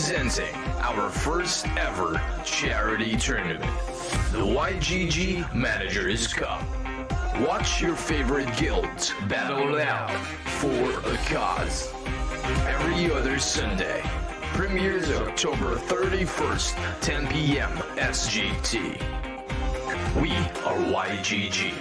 Presenting our first ever charity tournament, the YGG Managers Cup. Watch your favorite guilds battle it out for a cause. Every other Sunday. Premieres October 31st, 10 p.m. SGT. We are YGG.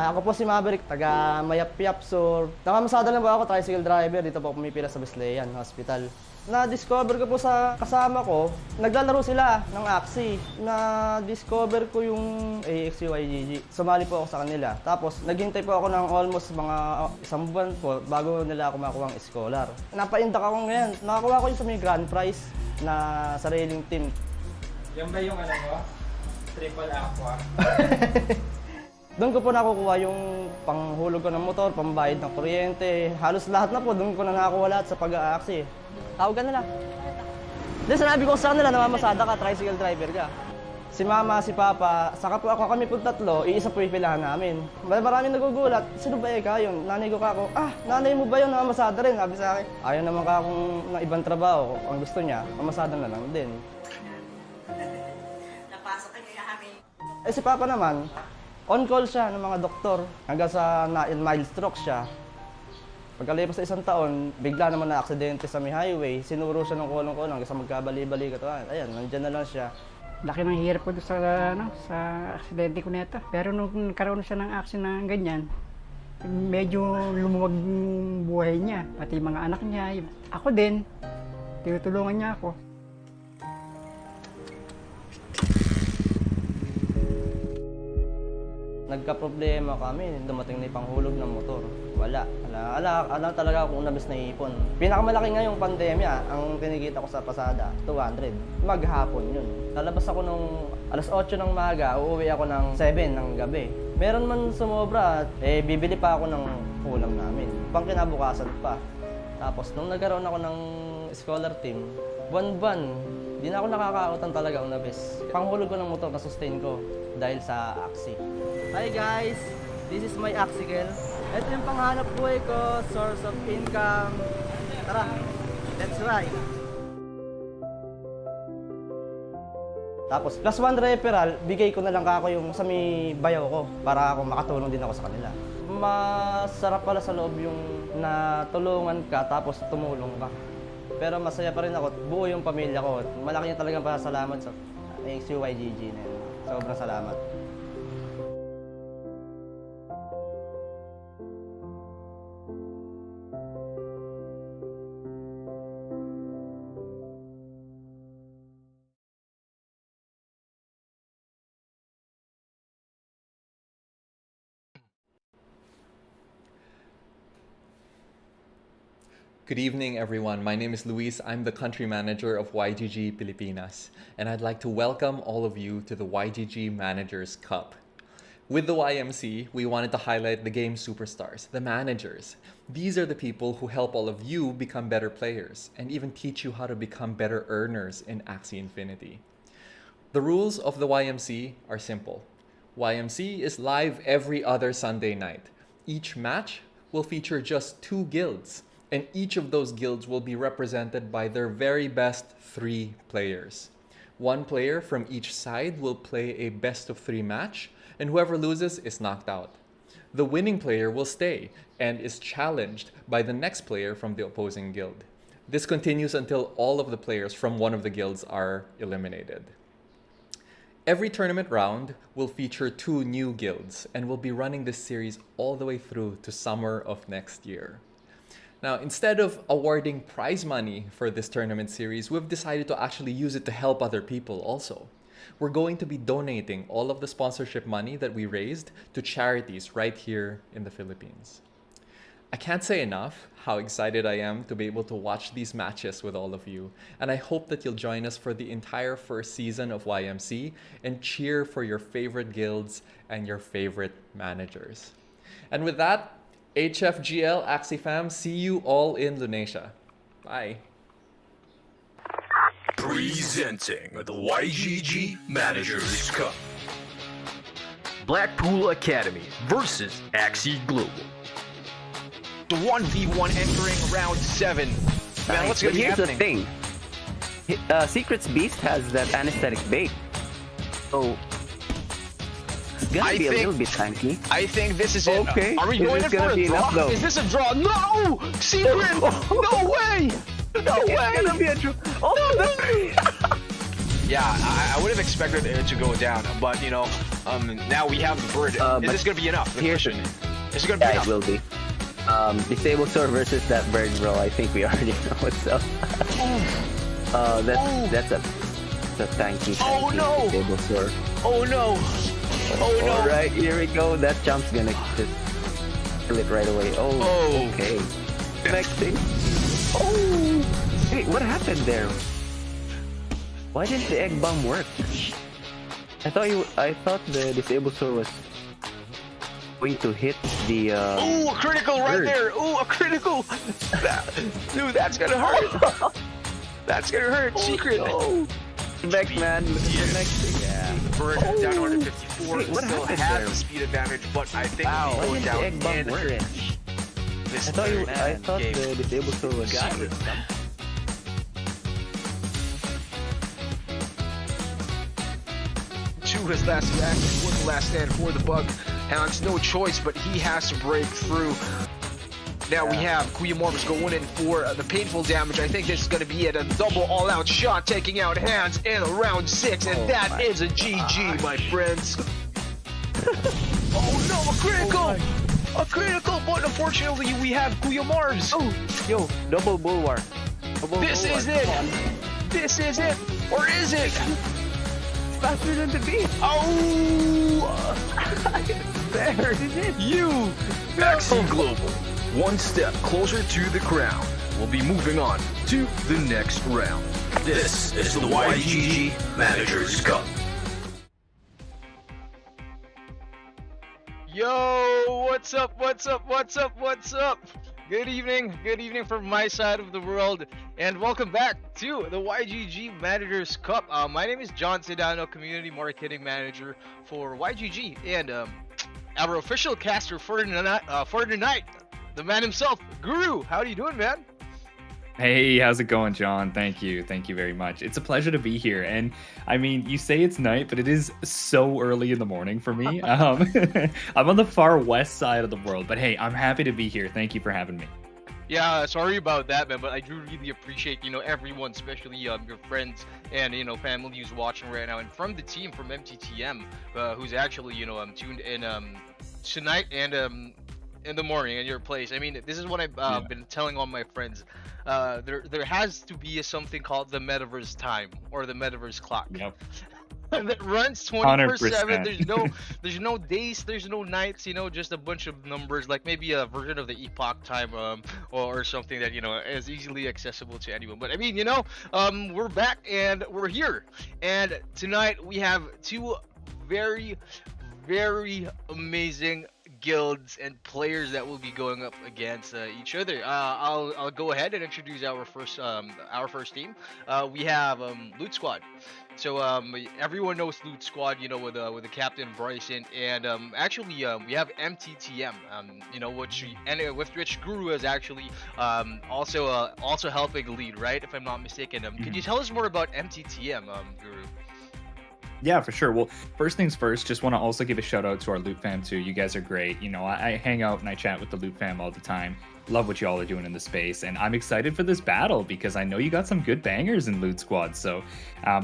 Ako po si Maverick, taga Mayap-Yap. So, nakamasada lang po ako, tricycle driver. Dito po pumipila sa Besleyan Hospital. Na-discover ko po sa kasama ko, naglalaro sila ng Axie. Na-discover ko yung Axie YGG. Sumali po ako sa kanila. Tapos, naghintay po ako ng almost mga isang buwan po bago nila ako makuha ang scholar. Napaindak ako ngayon. Nakakuha ko yung sa may grand prize na sariling team. Yan ba yung ano mo? Triple aqua? Doon ko po nakukuha yung panghulog ko ng motor, pambayad ng kuryente. Halos lahat na po, doon ko na nakakuha lahat sa pag-aaksi. Tawagan nila. Then sinabi ko sa kanila, namamasada ka, tricycle driver ka. Si mama, si papa, saka po ako kami po tatlo, iisa po ipilahan namin. Maraming nagugulat, sino ba ikaw yun? Nanay ko ka ako, nanay mo ba yun? Namamasada rin, sabi sa akin. Ayaw naman ka akong ng ibang trabaho, ang gusto niya, mamasada na lang din. Napasok ka niya kami. Si papa naman, on-call siya ng mga doktor hanggang sa mild stroke siya. Pagkalipas sa isang taon, bigla naman na aksidente sa may highway. Sinuro siya ng kulong-kulong hanggang sa magkabali-bali katawan. Ayan, nandyan na lang siya. Laki ng hirap ko doon sa aksidente ko nito. Pero nung nagkaroon siya ng action na ganyan, medyo lumuwag yung buhay niya. Pati mga anak niya. Ako din, tinutulungan niya ako. Nagka-problema kami, dumating na yung panghulog ng motor. Wala talaga kung nabis na ipon. Pinakamalaki nga yung pandemya, ang tinikita ko sa pasada, 200. Maghapon yun. Lalabas ako nung alas 8 ng maga, uuwi ako ng 7 ng gabi. Meron man sumobra, bibili pa ako ng ulam namin. Pang kinabukasan pa. Tapos nung nagkaroon ako ng scholar team, buwan-buwan, di na ako nakakautang talaga ang nabis. Panghulog ko ng motor, na-sustain ko dahil sa Axie. Hi guys! This is my Axicle. Ito yung panghanap buhay ko, source of income. Tara, let's ride! Tapos, plus 1 referral, bigay ko na lang ako yung sa may bayaw ko para ako makatulong din ako sa kanila. Masarap pala sa loob yung natulungan ka tapos tumulong ka. Pero masaya pa rin ako, buo yung pamilya ko. Malaki yung talagang pasalamat sa YGG na yun. Sobrang salamat. Good evening, everyone. My name is Luis. I'm the country manager of YGG Pilipinas, and I'd like to welcome all of you to the YGG Managers Cup. With the YMC, we wanted to highlight the game superstars, the managers. These are the people who help all of you become better players and even teach you how to become better earners in Axie Infinity. The rules of the YMC are simple. YMC is live every other Sunday night. Each match will feature just 2 guilds, and each of those guilds will be represented by their very best 3 players. 1 player from each side will play a best-of-3 match, and whoever loses is knocked out. The winning player will stay and is challenged by the next player from the opposing guild. This continues until all of the players from one of the guilds are eliminated. Every tournament round will feature 2 new guilds, and we'll be running this series all the way through to summer of next year. Now, instead of awarding prize money for this tournament series, we've decided to actually use it to help other people also. We're going to be donating all of the sponsorship money that we raised to charities right here in the Philippines. I can't say enough how excited I am to be able to watch these matches with all of you, and I hope that you'll join us for the entire first season of YMC and cheer for your favorite guilds and your favorite managers. And with that, HFGL Axie fam, see you all in Lunasia. Bye. Presenting the YGG Managers Cup. Blackpool Academy versus Axie Global. The 1v1 entering round 7. Man, what's But going to be here's happening? the thing. Secret's Beast has that anesthetic bait. So, it's gonna be a little bit tanky. I think this is it. Okay. Are we Is going this in for gonna a be enough, draw? though? Is this a draw? No! Secret! No way! No way! It's gonna be a Yeah, I would have expected it to go down, but you know, now we have the bird. Is but this going to be enough? The here's- question. Is it going to be Yeah, enough? it will be. Disable Sword versus that bird, bro. I think we already know what's up. That's a tanky. Oh, no! Disable Sword. Oh no! Oh no! Alright, here we go. That jump's gonna just kill it right away. Oh, Oh. okay. Next thing. Oh! Hey, what happened there? Why didn't the egg bomb work? I thought the disable sword was going to hit the Ooh, a critical right bird. there! Ooh, a critical! Dude, that's gonna hurt! That's gonna hurt! Secret! No. Next man, look at the next thing. Yeah. Bird down to 154. Wait, what Still happened has there? the speed advantage, but I think Wow, if why he didn't goes the egg bomb down work? in this I thought game. the disable sword was secret. Two has last reacted, one the last stand for the bug. Hound's no choice, but he has to break through. Now we have Kuyamorphs going in for the painful damage. I think this is going to be it. A double all-out shot taking out Hands in round 6, and that is a GG, my friends. Oh no, a critical! A critical, but unfortunately we have Kuyamorphs. Oh, yo, double bulwark. This is it! This is it! Or is it? Faster than the beast. Oh! There it is. You! Axie Global, one step closer to the crown. We'll be moving on to the next round. This is the YGG Managers Cup. Yo, what's up, what's up, what's up, what's up? Good evening from my side of the world, and welcome back to the YGG Managers Cup. My name is John Sedano, Community Marketing Manager for YGG, and our official caster for tonight, the man himself, Guru. How are you doing, man? Hey, how's it going, John? Thank you very much. It's a pleasure to be here. And I mean, you say it's night, but it is so early in the morning for me. I'm on the far west side of the world, but hey, I'm happy to be here. Thank you for having me. Yeah, sorry about that, man, but I do really appreciate, everyone, especially your friends and, family who's watching right now, and from the team from MTTM, who's actually, tuned in tonight and in the morning in your place. I mean, this is what I've been telling all my friends. There has to be something called the metaverse time or the metaverse clock. Yep. That runs 24/7. 100%. There's no days, there's no nights, just a bunch of numbers, like maybe a version of the epoch time or something that is easily accessible to anyone. But I mean, we're back and we're here, and tonight we have two very amazing guilds and players that will be going up against each other. I'll go ahead and introduce our first team. We have Loot Squad. So everyone knows Loot Squad, with the captain Bryson, and actually we have MTTM, with which Guru is actually also helping lead, right? If I'm not mistaken. Could you tell us more about MTTM, Guru? Yeah, for sure. Well, first things first, just want to also give a shout out to our Loot fam too. You guys are great. I hang out and I chat with the Loot fam all the time. Love what y'all are doing in the space, and I'm excited for this battle because I know you got some good bangers in Loot Squad. So,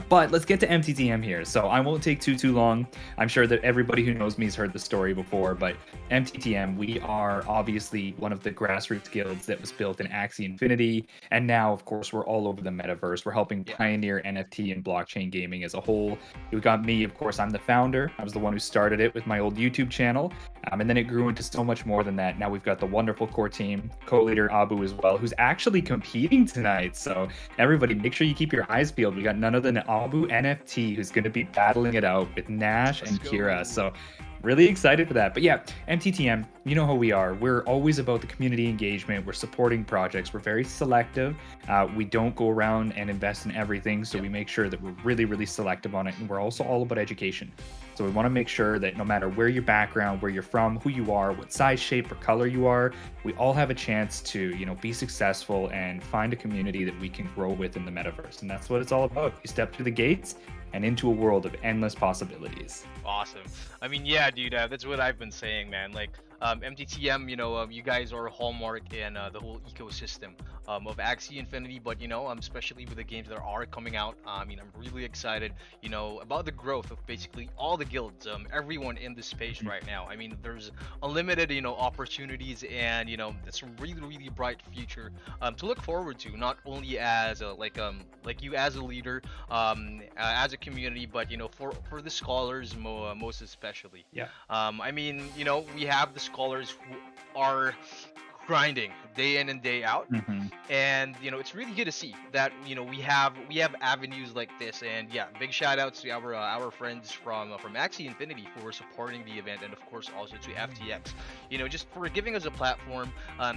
but let's get to MTTM here. So I won't take too long. I'm sure that everybody who knows me has heard the story before, but MTTM, we are obviously one of the grassroots guilds that was built in Axie Infinity, and now, of course, we're all over the metaverse. We're helping pioneer NFT and blockchain gaming as a whole. You got me, of course, I'm the founder. I was the one who started it with my old YouTube channel. And then it grew into so much more than that. Now we've got the wonderful core team, co-leader Abu as well, who's actually competing tonight. So everybody, make sure you keep your eyes peeled. We got none other than Abu NFT, who's going to be battling it out with Nash and Kira. So really excited for that. But yeah, MTTM, you know how we are. We're always about the community engagement. We're supporting projects. We're very selective. We don't go around and invest in everything. So we make sure that we're really, really selective on it. And we're also all about education. So we want to make sure that no matter where your background, where you're from, who you are, what size, shape, or color you are, we all have a chance to, be successful and find a community that we can grow with in the metaverse. And that's what it's all about. You step through the gates and into a world of endless possibilities. Awesome. I mean, yeah, dude, that's what I've been saying, man. Like, MTTM, you guys are a hallmark in the whole ecosystem of Axie Infinity, but especially with the games that are coming out. I'm really excited, about the growth of basically all the guilds, everyone in this space right now. I mean, there's unlimited, opportunities, and it's a really, really bright future to look forward to. Not only as like you as a leader, as a community, but for the scholars most especially. Yeah. I mean, we have the scholars who are grinding day in and day out, and it's really good to see that we have avenues like this. And yeah, big shout outs to our friends from Axie Infinity for supporting the event, and of course also to FTX, just for giving us a platform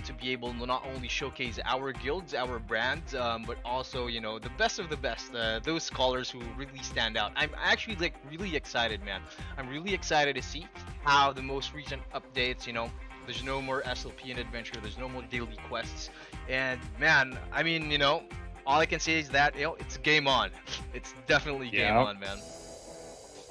to be able to not only showcase our guilds, our brands, but also the best of the best, those scholars who really stand out. I'm actually really excited, man. I'm really excited to see how the most recent updates, there's no more SLP and adventure, there's no more daily quests, and man, I mean, all I can say is that it's game on. It's definitely game on, man.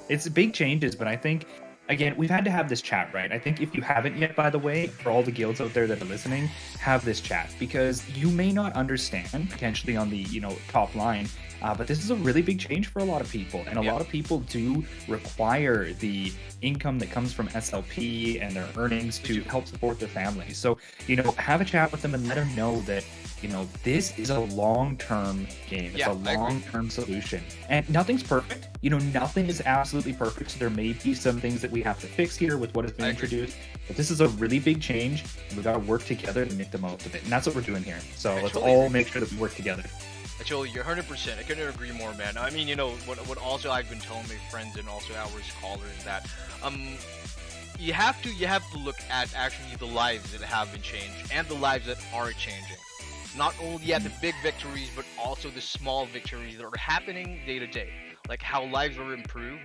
It's big changes, but I think, again, we've had to have this chat, right? I think if you haven't yet, by the way, for all the guilds out there that are listening, have this chat, because you may not understand potentially on the top line, but this is a really big change for a lot of people, and a lot of people do require the income that comes from SLP and their earnings to help support their families. So have a chat with them and let them know that this is a long-term game. It's a long-term solution, and nothing's perfect. Nothing is absolutely perfect. So there may be some things that we have to fix here with what has been introduced, but this is a really big change. We've got to work together to make the most of it, and that's what we're doing here. So let's all make sure that we work together. Actually, you're 100%. I couldn't agree more, man. I mean, what also I've been telling my friends and also our scholars that you have to look at actually the lives that have been changed and the lives that are changing. Not only at the big victories, but also the small victories that are happening day to day. Like how lives are improved,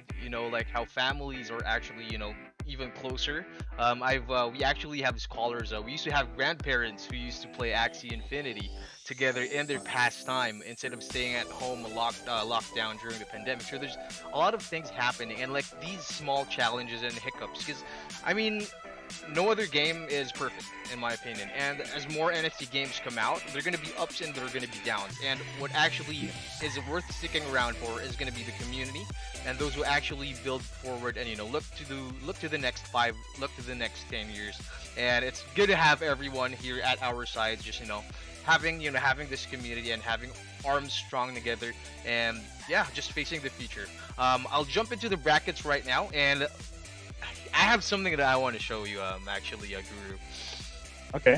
like how families are actually, even closer. We actually have scholars. We used to have grandparents who used to play Axie Infinity together in their pastime instead of staying at home locked down during the pandemic. So there's a lot of things happening, and like these small challenges and hiccups, because I mean, no other game is perfect in my opinion, and as more NFT games come out, they're going to be ups and they're going to be downs, and what actually is worth sticking around for is going to be the community and those who actually build forward and look to the next 5, look to the next 10 years. And it's good to have everyone here at our sides, just having this community and having arms strong together, and yeah, just facing the future. I'll jump into the brackets right now, and I have something that I want to show you, actually, Guru. Okay.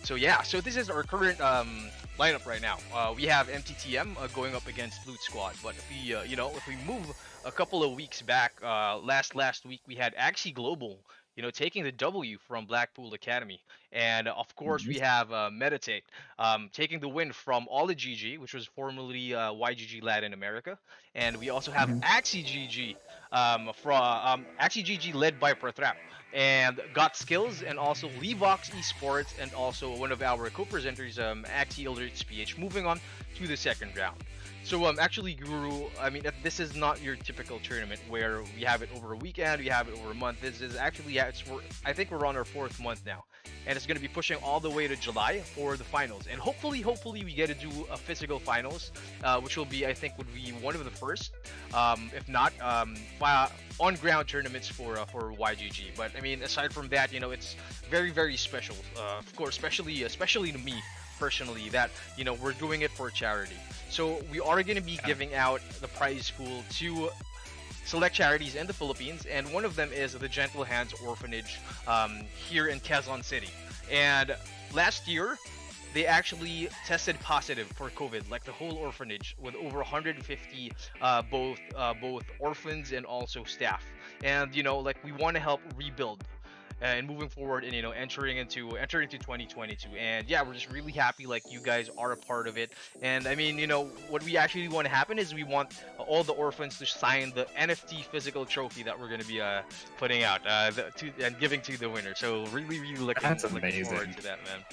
So yeah, so this is our current lineup right now. We have MTTM going up against Loot Squad, but if we, if we move a couple of weeks back, last week we had Axie Global, taking the W from Blackpool Academy, and of course we have Meditate taking the win from YGG, which was formerly YGG Latin America, and we also have Axie GG from Axie GG led by Pratrap and Got Skills, and also Levox Esports, and also one of our co-presenters, Axie Ilderts PH, moving on to the second round. So actually, Guru, I mean, this is not your typical tournament where we have it over a weekend, we have it over a month. This is actually, I think we're on our 4th month now, and it's going to be pushing all the way to July for the finals. And hopefully we get to do a physical finals, which will be, I think, would be one of the first, if not on-ground tournaments for YGG. But I mean, aside from that, it's very, very special. Of course, especially to me personally, that we're doing it for charity. So we are going to be giving out the prize pool to select charities in the Philippines, and one of them is the Gentle Hands Orphanage here in Quezon City. And last year, they actually tested positive for COVID, like the whole orphanage, with over 150 both orphans and also staff. And like we want to help rebuild and moving forward and entering into 2022. And yeah, we're just really happy like you guys are a part of it. And I mean, what we actually want to happen is we want all the orphans to sign the NFT physical trophy that we're going to be putting out and giving to the winner. So really looking forward to that, man.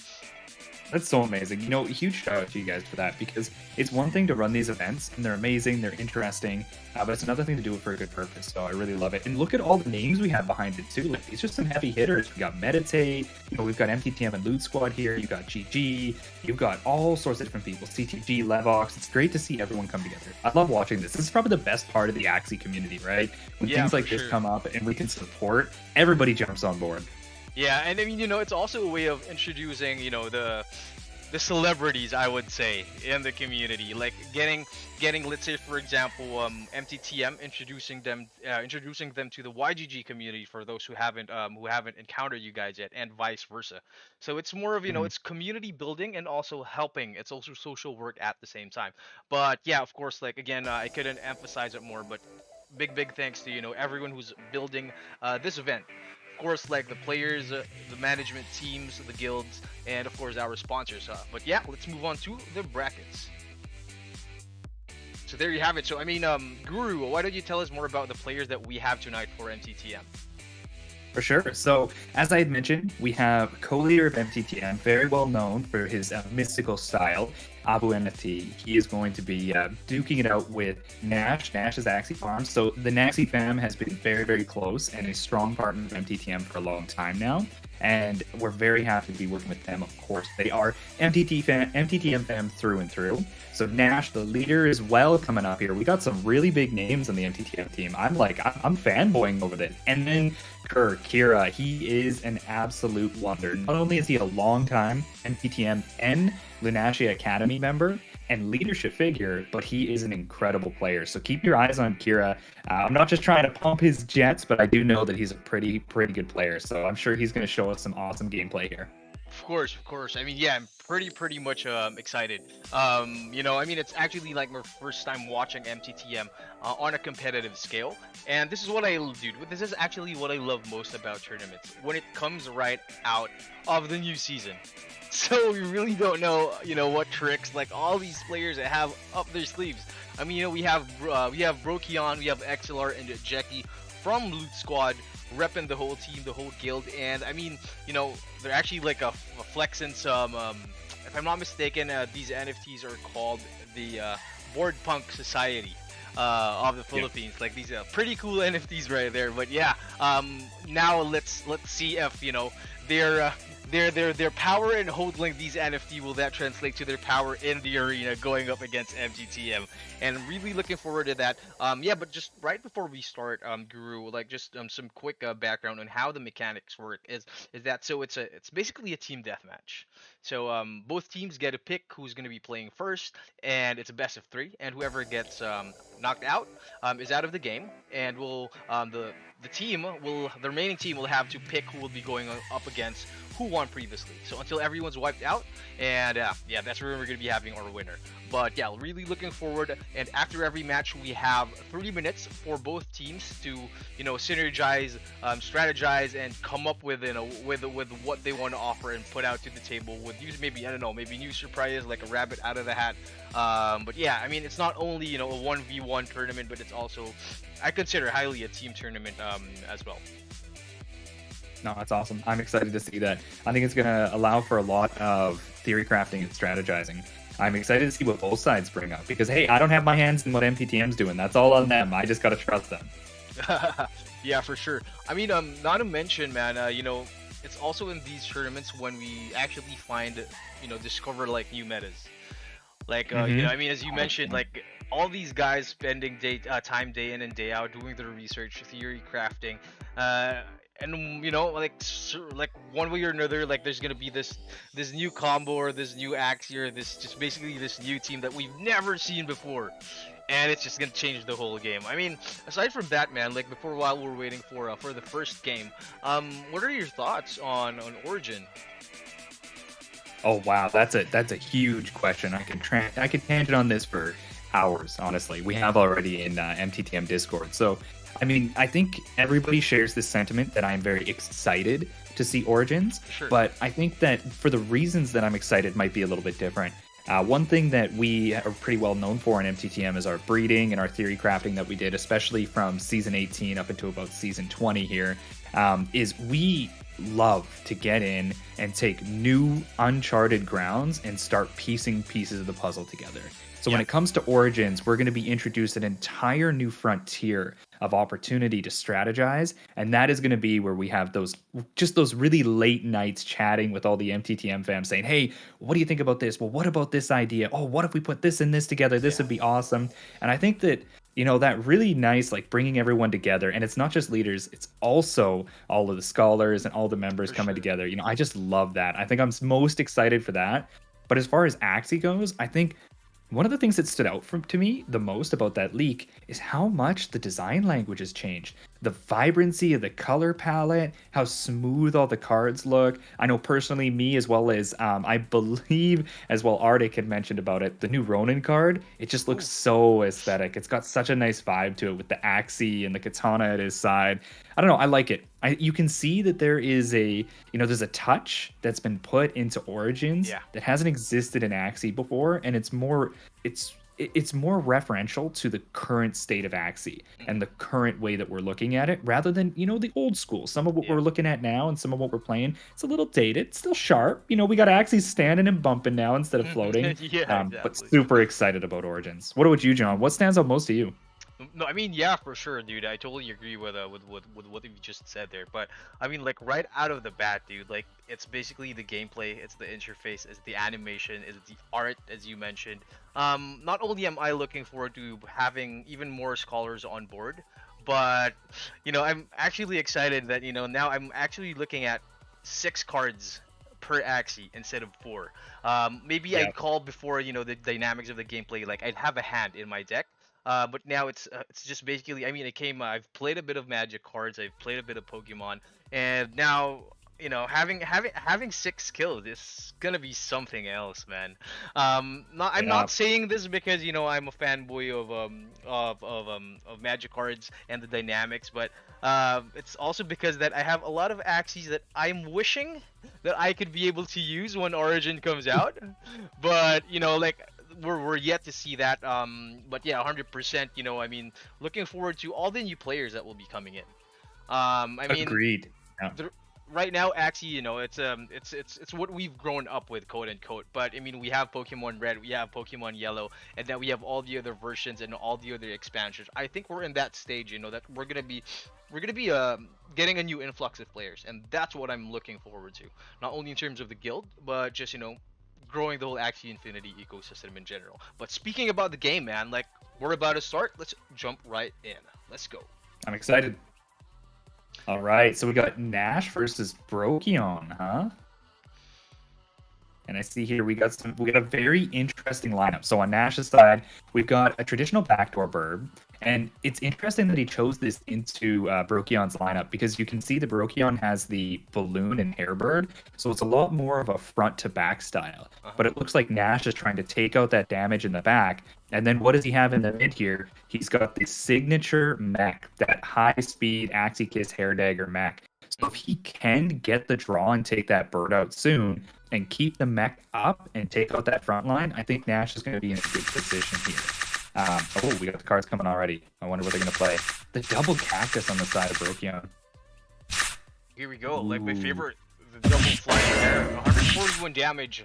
That's so amazing. Huge shout out to you guys for that, because it's one thing to run these events and they're amazing, they're interesting, but it's another thing to do it for a good purpose. So I really love it. And look at all the names we have behind it too. Like, these are some heavy hitters. We got Meditate, we've got MTTM and Loot Squad here. You got GG, you've got all sorts of different people. CTG, Levox. It's great to see everyone come together. I love watching this. This is probably the best part of the Axie community, right? When things like this come up and we can support, everybody jumps on board. Yeah, and I mean, it's also a way of introducing, the celebrities, I would say, in the community. Like getting, let's say, for example, MTTM introducing them to the YGG community for those who haven't encountered you guys yet, and vice versa. So it's more of it's community building and also helping. It's also social work at the same time. But yeah, of course, like again, I couldn't emphasize it more, but big thanks to everyone who's building this event. Of course, like the players, the management teams, the guilds, and of course our sponsors. But yeah, let's move on to the brackets. So there you have it. So I mean, Guru, why don't you tell us more about the players that we have tonight for MTTM? For sure. So, as I had mentioned, we have co-leader of MTTM, very well known for his mystical style, Abu NFT. He is going to be duking it out with Nash. Nash is Axie Farms. So, the Naxie fam has been very close and a strong partner of MTTM for a long time now. And we're very happy to be working with them, of course. They are MTTM fam through and through. So Nash, the leader, as well, coming up here. We got some really big names on the MTTM team. I'm fanboying over this. And then Kira, he is an absolute wonder. Not only is he a long-time MTTM and Lunasia Academy member and leadership figure, but he is an incredible player. So keep your eyes on Kira. I'm not just trying to pump his jets, but I do know that he's a pretty good player. So I'm sure he's going to show us some awesome gameplay here. Of course. I mean, yeah, I'm pretty much excited. I mean, it's actually like my first time watching MTTM on a competitive scale, and this is what this is actually what I love most about tournaments when it comes right out of the new season. So we really don't know, what tricks like all these players that have up their sleeves. I mean, we have Brokion, we have XLR and Jackie from Loot Squad, repping the whole team, the whole guild, and I mean, they're actually like a flexing some. If I'm not mistaken, these NFTs are called the Board Punk Society of the Philippines. Yeah. Like these are pretty cool NFTs right there. But yeah, now let's see if their power in holding these NFT, will that translate to their power in the arena going up against MTTM? And really looking forward to that. Yeah, but just right before we start, Guru, like just some quick background on how the mechanics work is that so it's basically a team deathmatch. So both teams get to pick who's going to be playing first, and it's a best of 3, and whoever gets knocked out is out of the game, and the remaining team will have to pick who will be going up against who won previously. So until everyone's wiped out, and yeah, that's where we're going to be having our winner. But yeah, really looking forward. And after every match, we have 30 minutes for both teams to synergize, strategize, and come up with with what they want to offer and put out to the table with maybe new surprises like a rabbit out of the hat. But yeah, I mean, it's not only a 1v1 tournament, but it's also, I consider, highly a team tournament as well. No, that's awesome. I'm excited to see that. I think it's going to allow for a lot of theory crafting and strategizing. I'm excited to see what both sides bring up, because hey, I don't have my hands in what MTTM's doing. That's all on them. I just got to trust them. Yeah, for sure. I mean, not to mention, man, it's also in these tournaments when we actually find, discover like new metas. Like, I mean, as you mentioned, like all these guys spending time day in and day out doing their research, theory crafting, and like one way or another, like there's gonna be this new combo or this new Axie or this new team that we've never seen before, and it's just gonna change the whole game. I mean, aside from that, man, like before, while we're waiting for the first game, what are your thoughts on Origin? Oh wow, that's a huge question. I could tangent on this for hours. Honestly, we have already in MTTM Discord. So, I mean, I think everybody shares this sentiment that I'm very excited to see Origins. Sure. But I think that for the reasons that I'm excited might be a little bit different. One thing that we are pretty well known for in MTTM is our breeding and our theory crafting that we did, especially from season 18 up until about season 20 here, is we love to get in and take new uncharted grounds and start piecing pieces of the puzzle together. So when it comes to Origins, we're going to be introduced an entire new frontier of opportunity to strategize, and that is going to be where we have those really late nights chatting with all the MTTM fans saying, hey, what do you think about this? Well, what about this idea? Oh, what if we put this and this together? This would be awesome. And I think that, you know, that really nice, like bringing everyone together, and it's not just leaders, it's also all of the scholars and all the members coming together. You know, I just love that. I think I'm most excited for that. But as far as Axie goes, I think one of the things that stood out to me the most about that leak is how much the design language has changed. The vibrancy of the color palette, how smooth all the cards look. I know personally, me as well as I believe as well Arctic had mentioned about it, the new Ronin card, it just looks so aesthetic. It's got such a nice vibe to it with the Axie and the katana at his side. I don't know, I like it. You can see that there is there's a touch that's been put into Origins that hasn't existed in Axie before, and it's more referential to the current state of Axie and the current way that we're looking at it, rather than, you know, the old school. Some of what we're looking at now and some of what we're playing, it's a little dated, it's still sharp. You know, we got Axie standing and bumping now instead of floating. Exactly. But super excited about Origins. What about you, John? What stands out most to you? No, I mean, yeah, for sure, dude. I totally agree with what you just said there. But I mean, like right out of the bat, dude, like it's basically the gameplay, it's the interface, it's the animation, it's the art, as you mentioned. Not only am I looking forward to having even more scholars on board, but you know, I'm actually excited that, you know, now I'm actually looking at 6 cards per Axie instead of 4. Maybe I'd call before, you know, the dynamics of the gameplay, like I'd have a hand in my deck. But now it's just basically, I mean, I've played a bit of Magic cards, I've played a bit of Pokemon, and now, you know, having 6 kills is gonna be something else, man. I'm not saying this because, you know, I'm a fanboy of Magic cards and the dynamics, but it's also because that I have a lot of Axies that I'm wishing that I could be able to use when Origin comes out, but you know, like, we're yet to see that. But yeah, 100%. You know, I mean, looking forward to all the new players that will be coming in. I mean, agreed. Right now, Axie, you know, it's what we've grown up with, quote unquote. But I mean, we have Pokemon Red, we have Pokemon Yellow, and then we have all the other versions and all the other expansions. I think we're in that stage, you know, that we're gonna be getting a new influx of players, and that's what I'm looking forward to. Not only in terms of the guild, but just, you know, growing the whole Axie Infinity ecosystem in general. But speaking about the game, man, like, we're about to start. Let's jump right in. Let's go. I'm excited. All right, so we got Nash versus Brokion, huh? And I see here we got a very interesting lineup. So on Nash's side, we've got a traditional backdoor burb, and it's interesting that he chose this into Brokion's lineup, because you can see the Brokion has the balloon and hairbird, so it's a lot more of a front to back style. But it looks like Nash is trying to take out that damage in the back. And then what does he have in the mid here? He's got the signature mech, that high speed Axie Kiss Hair Dagger mech. So if he can get the draw and take that bird out soon and keep the mech up and take out that front line, I think Nash is going to be in a good position here. Oh, we got the cards coming already. I wonder what they're going to play. The double cactus on the side of Brokion. Here we go. Like my favorite, the double flyer there. 141 damage.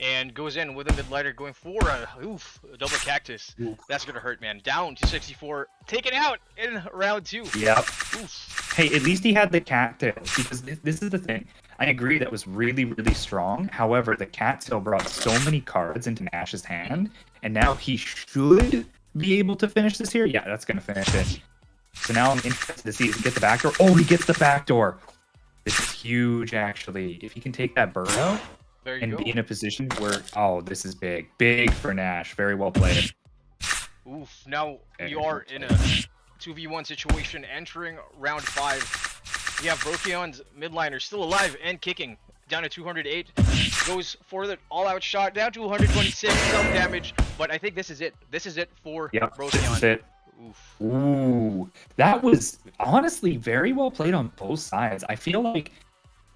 And goes in with a mid-lighter going for a double cactus. That's gonna hurt, man. Down to 64. Taken out in round 2. Yep. Hey, at least he had the cattail, because this is the thing. I agree that was really, really strong. However, the cattail brought so many cards into Nash's hand, and now he should be able to finish this here. Yeah, that's gonna finish it. So now I'm interested to see if he gets the backdoor. Oh, he gets the backdoor. This is huge, actually. If he can take that bird out and be in a position where, oh, this is big. Big for Nash. Very well played. Oof. Now we Okay, are in a 2v1 situation entering round 5. We have Brokion's midliner still alive and kicking. Down to 208. Goes for the all-out shot. Down to 126. Some damage. But I think this is it. This is it for Yep, Brokion. this is it. Oof. Ooh, that was honestly very well played on both sides. I feel like,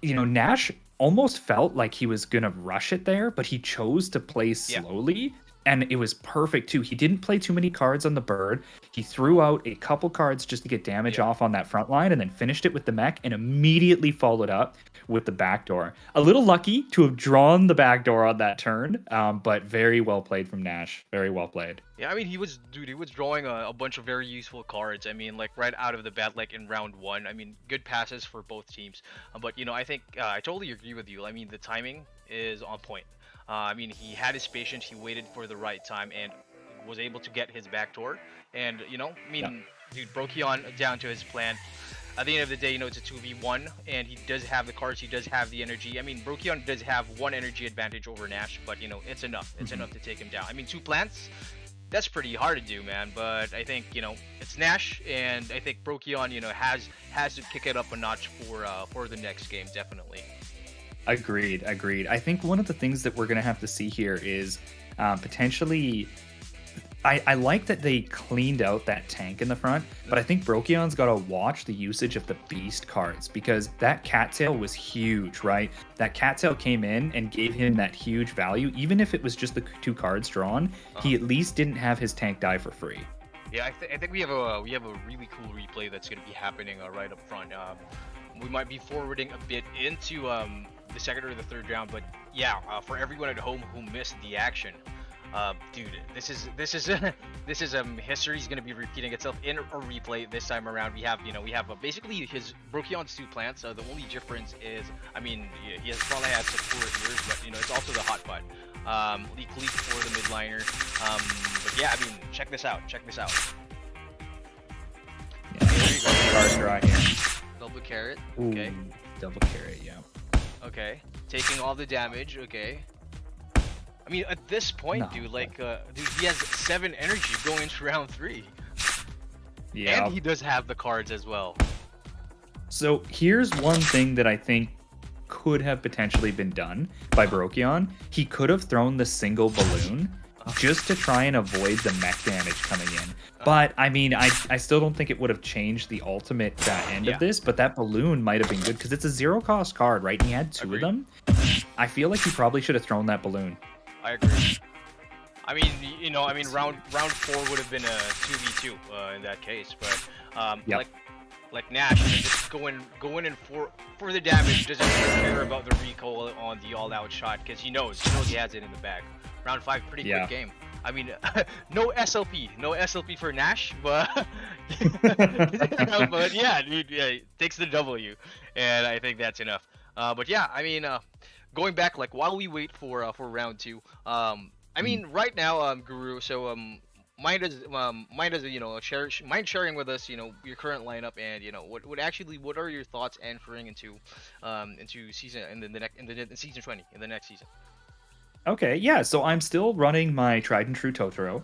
Nash almost felt like he was gonna rush it there, but he chose to play slowly, and it was perfect too. He didn't play too many cards on the bird. He threw out a couple cards just to get damage off on that front line, and then finished it with the mech, and immediately followed up with the backdoor. A little lucky to have drawn the backdoor on that turn, but very well played from Nash. Very well played. Yeah, I mean, he was drawing a bunch of very useful cards. I mean, like right out of the bat, like in round 1. I mean, good passes for both teams. But I think I totally agree with you. I mean, the timing is on point. I mean, he had his patience. He waited for the right time and was able to get his backdoor. And dude, Brokion down to his plan. At the end of the day, it's a 2v1, and he does have the cards, he does have the energy. I mean, Brokion does have 1 energy advantage over Nash, but, it's enough. It's enough to take him down. I mean, 2 plants, that's pretty hard to do, man. But I think, it's Nash, and I think Brokion, has to kick it up a notch for the next game, definitely. Agreed. I think one of the things that we're going to have to see here is potentially... I like that they cleaned out that tank in the front, but I think Brokion's got to watch the usage of the beast cards, because that cattail was huge, right? That cattail came in and gave him that huge value. Even if it was just the 2 cards drawn, he at least didn't have his tank die for free. Yeah, I think we have a really cool replay that's going to be happening right up front. We might be forwarding a bit into the second or the third round, but yeah, for everyone at home who missed the action, dude, this is history's gonna be repeating itself in a replay this time around. We have basically his Brokion's 2 plants. The only difference is, I mean, he has probably had some poor ears, but it's also the hot butt. Leak for the midliner. But yeah, I mean, check this out. Yeah, there you go. Card draw here. Double carrot. Ooh, Okay. double carry, yeah. Okay. Taking all the damage. Okay. I mean, at this point, dude, he has 7 energy going into round 3. Yeah. And he does have the cards as well. So here's one thing that I think could have potentially been done by Brokion. He could have thrown the single balloon just to try and avoid the mech damage coming in. But I mean, I still don't think it would have changed the ultimate end of this, but that balloon might have been good because it's a 0-cost card, right? And he had 2 of them. I feel like he probably should have thrown that balloon. I agree. I mean, round 4 would have been a 2v2 in that case, but like Nash, just go in and for the damage, doesn't care about the recoil on the all-out shot because he knows he has it in the bag. Round 5, pretty quick game. I mean, no SLP for Nash, but but yeah, dude, takes the W, and I think that's enough. But yeah, I mean, going back, like while we wait for round 2, I mean, right now, Guru, so mind sharing with us, your current lineup, and what are your thoughts entering into season in season 20 in the next season? Okay, yeah, so I'm still running my tried and true Totoro.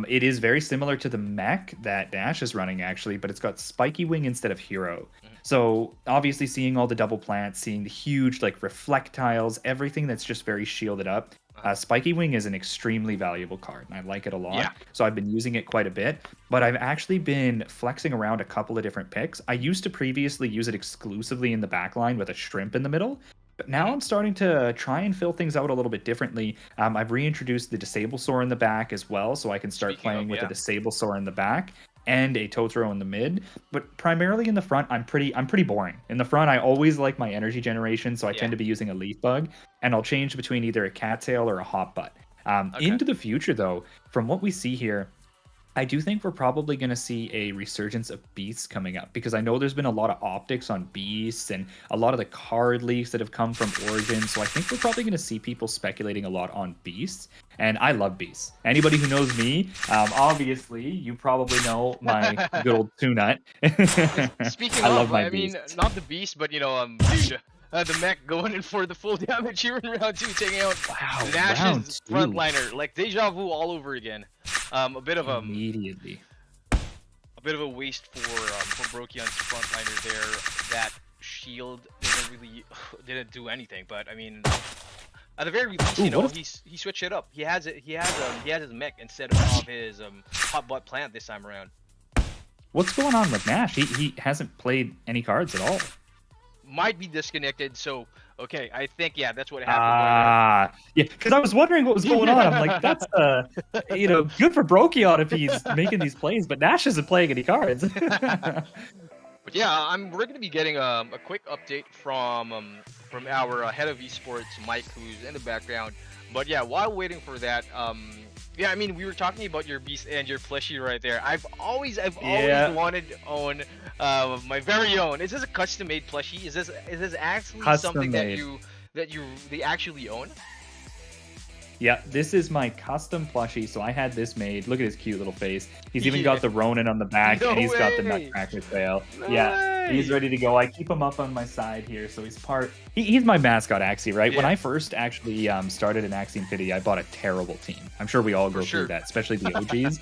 It is very similar to the mech that Dash is running, actually, but it's got Spiky Wing instead of Hero. So obviously seeing all the double plants, seeing the huge reflectiles, everything that's just very shielded up. Spiky Wing is an extremely valuable card, and I like it a lot. So I've been using it quite a bit, but I've actually been flexing around a couple of different picks. I used to previously use it exclusively in the backline with a shrimp in the middle, but now I'm starting to try and fill things out a little bit differently. I've reintroduced the Disable Soar in the back as well, so I can start playing with a Disable Soar in the back and a Totoro in the mid. But primarily in the front, I'm pretty boring. In the front, I always like my energy generation, so I tend to be using a Leaf Bug, and I'll change between either a Cattail or a Hot Butt. Into the future, though, from what we see here, I do think we're probably going to see a resurgence of beasts coming up, because I know there's been a lot of optics on beasts and a lot of the card leaks that have come from Origin. So I think we're probably going to see people speculating a lot on beasts. And I love beasts. Anybody who knows me, obviously, you probably know my good old Toonut. Speaking of, I mean, not the beast, but dude, the mech going in for the full damage here in round 2, taking out Nash's frontliner, like deja vu all over again. A bit of Immediately. a bit of a waste for Brokion's frontliner there. That shield didn't do anything. But I mean, at the very least, Ooh, you know, what he switched it up. He has his mech instead of his hot butt plant this time around. What's going on with Nash? He hasn't played any cards at all. Might be disconnected. So okay, I think that's what happened. Yeah, because I was wondering what was going on. I'm like, that's good for Brokion if he's making these plays, but Nash isn't playing any cards. But yeah, we're gonna be getting a quick update from our head of esports, Mike, who's in the background. But yeah, while waiting for that, yeah, I mean, we were talking about your beast and your plushie right there. I've always wanted to own my very own. Is this a custom made plushie? Is this actually Custom something made. they actually own? Yeah, this is my custom plushie. So I had this made. Look at his cute little face. He's even Yeah. got the Ronin on the back, No and he's got the way. Nutcracker tail. No Yeah, way. he's ready to go. I keep him up on my side here, so he's he's my mascot, Axie, right? When Yeah. I first actually started in Axie Infinity, I bought a terrible team. I'm sure we all go sure. through that, especially the OGs.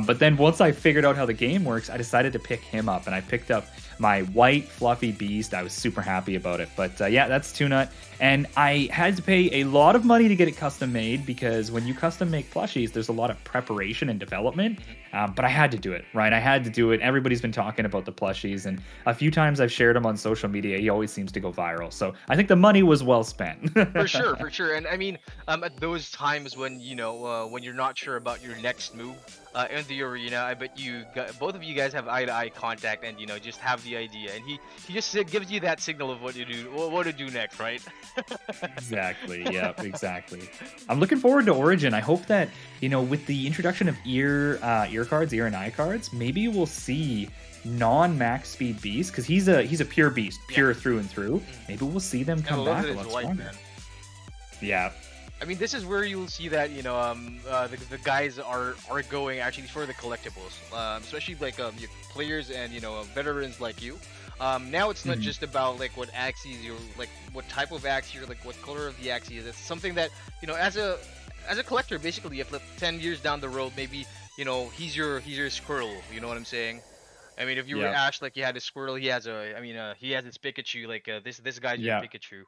But then once I figured out how the game works, I decided to pick him up, and I picked up my white fluffy beast. I was super happy about it. But yeah, that's Tunut. And I had to pay a lot of money to get it custom made, because when you custom make plushies, there's a lot of preparation and development. But I had to do it, right? I had to do it. Everybody's been talking about the plushies, and a few times I've shared him on social media. He always seems to go viral. So I think the money was well spent. For sure. And I mean, at those times when when you're not sure about your next move in the arena, I bet both of you guys have eye-to-eye contact, and just have the idea, and he just gives you that signal of what to do next, right? Exactly. Yeah, exactly. I'm looking forward to Origin. I hope that, with the introduction of ear cards, ear and eye cards, maybe we'll see non-max speed beast, because he's a pure beast, pure through and through. Maybe we'll see them come back a lot stronger. Yeah. I mean, this is where you'll see that the guys are going actually for the collectibles, especially like your players and veterans like you. Now it's not just about like what axes you're like, what type of axe you're like, what color of the axe is. It's something that as a collector, basically, if like 10 years down the road, maybe he's your squirrel. You know what I'm saying? I mean, if you were Ash, like you had a squirrel, he has his Pikachu. Like this guy's your Pikachu.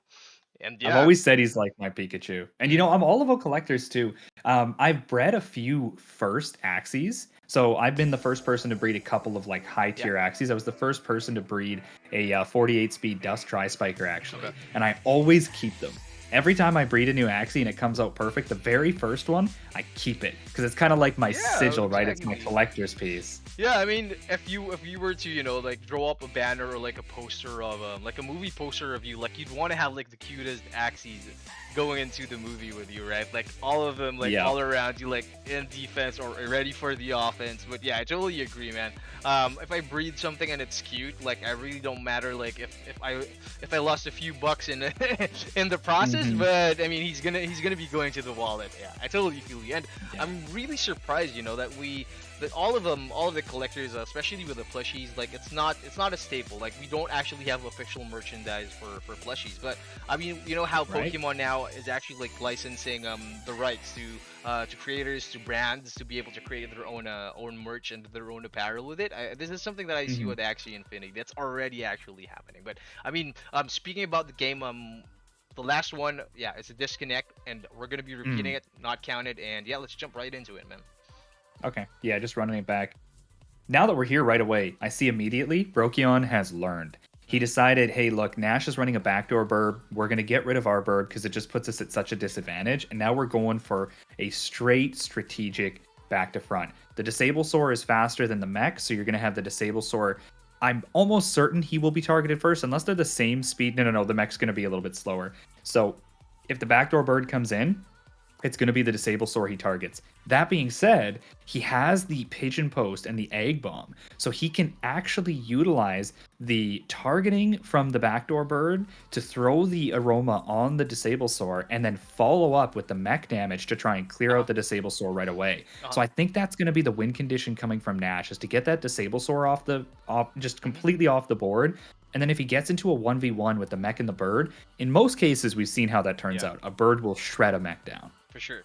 And I've always said he's like my Pikachu. And I'm all about collectors too. I've bred a few first Axies. So I've been the first person to breed a couple of like high tier Axies. I was the first person to breed a 48 speed Dust Tri-Spiker actually. Okay. And I always keep them. Every time I breed a new Axie and it comes out perfect, the very first one, I keep it. Because it's kind of like my sigil, right? It's my collector's piece. Yeah, I mean, if you were to like draw up a banner or like a poster of like a movie poster of you, like you'd want to have like the cutest Axies going into the movie with you, right? Like all of them, like all around you, like in defense or ready for the offense. But yeah, I totally agree, man. If I breed something and it's cute, like I really don't matter. Like if I lost a few bucks in in the process, but I mean he's gonna be going to the wallet. Yeah, I totally feel you, and I'm really surprised, that all of the collectors, especially with the plushies, like it's not a staple. Like we don't actually have official merchandise for plushies. But I mean, how Pokemon now is actually like licensing the rights to creators, to brands, to be able to create their own merch and their own apparel with it. This is something that I see with Axie Infinity that's already actually happening. But I mean, speaking about the game, the last one, it's a disconnect, and we're gonna be repeating it, not counted. And let's jump right into it, man. Okay, yeah, just running it back. Now that we're here right away, I see immediately Brokion has learned. He decided, hey, look, Nash is running a backdoor bird. We're going to get rid of our bird because it just puts us at such a disadvantage. And now we're going for a straight strategic back to front. The Disable Soar is faster than the mech, so you're going to have the Disable Soar. I'm almost certain he will be targeted first, unless they're the same speed. No, the mech's going to be a little bit slower. So if the backdoor bird comes in, it's going to be the Disable Soar he targets. That being said, he has the Pigeon Post and the Egg Bomb, so he can actually utilize the targeting from the backdoor bird to throw the Aroma on the Disable Soar and then follow up with the mech damage to try and clear out the Disable Soar right away. So I think that's going to be the win condition coming from Nash, is to get that Disable Soar just completely off the board. And then if he gets into a 1v1 with the mech and the bird, in most cases we've seen how that turns out. A bird will shred a mech down. For sure.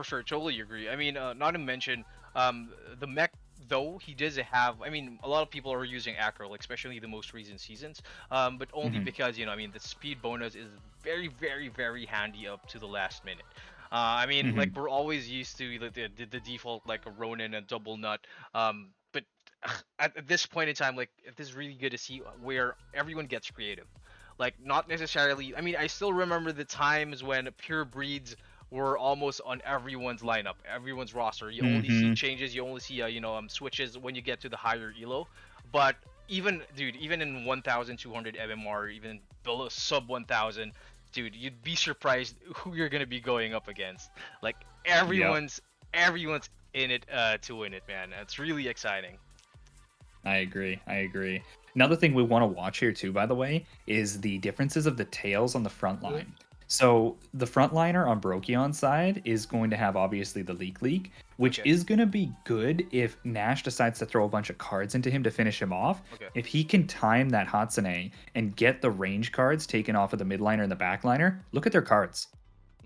For sure, totally agree. I mean, not to mention, the mech, though he does have. I mean, a lot of people are using Acro, like especially the most recent seasons. But only because I mean, the speed bonus is very, very, very handy up to the last minute. I mean, like we're always used to the default like a Ronin and double nut. But at this point in time, like it is really good to see where everyone gets creative. Like not necessarily. I mean, I still remember the times when pure breeds were almost on everyone's lineup, everyone's roster. You only see changes, you only see switches when you get to the higher elo. But even even in 1,200 MMR, even below sub 1,000, dude, you'd be surprised who you're gonna be going up against. Like everyone's in it to win it, man. It's really exciting. I agree. Another thing we want to watch here too, by the way, is the differences of the tails on the front line. So the frontliner on Brokion's side is going to have obviously the leak, which is going to be good if Nash decides to throw a bunch of cards into him to finish him off. If he can time that Hatsune and get the range cards taken off of the midliner and the backliner, look at their cards.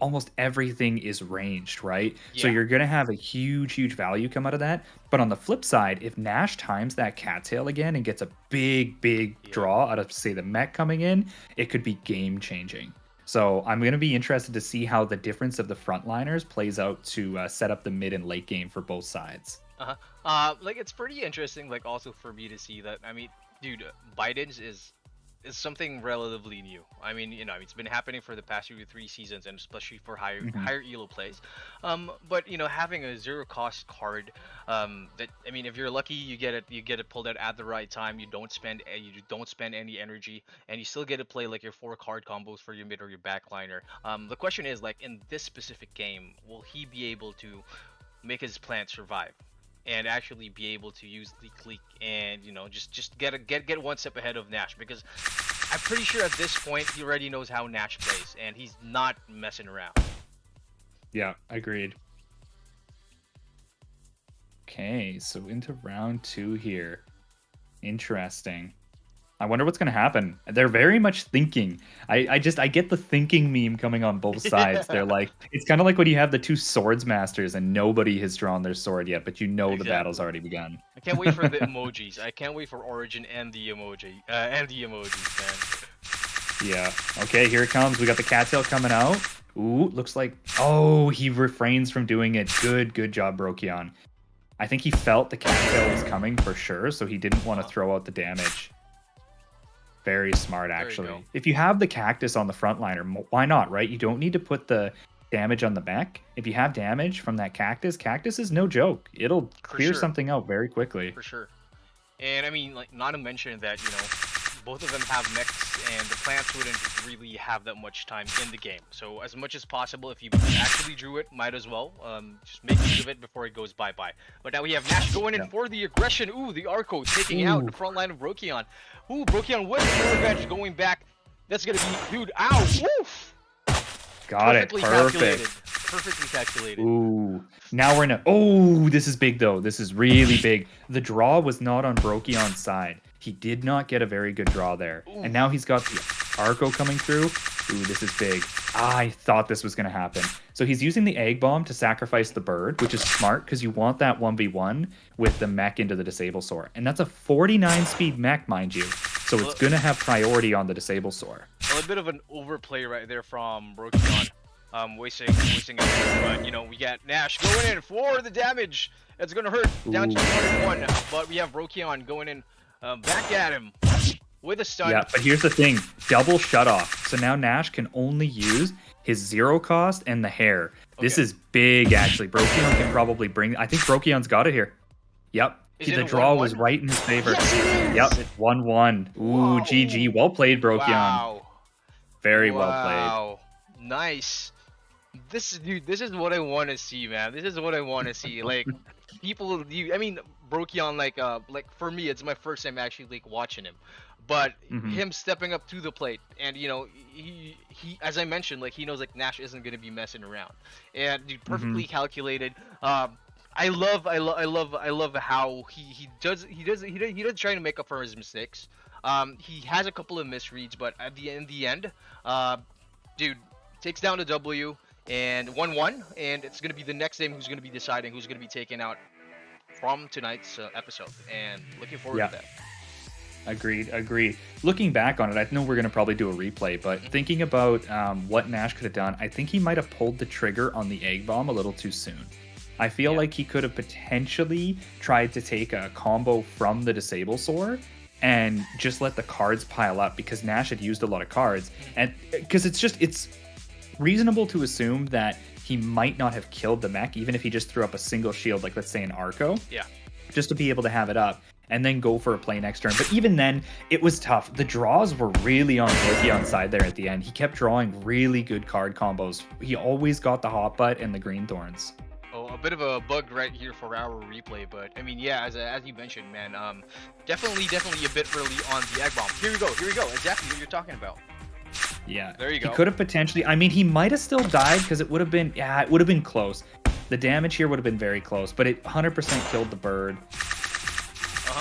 Almost everything is ranged, right? So you're going to have a huge value come out of that. But on the flip side, if Nash times that cattail again and gets a big draw out of, say, the mech coming in, it could be game changing. So I'm going to be interested to see how the difference of the frontliners plays out to set up the mid and late game for both sides. Like it's pretty interesting, like also for me to see that. I mean, dude, Biden's is something relatively new. I mean, it's been happening for the past 2 to 3 seasons, and especially for higher elo plays. But having a zero cost card, that I mean, if you're lucky, you get it pulled out at the right time. You don't spend any energy, and you still get to play like your 4 card combos for your mid or your backliner. The question is, like, in this specific game, will he be able to make his plant survive and actually be able to use the clique and just get one step ahead of Nash? Because I'm pretty sure at this point he already knows how Nash plays and he's not messing around. Yeah, agreed. Okay, so into round 2 here. Interesting. I wonder what's going to happen. They're very much thinking. I get the thinking meme coming on both sides. They're like, it's kind of like when you have the 2 swords masters and nobody has drawn their sword yet, but the battle's already begun. I can't wait for the emojis. I can't wait for Origin and the emojis, man. Yeah. Okay, here it comes. We got the cattail coming out. Ooh, looks like, he refrains from doing it. Good job, Brokion. I think he felt the cattail was coming for sure, so he didn't want to throw out the damage. Very smart, actually. If you have the cactus on the frontliner, why not, right? You don't need to put the damage on the mech. If you have damage from that cactus is no joke. It'll clear something out very quickly. For sure. And I mean, like, not to mention that, both of them have mechs, and the plants wouldn't really have that much time in the game. So as much as possible, if you actually drew it, might as well just make use of it before it goes bye-bye. But now we have Nash going in for the aggression. Ooh, the Arco taking out the front line of Brokion. Ooh, Brokion with the revenge going back. That's gonna be, dude, ow, woof! Got it, perfect. Perfectly calculated. Ooh, now we're in a, this is big though. This is really big. The draw was not on Brokion's side. He did not get a very good draw there. Ooh. And now he's got the Arco coming through. Ooh, this is big. I thought this was going to happen. So he's using the Egg Bomb to sacrifice the bird, which is smart because you want that 1v1 with the mech into the Disable Soar. And that's a 49 speed mech, mind you. So it's going to have priority on the Disable Soar. A little bit of an overplay right there from Brokion. Wasting it, but we got Nash going in for the damage. It's gonna hurt down to 101, but we have Brokion going in back at him with a stun. Yeah, but here's the thing, double shut off. So now Nash can only use his 0 cost and the hair. This is big, actually. Brokion can probably bring. I think Brokion's got it here. Yep. The draw was right in his favor. Yes, yep, 1-1. Ooh, whoa. GG. Well played, Brokion. Wow. Very well played. Wow. Nice. This is what I want to see, man. This is what I want to see. Like, people, I mean, Brokion, like for me, it's my first time actually like watching him, but him stepping up to the plate, and he as I mentioned, like, he knows like Nash isn't gonna be messing around, and dude, perfectly calculated. I love how he doesn't try to make up for his mistakes. He has a couple of misreads, but in the end, dude takes down the W. and 1-1, and it's gonna be the next game who's gonna be deciding who's gonna be taken out from tonight's episode, and looking forward to that. Agreed. Looking back on it, I know we're going to probably do a replay, but thinking about what Nash could have done, I think he might have pulled the trigger on the egg bomb a little too soon. I feel like he could have potentially tried to take a combo from the Disable Soar and just let the cards pile up, because Nash had used a lot of cards, and because it's reasonable to assume that he might not have killed the mech even if he just threw up a single shield, like let's say an Arco, just to be able to have it up and then go for a play next turn. But even then, it was tough. The draws were really on Leafeon's side there at the end. He kept drawing really good card combos. He always got the Hot Butt and the Green Thorns. Oh, a bit of a bug right here for our replay, but I mean, yeah, as you mentioned, man, definitely a bit early on the egg bomb. Here we go, exactly what you're talking about. Yeah, there you go. He could have potentially, I mean, he might have still died because it would have been close. The damage here would have been very close, but it 100% killed the bird.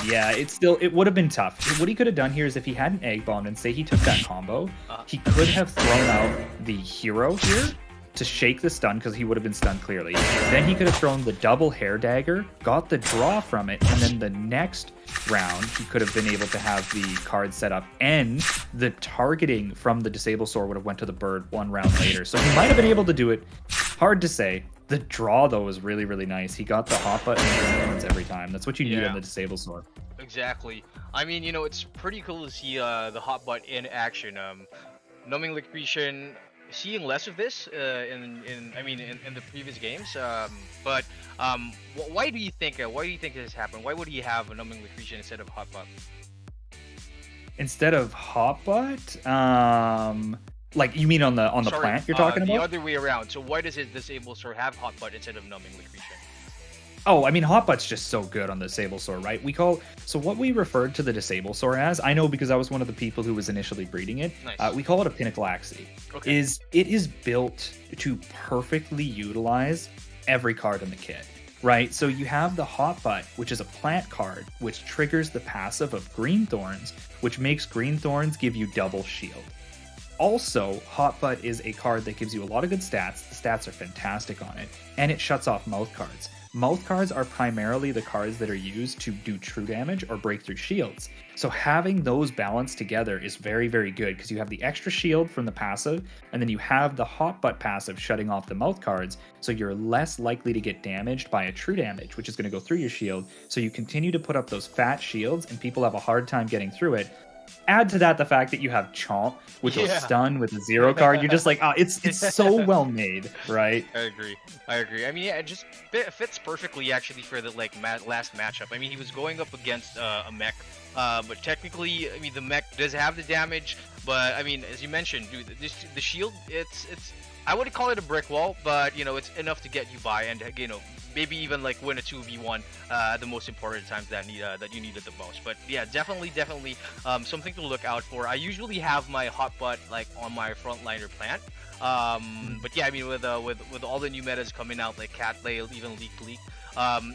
Yeah, it would have been tough. What he could have done here is if he had an egg bomb and say he took that combo, he could have thrown out the hero here to shake the stun, because he would have been stunned clearly. Then he could have thrown the double hair dagger, got the draw from it, and then the next round he could have been able to have the card set up, and the targeting from the Disable Soar would have went to the bird one round later. So he might have been able to do it. Hard to say. The draw, though, was really, really nice. He got the hot button every time. That's what you need on the Disable Soar. Exactly. I mean, it's pretty cool to see the hot butt in action. Numbing Liquidation, seeing less of this in the previous games. But why do you think this happened? Why would he have a Numbing Liquidation instead of hot butt? Instead of hot butt, like, you mean on the plant you're talking about? The other way around. So why does his Disable Soar have hot butt instead of Numbing Liquidation? Oh, I mean, hot butt's just so good on the Disable Soar, right? So what we referred to the Disable Soar as, I know because I was one of the people who was initially breeding it. Nice. We call it a Pinnacle Axie. Okay. It is built to perfectly utilize every card in the kit, right? So you have the Hot Butt, which is a plant card, which triggers the passive of Green Thorns, which makes Green Thorns give you double shield. Also, Hot Butt is a card that gives you a lot of good stats. The stats are fantastic on it, and it shuts off mouth cards. Mouth cards are primarily the cards that are used to do true damage or break through shields. So having those balanced together is very, very good, because you have the extra shield from the passive, and then you have the Hot Butt passive shutting off the mouth cards, so you're less likely to get damaged by a true damage, which is going to go through your shield. So you continue to put up those fat shields, and people have a hard time getting through it. Add to that the fact that you have Chomp, which will stun with a 0 card. You're just like, it's so well made, right? I agree. I mean, yeah, it just fits perfectly actually for the last matchup. I mean, he was going up against a mech, but technically, I mean, the mech does have the damage. But I mean, as you mentioned, dude, the shield, it's I wouldn't call it a brick wall, but it's enough to get you by, and maybe even like win a 2v1 at the most important times that you need it the most. But yeah, definitely something to look out for. I usually have my hot butt like on my frontliner plant. But yeah, I mean, with all the new metas coming out, like Cat Play, even Leak,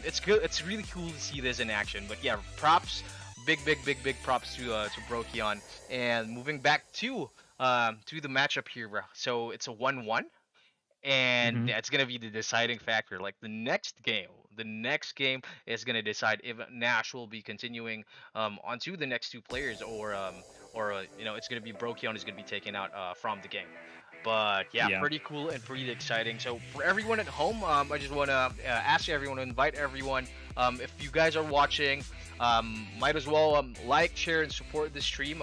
it's good. It's really cool to see this in action. But yeah, props, big props to Brokion. And moving back to the matchup here, bro. So it's a 1-1. And that's gonna be the deciding factor. Like the next game is gonna decide if Nash will be continuing onto the next two players, or it's gonna be Brokion is gonna be taken out from the game. But yeah, pretty cool and pretty exciting. So for everyone at home, I just want to ask everyone, invite everyone, if you guys are watching, might as well like, share, and support the stream.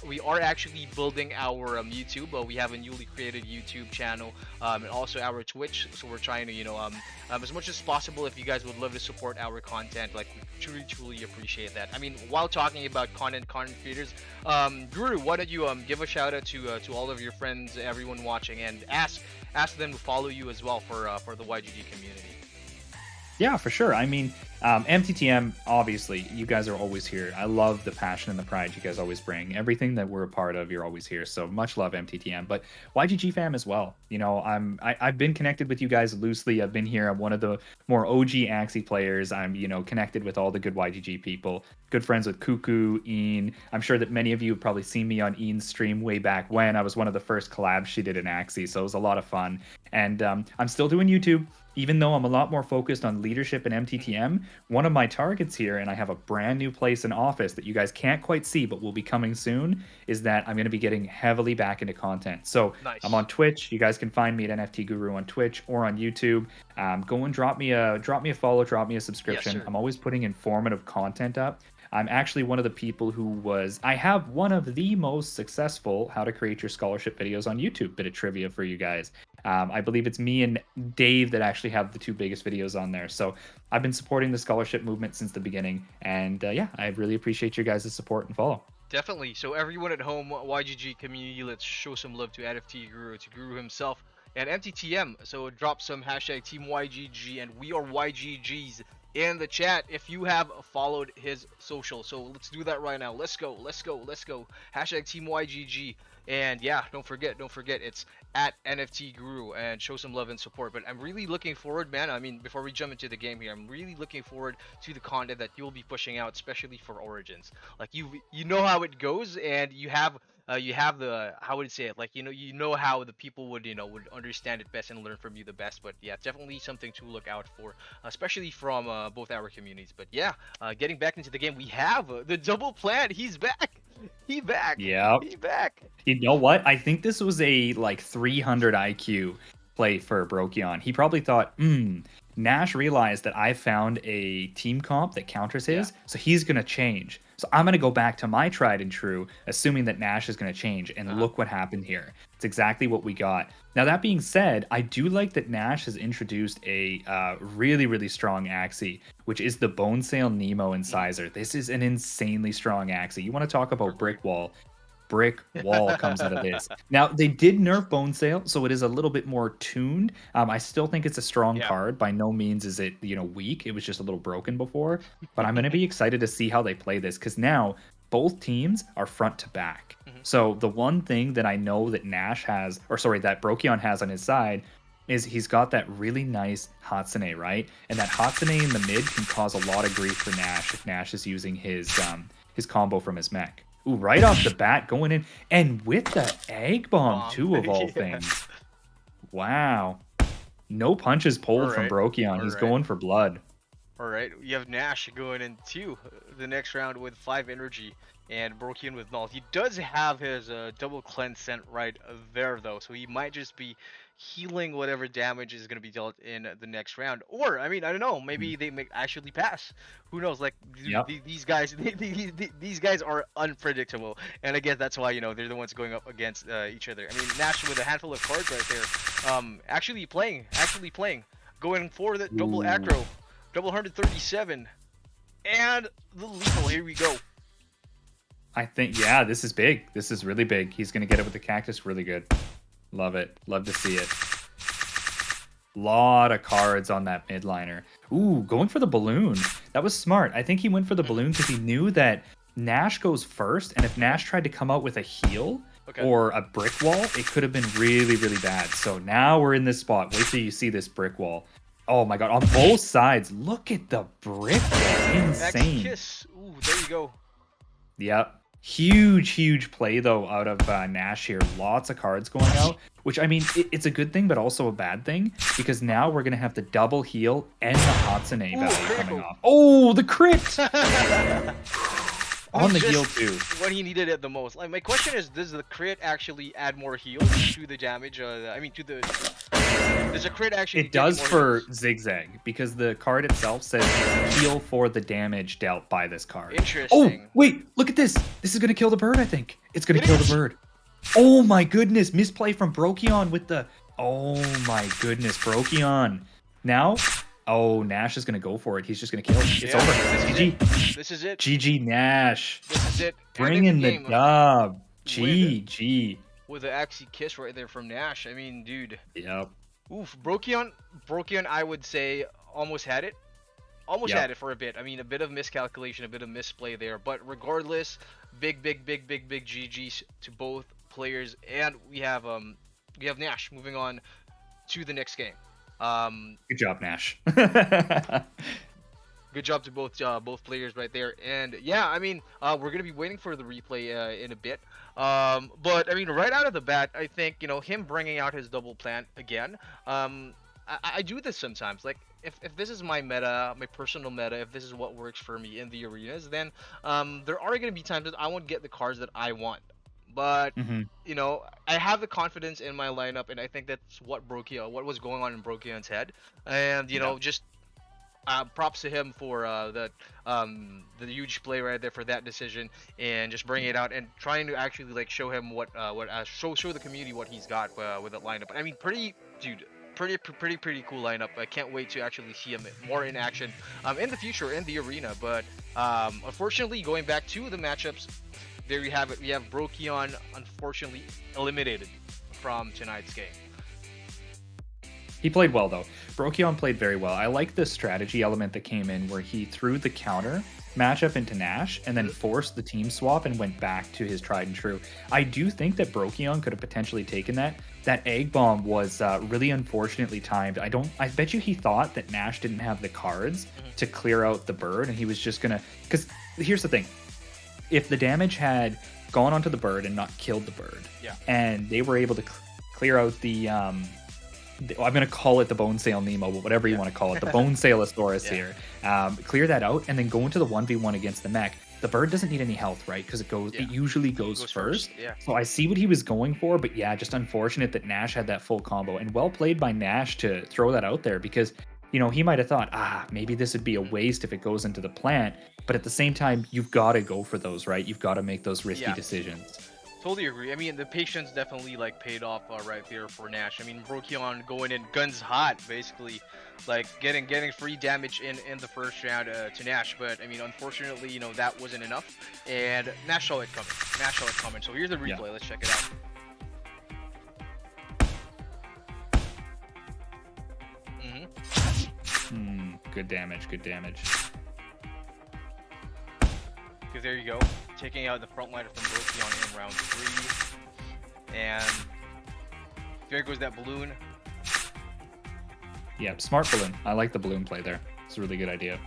We are actually building our YouTube. We have a newly created YouTube channel, and also our Twitch. So we're trying to, as much as possible, if you guys would love to support our content, like, we truly appreciate that. I mean, while talking about content creators, Guru, why don't you give a shout out to all of your friends, everyone watching, and ask them to follow you as well for the YGG community. Yeah, for sure. I mean, MTTM, obviously, you guys are always here. I love the passion and the pride you guys always bring. Everything that we're a part of, you're always here. So much love, MTTM. But YGG fam as well. You know, I've been connected with you guys loosely. I've been here. I'm one of the more OG Axie players. I'm, you know, connected with all the good YGG people. Good friends with Cuckoo, Ian. I'm sure that many of you have probably seen me on Ian's stream way back when. I was one of the first collabs she did in Axie, so it was a lot of fun. And I'm still doing YouTube. Even though I'm a lot more focused on leadership and MTTM, one of my targets here, and I have a brand new place in office that you guys can't quite see, but will be coming soon, is that I'm going to be getting heavily back into content. So Nice. I'm on Twitch. You guys can find me at NFT Guru on Twitch or on YouTube. Go and drop me a follow, drop me a subscription. Yes, sir. I'm always putting informative content up. I'm actually one of the people I have one of the most successful how to create your scholarship videos on YouTube. Bit of trivia for you guys. I believe it's me and Dave that actually have the two biggest videos on there. So I've been supporting the scholarship movement since the beginning. And yeah, I really appreciate your guys' support and follow. Definitely. So everyone at home, YGG community, let's show some love to NFT Guru, to Guru himself, and MTTM. So drop some hashtag Team YGG and we are YGGs in the chat if you have followed his social. So let's do that right now. Let's go. Hashtag Team YGG. And yeah, don't forget, it's at NFT Guru, and show some love and support. But I'm really looking forward, man. I mean, before we jump into the game here, I'm really looking forward to the content that you'll be pushing out, especially for Origins. Like you know how it goes, and you have the, how would I say it, like you know how the people would would understand it best and learn from you the best. But yeah, definitely something to look out for, especially from both our communities. But yeah, getting back into the game, we have the double plant. He's back. Yeah. He's back. You know what? I think this was a like 300 IQ play for Brokyon. He probably thought, Nash realized that I found a team comp that counters his, so he's going to change. So I'm going to go back to my tried and true, assuming that Nash is going to change. And look what happened here. It's exactly what we got. Now, that being said, I do like that Nash has introduced a really, really strong Axie, which is the Bone Sale Nemo Incisor. This is an insanely strong Axie. You want to talk about brick wall comes out of this. Now, they did nerf Bone Sale, so it is a little bit more tuned. I still think it's a strong card. By no means is it, weak. It was just a little broken before. But I'm going to be excited to see how they play this, because now both teams are front to back. So the one thing that I know that that Brokyon has on his side is he's got that really nice Hatsune, right? And that Hatsune in the mid can cause a lot of grief for Nash if Nash is using his combo from his mech. Ooh, right off the bat, going in. And with the Egg Bomb, too, of all things. Wow. No punches pulled from Brokyon. He's going for blood. All right, you have Nash going into the next round with 5 energy, and Brokyon with null. He does have his double cleanse sent right there, though, so he might just be healing whatever damage is going to be dealt in the next round. Or, I mean, I don't know, maybe they may actually pass. Who knows? Like, these guys these guys are unpredictable, and I guess that's why, they're the ones going up against each other. I mean, Nash with a handful of cards right there, actually playing, going for the double acro, double 137, and the lethal. Here we go. I think, yeah, this is big. This is really big. He's going to get it with the cactus really good. Love it. Love to see it. Lot of cards on that midliner. Ooh, going for the balloon. That was smart. I think he went for the balloon because he knew that Nash goes first, and if Nash tried to come out with a heal or a brick wall, it could have been really, really bad. So now we're in this spot. Wait till you see this brick wall. Oh my god, on both sides. Look at the brick wall. Insane. Kiss. Ooh, there you go. Yep. Huge play, though, out of Nash here. Lots of cards going out, which, I mean, it's a good thing, but also a bad thing, because now we're going to have the double heal and the Hatsune value coming off. Oh, the crit! On the heal, too. When he needed it the most. Like, my question is, does the crit actually add more heals to the damage? Does a crit actually... It does for Zigzag, because the card itself says heal for the damage dealt by this card. Interesting. Oh, wait, look at this. This is going to kill the bird, I think. It's going to kill the bird. Oh my goodness, misplay from Brokyon with the... Oh my goodness, Brokyon. Now... Oh, Nash is going to go for it. He's just going to kill it. It's over. GG. This is it. GG Nash. This is it. Bringing the dub. GG. With the Axie kiss right there from Nash. I mean, dude. Yep. Oof. Brokyon, I would say, almost had it. almost Yep. had it for a bit. I mean, a bit of miscalculation, a bit of misplay there. But regardless, big GGs to both players, and we have Nash moving on to the next game. Good job, Nash. Good job to both players right there. And yeah, I mean, we're gonna be waiting for the replay in a bit. But I mean, right out of the bat, I think him bringing out his double plant again. I do this sometimes. Like if this is my meta, my personal meta, if this is what works for me in the arenas, then there are gonna be times that I won't get the cards that I want. But I have the confidence in my lineup, and I think that's what what was going on in Brokion's head, and just props to him for the huge play right there for that decision, and just bringing it out and trying to actually like show him show the community what he's got with that lineup. I mean, pretty cool lineup. I can't wait to actually see him more in action in the future in the arena. But unfortunately, going back to the matchups, there you have it. We have Brokion unfortunately eliminated from tonight's game. He played well, though. Brokion played very well. I like the strategy element that came in where he threw the counter matchup into Nash and then forced the team swap and went back to his tried and true. I do think that Brokion could have potentially taken that. That egg bomb was really unfortunately timed. I bet you he thought that Nash didn't have the cards to clear out the bird, and he was just gonna. Because here's the thing: if the damage had gone onto the bird and not killed the bird, and they were able to clear out the I'm going to call it the Bone Sail Nemo, but whatever you want to call it, the Bone Sailosaurus here. Clear that out and then go into the 1v1 against the mech. The bird doesn't need any health, right? Because it usually goes first. Yeah. So I see what he was going for, but yeah, just unfortunate that Nash had that full combo. And well played by Nash to throw that out there, because he might have thought, maybe this would be a waste if it goes into the plant. But at the same time, you've got to go for those, right? You've got to make those risky decisions. Totally agree. I mean, the patience definitely paid off right there for Nash. I mean, Brokion going in guns hot, basically, getting free damage in the first round to Nash. But I mean, unfortunately, that wasn't enough, and Nash saw it coming. So here's the replay. Yeah. Let's check it out. Good damage. Because there you go, taking out the front liner from Brokion in round 3, and there goes that balloon. Yeah, smart balloon. I like the balloon play there. It's a really good idea.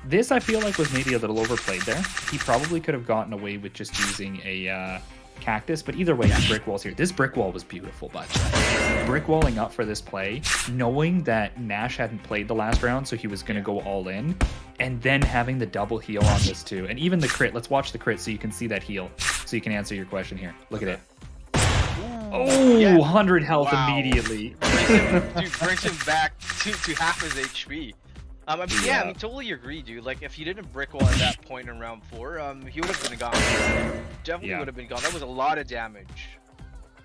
This I feel like was maybe a little overplayed there. He probably could have gotten away with just using a cactus, but either way, brick walls here. This brick wall was beautiful, by the way. Brick walling up for this play, knowing that Nash hadn't played the last round, so he was going to go all in, and then having the double heal on this too. And even the crit. Let's watch the crit so you can see that heal, so you can answer your question here. Look at it. Oh, 100 health immediately. Brings him back to half his HP. I mean, totally agree, dude. Like, if he didn't brick wall at that point in round 4, he would have been gone. Definitely would have been gone. That was a lot of damage.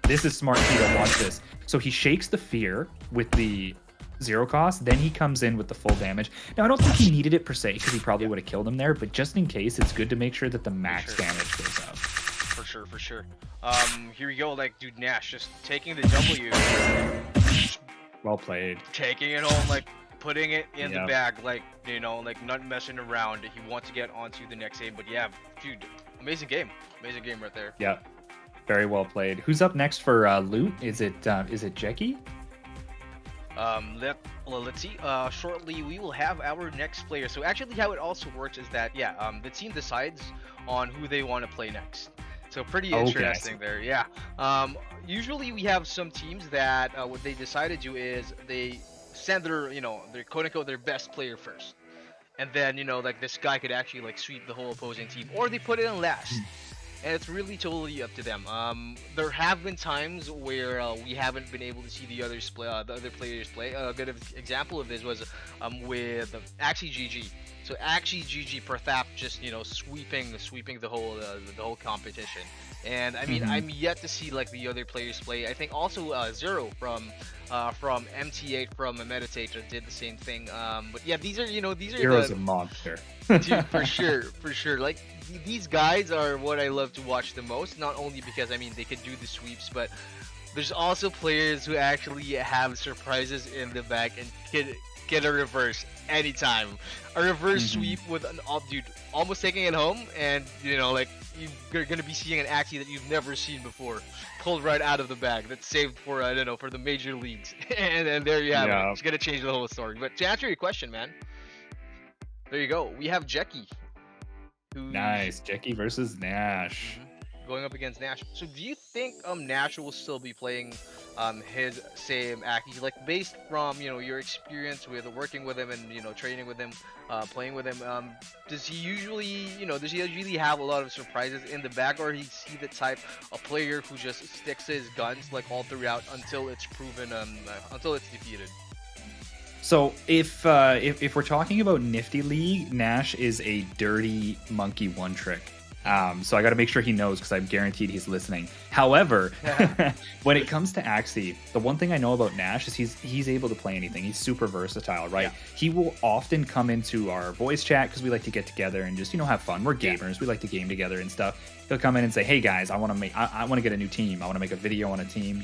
This is smart, Tito. Watch this. So he shakes the fear with the 0 cost, then he comes in with the full damage. Now, I don't think he needed it per se, because he probably would have killed him there, but just in case, it's good to make sure that the max damage goes up. For sure. Here we go, dude, Nash just taking the W. Well played. Taking it home, putting it in the bag, not messing around. He wants to get onto the next game, but yeah, dude, amazing game right there. Yeah, very well played. Who's up next for loot? Is it Jackie? Let's see. Shortly we will have our next player. So actually, how it also works is that the team decides on who they want to play next. So pretty interesting there. Yeah. Usually we have some teams that what they decide to do is they send their quote unquote their best player first, and then this guy could actually sweep the whole opposing team, or they put it in last, and it's really totally up to them. There have been times where we haven't been able to see the other players play. A good example of this was with Axie GG. So Axie GG Perthap just sweeping the whole competition. And I mean, I'm yet to see the other players play. I think also Zero from MT8 from Meditator did the same thing. But yeah, these are Zero's a monster. Dude, for sure. These guys are what I love to watch the most. Not only because they could do the sweeps, but there's also players who actually have surprises in the back and get a reverse anytime. A reverse sweep with an dude almost taking it home, and like you're gonna be seeing an Axie that you've never seen before, pulled right out of the bag. That's saved for I don't know, for the major leagues, and there you have it. It's gonna change the whole story. But to answer your question, man, there you go. We have Jackie. Nice, Jackie versus Nash. Going up against Nash. So do you think Nash will still be playing his same Axie, like based from your experience with working with him and training with him, playing with him? Does he usually have a lot of surprises in the bag, or is he the type of player who just sticks to his guns like all throughout until it's proven until it's defeated? So if we're talking about Nifty League, Nash is a dirty monkey one trick. So I got to make sure he knows, because I'm guaranteed he's listening. However, when it comes to Axie, the one thing I know about Nash is he's able to play anything. He's super versatile, right? Yeah. He will often come into our voice chat because we like to get together and just have fun. We're gamers. We like to game together and stuff. He'll come in and say, "Hey guys, I want to get a new team. I want to make a video on a team.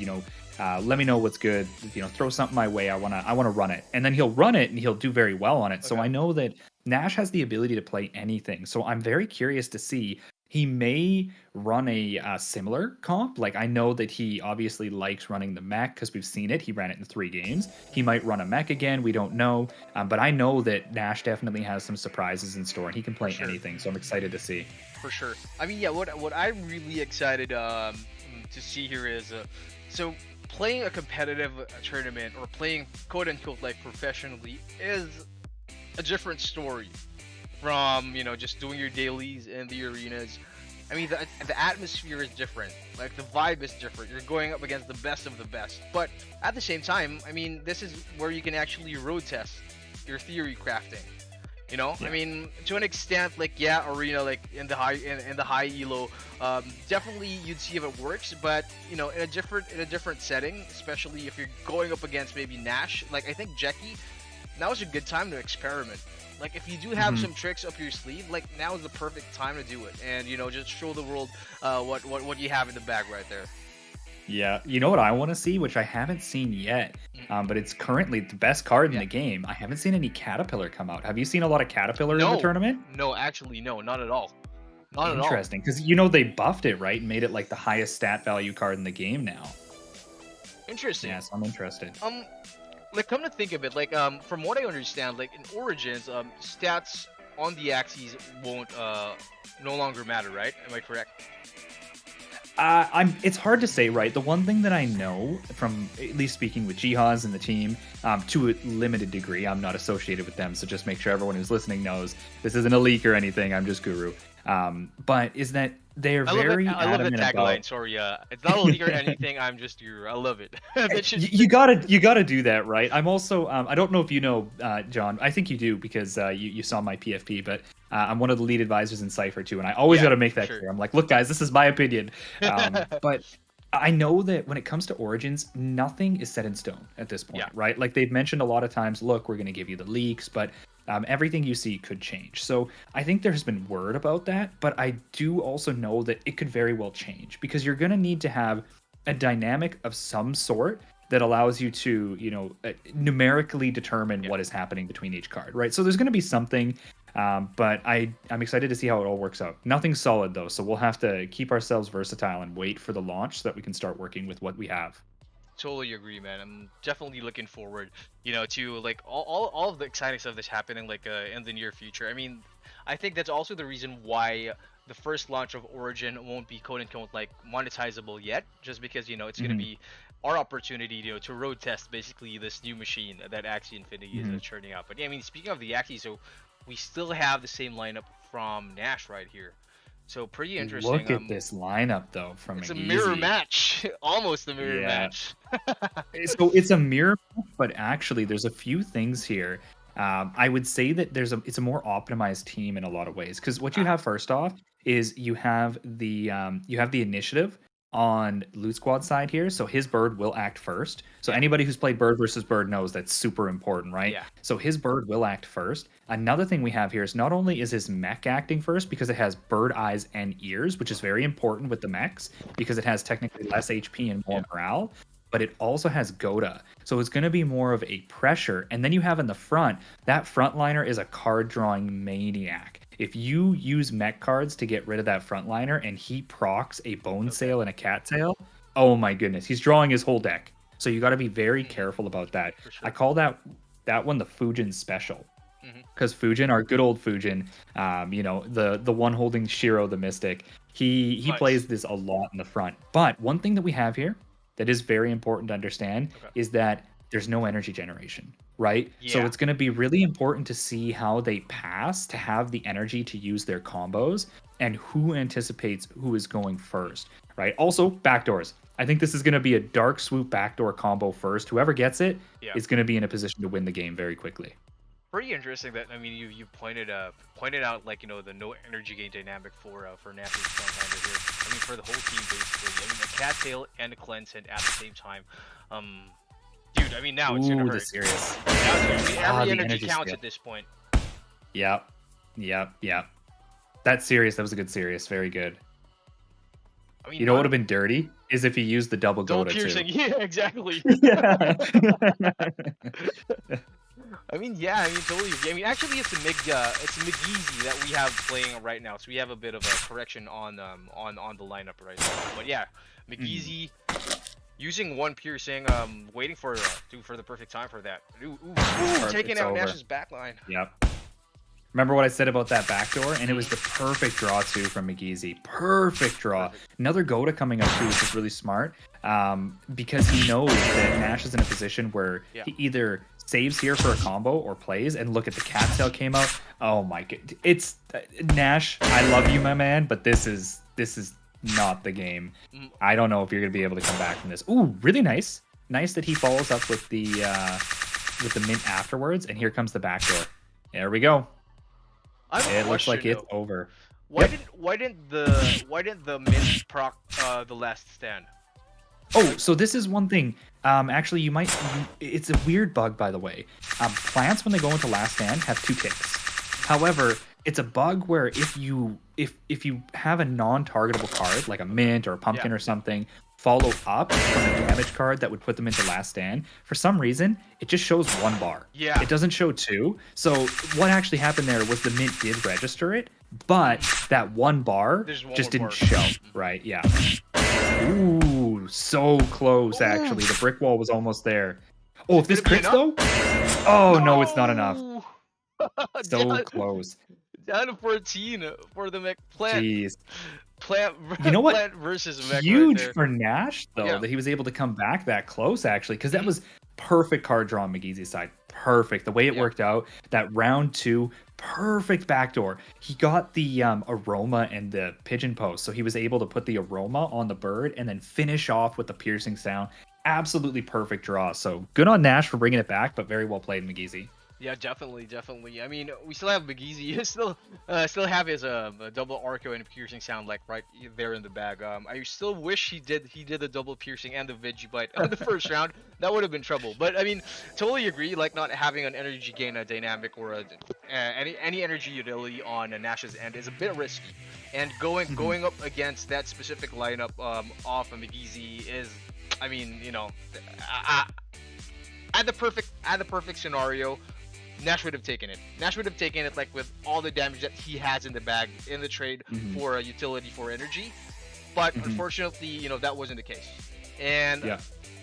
Let me know what's good. Throw something my way. I want to run it." And then he'll run it and he'll do very well on it. Okay. So I know that Nash has the ability to play anything. So I'm very curious to see. He may run a similar comp. Like, I know that he obviously likes running the mech because we've seen it. He ran it in 3 games. He might run a mech again. We don't know. But I know that Nash definitely has some surprises in store, and he can play anything. So I'm excited to see. For sure. I mean, yeah, what I'm really excited to see here is, so playing a competitive tournament or playing quote-unquote like professionally is a different story from just doing your dailies in the arenas. I mean, the atmosphere is different, like the vibe is different. You're going up against the best of the best, but at the same time, I mean, this is where you can actually road test your theory crafting. Yeah. I mean, to an extent, like arena, like in the high elo, definitely you'd see if it works, but in a different setting, especially if you're going up against maybe Nash. Like, I think Jackie, now is a good time to experiment. Like, if you do have some tricks up your sleeve, like, now is the perfect time to do it, and just show the world what you have in the bag right there. Yeah, you know what I want to see, which I haven't seen yet, but it's currently the best card in the game. I haven't seen any Caterpillar come out. Have you seen a lot of Caterpillar in the tournament? No, actually, no, not at all. Not at all. Interesting, because they buffed it, right, and made it like the highest stat value card in the game now. Interesting. Yes, I'm interested. Like, come to think of it, like, from what I understand, like, in Origins, stats on the Axies won't, no longer matter, right? Am I correct? It's hard to say, right? The one thing that I know from at least speaking with Jihaz and the team, to a limited degree, I'm not associated with them, so just make sure everyone who's listening knows this isn't a leak or anything. I'm just Guru. But is that they're very I love the tagline. Sorry, it's not a leak or anything. I'm just Guru. I love it. You gotta do that, right? I'm also I don't know if you know, John. I think you do because you saw my PFP, but I'm one of the lead advisors in Cypher too, and I always got to make that clear. I'm like, look, guys, this is my opinion, but I know that when it comes to Origins, nothing is set in stone at this point, right? Like, they've mentioned a lot of times, look, we're going to give you the leaks, but everything you see could change. So I think there's been word about that, but I do also know that it could very well change, because you're going to need to have a dynamic of some sort that allows you to, numerically determine what is happening between each card, right? So there's going to be something, but I'm excited to see how it all works out. Nothing's solid though, so we'll have to keep ourselves versatile and wait for the launch so that we can start working with what we have. Totally agree, man. I'm definitely looking forward, to like all of the exciting stuff that's happening like in the near future. I mean, I think that's also the reason why the first launch of Origin won't be quote unquote like monetizable yet, just because it's going to be our opportunity to road test basically this new machine that Axie Infinity is churning out. But yeah, I mean, speaking of the Axie, so we still have the same lineup from Nash right here. So pretty interesting. Look at this lineup though from It's a mirror match. Almost a mirror match. So it's a mirror, but actually there's a few things here. I would say that it's a more optimized team in a lot of ways, because what you have first off is you have the initiative on Loot Squad side here, so his bird will act first. So anybody who's played bird versus bird knows that's super important, right? Yeah. So his bird will act first. Another thing we have here is not only is his mech acting first, because it has bird eyes and ears, which is very important with the mechs, because it has technically less HP and more morale, but it also has Goda. So it's going to be more of a pressure. And then you have in the front, that frontliner is a card drawing maniac. If you use mech cards to get rid of that frontliner and he procs a Bone Sail and a Cattail, oh my goodness, he's drawing his whole deck. So you got to be very careful about that. Sure. I call that one the Fujin special. Because Fujin, our good old Fujin, you know, the one holding Shiro the Mystic, he Nice. plays this a lot in the front. But one thing that we have here that is very important to understand is that there's no energy generation, right? So Yeah. it's going to be really important to see how they pass to have the energy to use their combos and who anticipates who is going first, right? Also, backdoors. I think this is going to be a Dark Swoop backdoor combo first. Whoever gets it is going to be in a position to win the game very quickly. Pretty interesting that, I mean, you pointed out, like, you know, the no energy gain dynamic for Nash's frontliner here. I mean, for the whole team basically. I mean, a Cattail and a Cleanse at the same time. Dude, I mean, now it's gonna hurt. The serious. Now it's gonna be every the energy energy counts skill. at this point. Yep. That serious, that was a good serious. Very good. I mean, You know what would have been dirty? Is if he used the double double Goda piercing. too. Yeah, exactly. Yeah. I mean, yeah, I mean, totally. I mean, actually, it's a McGeezy that we have playing right now, so we have a bit of a correction on the lineup right now. But yeah, McGeezy using one piercing, waiting for the perfect time for that. Ooh, taking It's out over. Nash's backline. Yep. Remember what I said about that backdoor? And it was the perfect draw too from McGeezy. Perfect draw. Another Goda coming up too, which is really smart. Because he knows that Nash is in a position where he either saves here for a combo or plays. And look at the Cattail came out. Oh my god. It's Nash, I love you, my man, but this is not the game. I don't know if you're gonna be able to come back from this. Ooh, really nice. Nice that he follows up with the mint afterwards, and here comes the backdoor. There we go. It looks like it's over. Why didn't the mint proc the last stand? Oh, so this is one thing. Actually, it's a weird bug, by the way. Plants, when they go into last stand, have 2 ticks. However, it's a bug where if you have a non-targetable card, like a mint or a pumpkin or something, follow up from a damage card that would put them into last stand, for some reason, it just shows 1 bar. Yeah. It doesn't show 2. So what actually happened there was the mint did register it, but that 1 bar just didn't show, right? Yeah. Ooh, so close, actually. The brick wall was almost there. Oh, if this crits, though? Oh, no, it's not enough. So close. Down to 14 for the mech plant. Jeez. Plant, You know what? Plant versus mech. Huge right there. for Nash, though, that he was able to come back that close, actually, because that was perfect card draw on McGeezy's side. Perfect. The way it worked out, that round 2, perfect backdoor. He got the aroma and the pigeon post, so he was able to put the aroma on the bird and then finish off with the piercing sound. Absolutely perfect draw. So good on Nash for bringing it back, but very well played, McGeezy. Yeah, definitely. I mean, we still have McGeezy. Still have his double arco and piercing sound like right there in the bag. I still wish he did the double piercing and the veggie bite on the first round. That would have been trouble. But I mean, totally agree. Like not having an energy gain, a dynamic, or any energy utility on a Nash's end is a bit risky. And going up against that specific lineup off of McGeezy is, I mean, you know, at the perfect scenario, Nash would have taken it. Nash would have taken it like with all the damage that he has in the bag in the trade for a utility for energy. But unfortunately, you know, that wasn't the case. And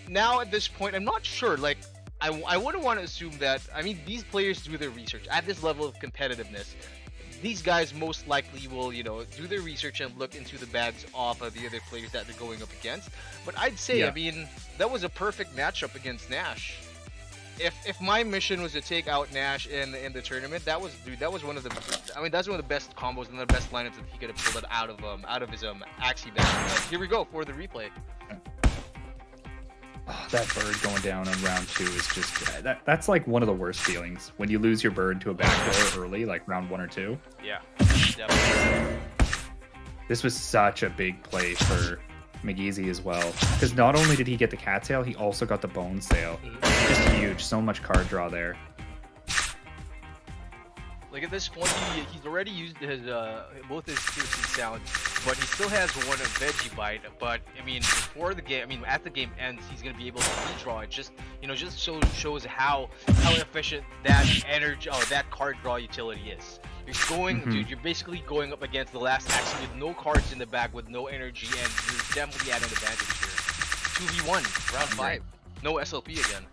now at this point, I'm not sure. Like, I wouldn't want to assume that. I mean, these players do their research at this level of competitiveness. These guys most likely will, you know, do their research and look into the bags off of the other players that they're going up against. But I'd say, I mean, that was a perfect matchup against Nash. If my mission was to take out Nash in the tournament, that was one of the, I mean, that's one of the best combos and the best lineups that he could have pulled it out of his Axie bag. But here we go for the replay. Oh, that bird going down on round 2 is just that's like one of the worst feelings when you lose your bird to a backdoor early, like round 1 or 2. Yeah, definitely. This was such a big play for McGeezy as well, because not only did he get the Cattail, he also got the Bone Sail. Just huge. So much card draw there. Like at this point, he's already used his both his piercing sound but he still has one veggie bite. But I mean, before the game, I mean, at the game ends, he's gonna be able to redraw it. Just shows how efficient that energy or that card draw utility is. You're going, dude. You're basically going up against the last Axie with no cards in the back, with no energy, and you're definitely at an advantage here. 2v1, round 5. No SLP again.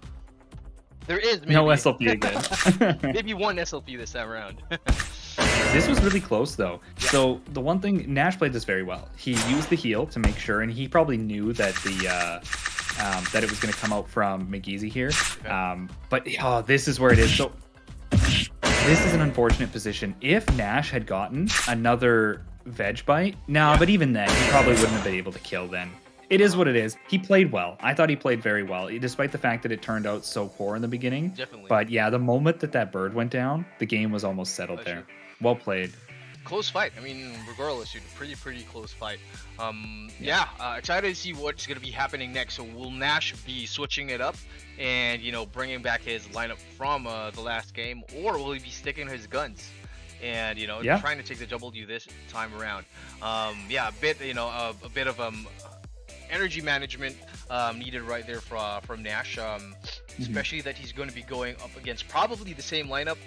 There is maybe. No SLP again. Maybe one SLP this time around. This was really close though. Yeah. So the one thing, Nash played this very well. He used the heal to make sure, and he probably knew that that it was going to come out from McGeezy here. Okay. But this is where it is. So this is an unfortunate position. If Nash had gotten another veg bite, but even then, he probably wouldn't have been able to kill then. It is what it is. He played well. I thought he played very well, despite the fact that it turned out so poor in the beginning. Definitely. But yeah, the moment that bird went down, the game was almost settled there. Well played. Close fight. I mean, regardless, dude, pretty close fight. Excited to see what's gonna be happening next. So will Nash be switching it up and bringing back his lineup from the last game, or will he be sticking to his guns and trying to take the W this time around? A bit of energy management needed right there from Nash, especially that he's going to be going up against probably the same lineup.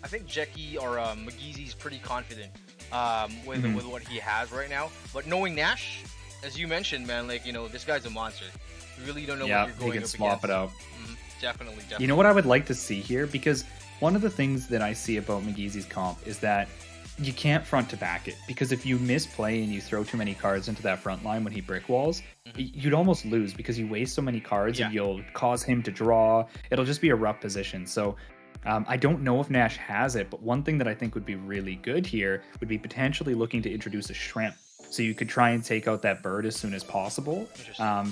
I think Jackie or McGeezy's pretty confident with what he has right now. But knowing Nash, as you mentioned, man, this guy's a monster. You really don't know what you're going up against. He can swap it out. Definitely. You know what I would like to see here? Because one of the things that I see about McGeezy's comp is that you can't front to back it, because if you misplay and you throw too many cards into that front line when he brick walls, you'd almost lose because you waste so many cards and you'll cause him to draw. It'll just be a rough position. So I don't know if Nash has it, but one thing that I think would be really good here would be potentially looking to introduce a shrimp. So you could try and take out that bird as soon as possible.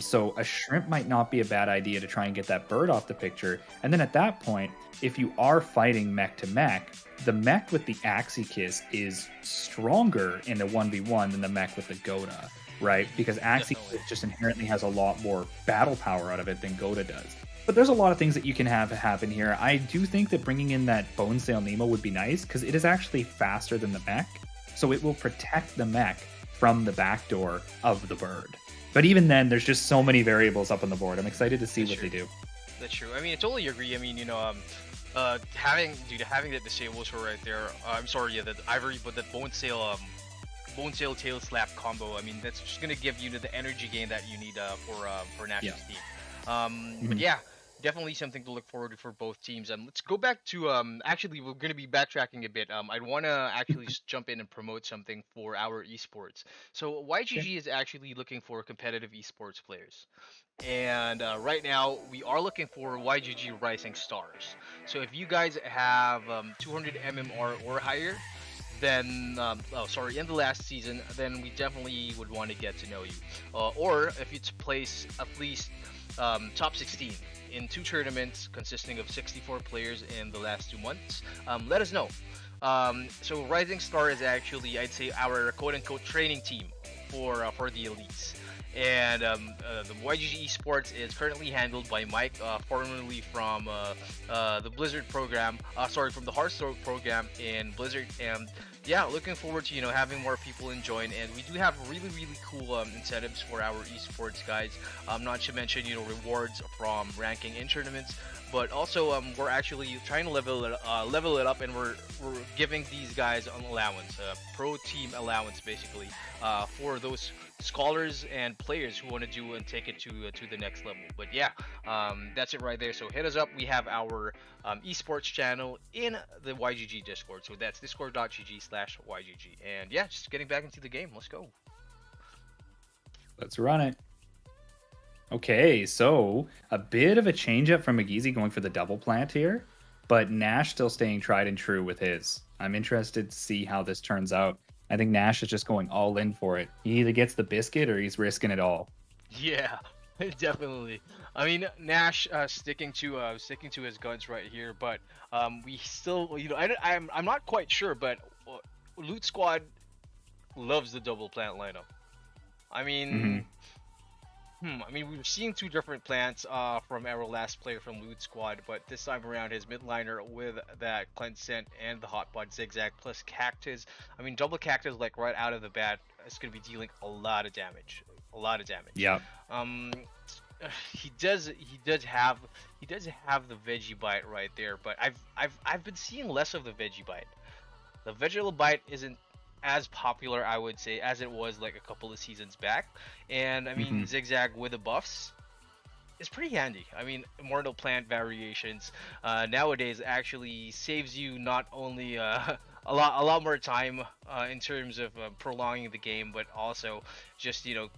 So a shrimp might not be a bad idea to try and get that bird off the picture. And then at that point, if you are fighting mech to mech, the mech with the Axie Kiss is stronger in the 1v1 than the mech with the Goda, right? Because Axie just inherently has a lot more battle power out of it than Goda does. But there's a lot of things that you can have happen here. I do think that bringing in that Bone Sail Nemo would be nice, because it is actually faster than the mech. So it will protect the mech from the backdoor of the bird. But even then, there's just so many variables up on the board. I'm excited to see what they do. That's true. I mean, I totally agree. I mean, having that disables right there. That Ivory, but that Bone Sail tail slap combo. I mean, that's just gonna give you the energy gain that you need for Nash's team. But yeah, definitely something to look forward to for both teams. Let's go back to actually we're going to be backtracking a bit. I'd want to actually just jump in and promote something for our esports. So YGG is actually looking for competitive esports players, and right now we are looking for YGG Rising Stars. So if you guys have 200 MMR or higher, then in the last season, then we definitely would want to get to know you. Or if it's place at least top 16 in 2 tournaments consisting of 64 players in the last 2 months, let us know. So Rising Star is actually, I'd say, our quote-unquote training team for the elites. And the YGG Esports is currently handled by Mike, formerly from the Blizzard program, from the Hearthstone program in Blizzard. And yeah, looking forward to having more people join. And we do have really cool incentives for our esports guys. Not to mention rewards from ranking in tournaments. But also we're actually trying to level it up, and we're giving these guys an allowance, a pro team allowance basically, for those scholars and players who want to do and take it to the next level. But yeah, that's it right there. So hit us up. We have our esports channel in the YGG Discord. So that's discord.gg/YGG. And yeah, just getting back into the game. Let's go. Let's run it. Okay, so a bit of a change up from McGeezy going for the double plant here, but Nash still staying tried and true with his. I'm interested to see how this turns out. I think Nash is just going all in for it. He either gets the biscuit or he's risking it all. Yeah, definitely. I mean, Nash sticking to his guns right here, but we still, I'm not quite sure, but Loot Squad loves the double plant lineup. I mean, I mean, we've seen two different plants from our last player from Loot Squad, but this time around his midliner with that Cleanse Scent and the Hotbod Zigzag plus Cactus. I mean, double Cactus like right out of the bat is going to be dealing a lot of damage. A lot of damage. Yeah. He does have the Veggie Bite right there, but I've been seeing less of the Veggie Bite. The Vegetable Bite isn't as popular, I would say, as it was like a couple of seasons back. And I mean, Zigzag with the buffs is pretty handy. I mean, Immortal Plant variations nowadays actually saves you not only a lot more time in terms of prolonging the game, but also just, you know,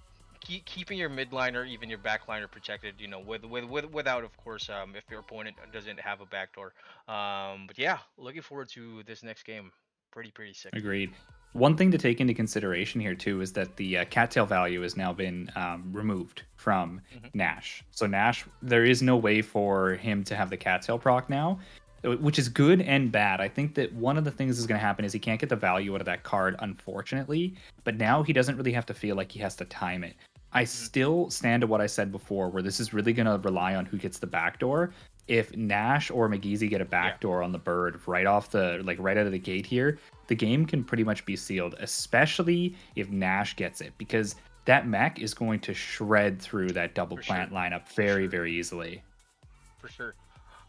keeping your midliner, even your backliner protected, you know, without, of course, if your opponent doesn't have a backdoor. But yeah, looking forward to this next game. Pretty sick. Agreed. One thing to take into consideration here too is that the cattail value has now been removed from Nash. So Nash, there is no way for him to have the cattail proc now, which is good and bad. I think that one of the things that's going to happen is he can't get the value out of that card, unfortunately. But now he doesn't really have to feel like he has to time it. I still stand to what I said before, where this is really going to rely on who gets the backdoor. If Nash or McGeezy get a backdoor on the bird right off the right out of the gate here, the game can pretty much be sealed, especially if Nash gets it, because that mech is going to shred through that double plant lineup very easily. For sure.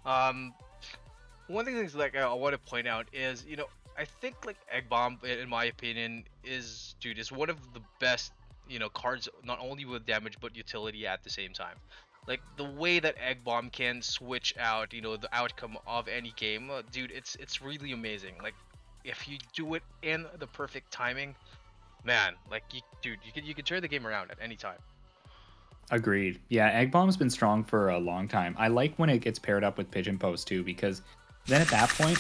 One thing that's like I want to point out is, you know, I think like Egg Bomb, in my opinion, is one of the best, you know, cards, not only with damage but utility at the same time. Like the way that Egg Bomb can switch out, you know, the outcome of any game, dude, it's really amazing. Like if you do it in the perfect timing, man, like you can turn the game around at any time. Agreed. Yeah, Egg Bomb's been strong for a long time. I like when it gets paired up with Pigeon Post too, because then at that point,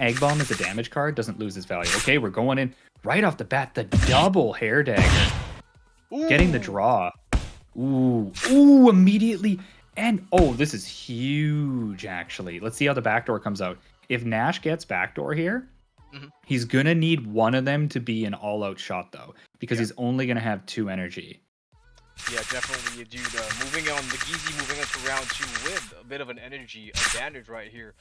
Egg Bomb as a damage card doesn't lose its value. Okay, we're going in right off the bat, the double hair dagger. Ooh. Getting the draw. Ooh, immediately. And oh, this is huge actually. Let's see how the backdoor comes out. If Nash gets backdoor here, he's gonna need one of them to be an all-out shot though, because he's only gonna have 2 energy. Yeah, definitely, dude. Moving on, McGeezy moving on to round 2 with a bit of an energy advantage right here.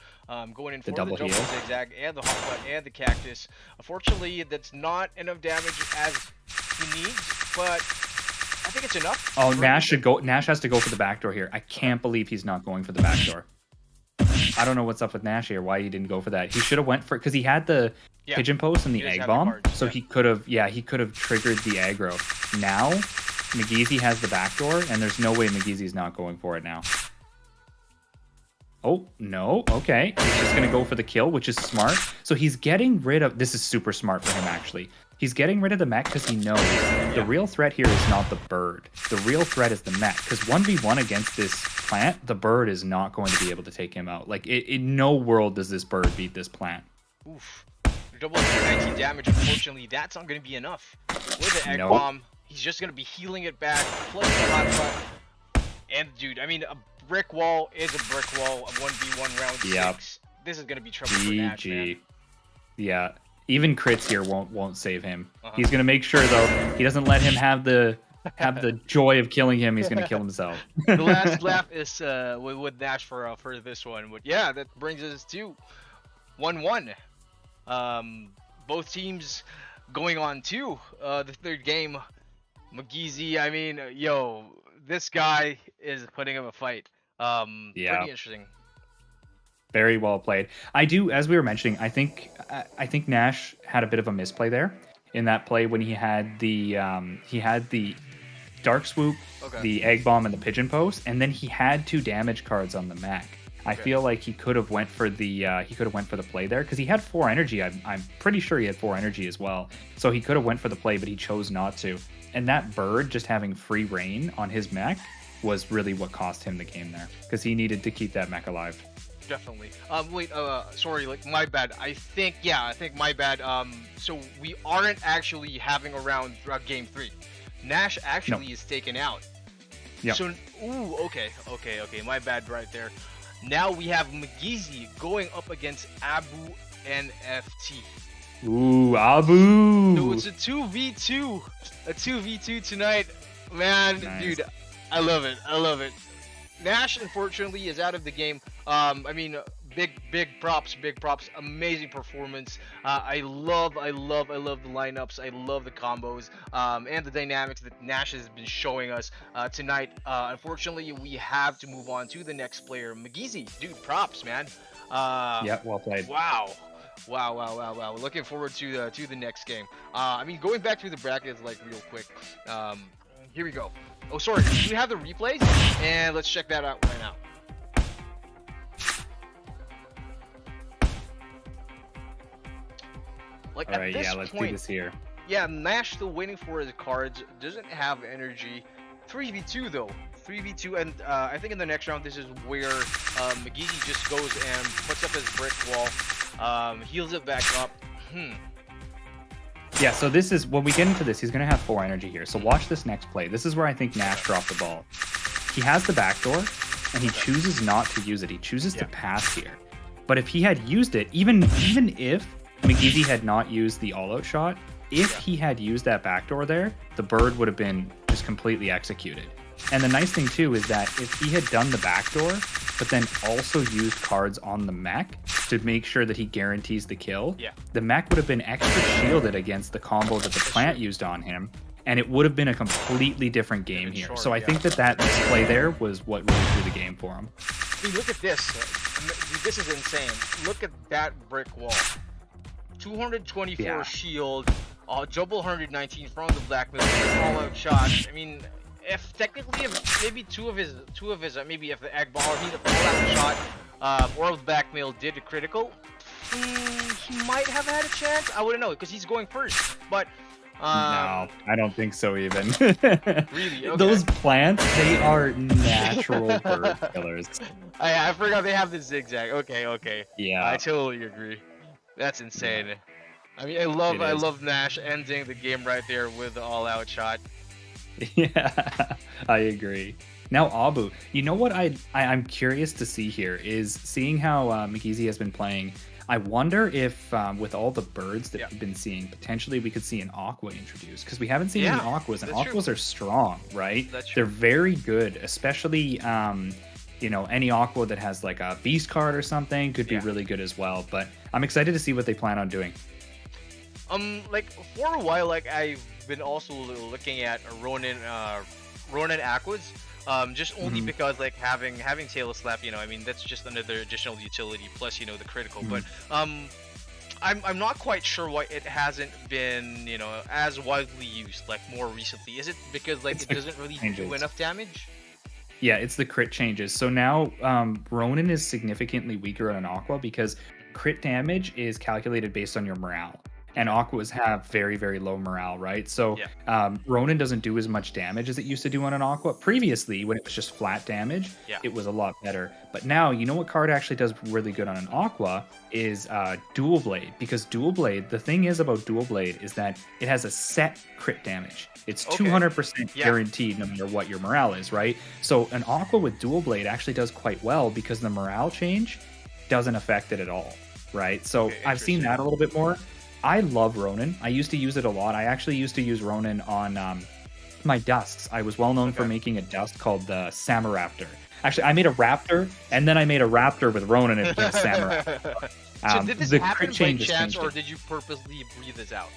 Going in for the double zigzag and the hotbot and the cactus. Unfortunately, that's not enough damage as he needs, but I think it's enough. Oh, Nash should go. Nash has to go for the backdoor here. I can't believe he's not going for the backdoor. I don't know what's up with Nash here. Why he didn't go for that? He should have went for it because he had the pigeon post and the egg bomb, so he could have. Yeah, he could have triggered the aggro. Now, McGeezy has the backdoor, and there's no way McGeezy's not going for it now. Oh, no. Okay. He's just going to go for the kill, which is smart. So he's getting rid of... This is super smart for him, actually. He's getting rid of the mech because he knows the real threat here is not the bird. The real threat is the mech. Because 1v1 against this plant, the bird is not going to be able to take him out. Like, in no world does this bird beat this plant. Oof. Double 19 damage, unfortunately, that's not going to be enough. With the egg bomb, he's just going to be healing it back. Plus the hot shot. And, dude, I mean... Brick wall is a brick wall. A 1v1 round 6. This is gonna be trouble for Nash, man. Yeah, even crits here won't save him. He's gonna make sure though he doesn't let him have the joy of killing him. He's gonna kill himself. The last laugh is with Nash for this one. But yeah, that brings us to 1-1. Both teams going on to the third game. McGeezy, I mean, yo, this guy is putting him a fight. Pretty interesting. Very well played. I do, as we were mentioning, I think Nash had a bit of a misplay there in that play when he had the dark swoop, the egg bomb, and the pigeon post, and then he had 2 damage cards on the mech. I feel like he could have went for the play there because he had 4 energy. I'm pretty sure he had 4 energy as well. So he could have went for the play, but he chose not to. And that bird just having free reign on his mech was really what cost him the game there because he needed to keep that mech alive. Definitely. Wait, sorry, like my bad. I think my bad. So we aren't actually having a round throughout game 3. Nash actually is taken out. Yeah. So, okay. My bad right there. Now we have McGeezy going up against Abu NFT. Ooh, Abu! So it's a 2v2. A 2v2 tonight. Man, dude, I love it. I love it. Nash, unfortunately, is out of the game. I mean, big props, big props. Amazing performance. I love the lineups. I love the combos, and the dynamics that Nash has been showing us tonight. Unfortunately, we have to move on to the next player, McGeezy. Dude, props, man. Yeah, well played. Wow. Wow. Looking forward to the next game. I mean, going back through the brackets like real quick. Here we go. Oh, sorry. We have the replays, and let's check that out right now. Like All at right, this yeah, let's point, do this here. yeah, Nash still waiting for his cards. Doesn't have energy. 3v2 though. 3v2, and I think in the next round this is where McGeezy just goes and puts up his brick wall, heals it back up. Yeah, so this is, when we get into this, he's going to have 4 energy here. So watch this next play. This is where I think Nash dropped the ball. He has the backdoor, and he chooses not to use it. He chooses to pass here. But if he had used it, even if McGeezy had not used the all-out shot, if he had used that backdoor there, the bird would have been just completely executed. And the nice thing too is that if he had done the backdoor, but then also used cards on the mech to make sure that he guarantees the kill, the mech would have been extra shielded against the combo that the plant used on him, and it would have been a completely different game here. So I think that display there was what really threw the game for him. I mean, look at this. This is insane. Look at that brick wall. 224 shield, double 119 from the blackmail, all-out shot. I mean, if technically, if maybe two of his, maybe if the egg ball or the all-out shot or the blackmail did a critical, he might have had a chance. I wouldn't know because he's going first. But No, I don't think so even. Really? Okay. Those plants, they are natural bird killers. I forgot they have the zigzag. Okay. Yeah. I totally agree. That's insane. Yeah. I mean, I love Nash ending the game right there with the all-out shot. Yeah, I agree. Now, Abu, you know what I'm curious to see here is seeing how McGeezy has been playing. I wonder if with all the birds that we've been seeing, potentially we could see an Aqua introduced, because we haven't seen any Aquas, and Aquas are strong, right? They're very good, especially you know, any Aqua that has like a beast card or something could be really good as well. But I'm excited to see what they plan on doing. Like for a while, like I've been also looking at Ronin Aquas, just only because like having Tail Slap, you know, I mean that's just another additional utility plus, you know, the critical. But I'm not quite sure why it hasn't been, you know, as widely used like more recently. Is it because like it doesn't really do enough damage? Yeah, it's the crit changes. So now Ronin is significantly weaker on an Aqua because crit damage is calculated based on your morale. And Aquas have very, very low morale, right? So Ronin doesn't do as much damage as it used to do on an Aqua. Previously, when it was just flat damage, it was a lot better. But now, you know what card actually does really good on an Aqua is Dual Blade. Because Dual Blade, the thing is about Dual Blade is that it has a set crit damage. It's 200% guaranteed no matter what your morale is, right? So an Aqua with Dual Blade actually does quite well because the morale change doesn't affect it at all, right? So I've seen that a little bit more. I love Ronin. I used to use it a lot. I actually used to use Ronin on my dusks. I was well known for making a dust called the Samaraptor. Actually, I made a raptor, and then I made a raptor with Ronin and it became a Samaraptor. So did this happen by chance, or did you purposely breathe this out?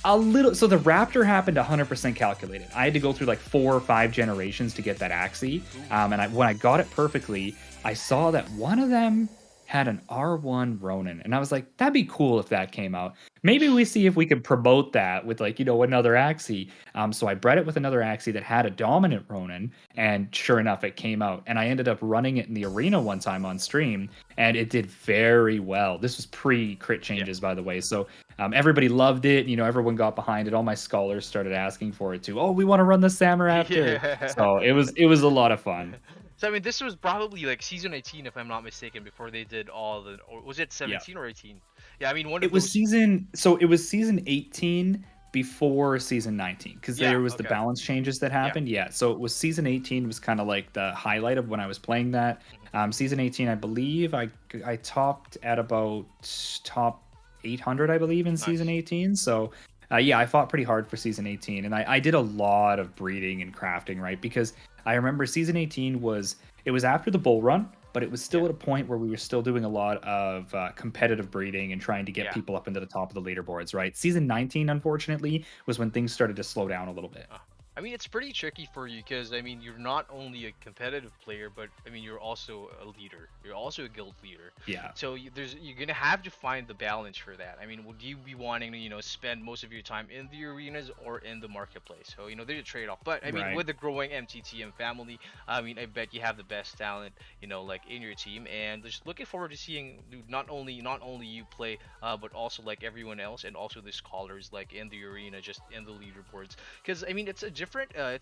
A little. So the raptor happened 100% calculated. I had to go through like 4 or 5 generations to get that Axie. And when I got it perfectly, I saw that one of them had an R1 Ronin, and I was like, that'd be cool if that came out. Maybe we see if we can promote that with like, you know, another Axie. So I bred it with another Axie that had a dominant Ronin, and sure enough, it came out. And I ended up running it in the arena one time on stream, and it did very well. This was pre-crit changes, by the way. So everybody loved it. You know, everyone got behind it. All my scholars started asking for it too. Oh, we want to run the Samaraptor. So it was a lot of fun. So I mean, this was probably like season 18, if I'm not mistaken, before they did all the. Or was it 17 or 18? Yeah, I mean, it was season 18 before season 19 because there was the balance changes that happened. So it was season 18 was kind of like the highlight of when I was playing that. Season 18, I believe I topped at about top 800, I believe, in season 18. So Yeah, I fought pretty hard for season 18, and I did a lot of breeding and crafting, right? Because I remember season 18 was after the bull run, but it was still at a point where we were still doing a lot of competitive breeding and trying to get people up into the top of the leaderboards, right? Season 19, unfortunately, was when things started to slow down a little bit. I mean, it's pretty tricky for you because, I mean, you're not only a competitive player, but, I mean, you're also a leader. You're also a guild leader. Yeah. So you're going to have to find the balance for that. I mean, would you be wanting to, you know, spend most of your time in the arenas or in the marketplace? So, you know, there's a trade-off. But, I mean, with the growing MTTM family, I mean, I bet you have the best talent, you know, like, in your team. And just looking forward to seeing, dude, not only you play, but also, like, everyone else and also the scholars, like, in the arena, just in the leaderboards. Because, I mean, it's a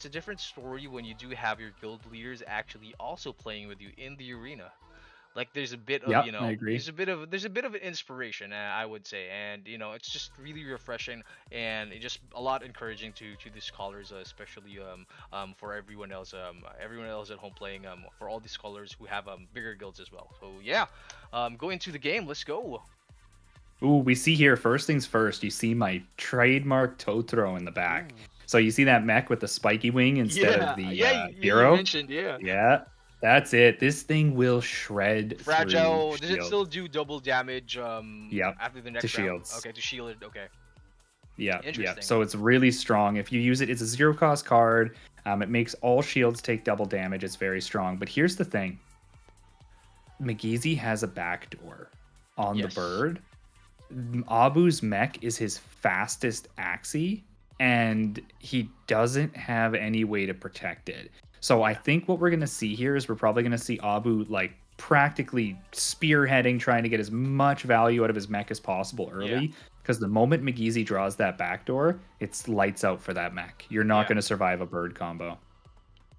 different story when you do have your guild leaders actually also playing with you in the arena. Like there's a bit of you know, I agree. there's a bit of an inspiration, I would say, and you know, it's just really refreshing and just a lot encouraging to the scholars, especially for everyone else at home playing for all the scholars who have bigger guilds as well. So yeah, go into the game. Let's go. Ooh, we see here, first things first, you see my trademark Totoro in the back. So you see that mech with the spiky wing instead of the hero? You mentioned, Yeah, that's it. This thing will shred Fragile. through Does it still do double damage after the next to round? shields. Okay, to shield it. Okay. Yeah. Interesting. So it's really strong. If you use it, it's a 0-cost card. It makes all shields take double damage. It's very strong. But here's the thing. McGeezy has a backdoor on the bird. Abu's mech is his fastest Axie, and he doesn't have any way to protect it. So I think what we're going to see here is we're probably going to see Abu like practically spearheading, trying to get as much value out of his mech as possible early. Because the moment McGeezy draws that backdoor, it's lights out for that mech. You're not going to survive a bird combo.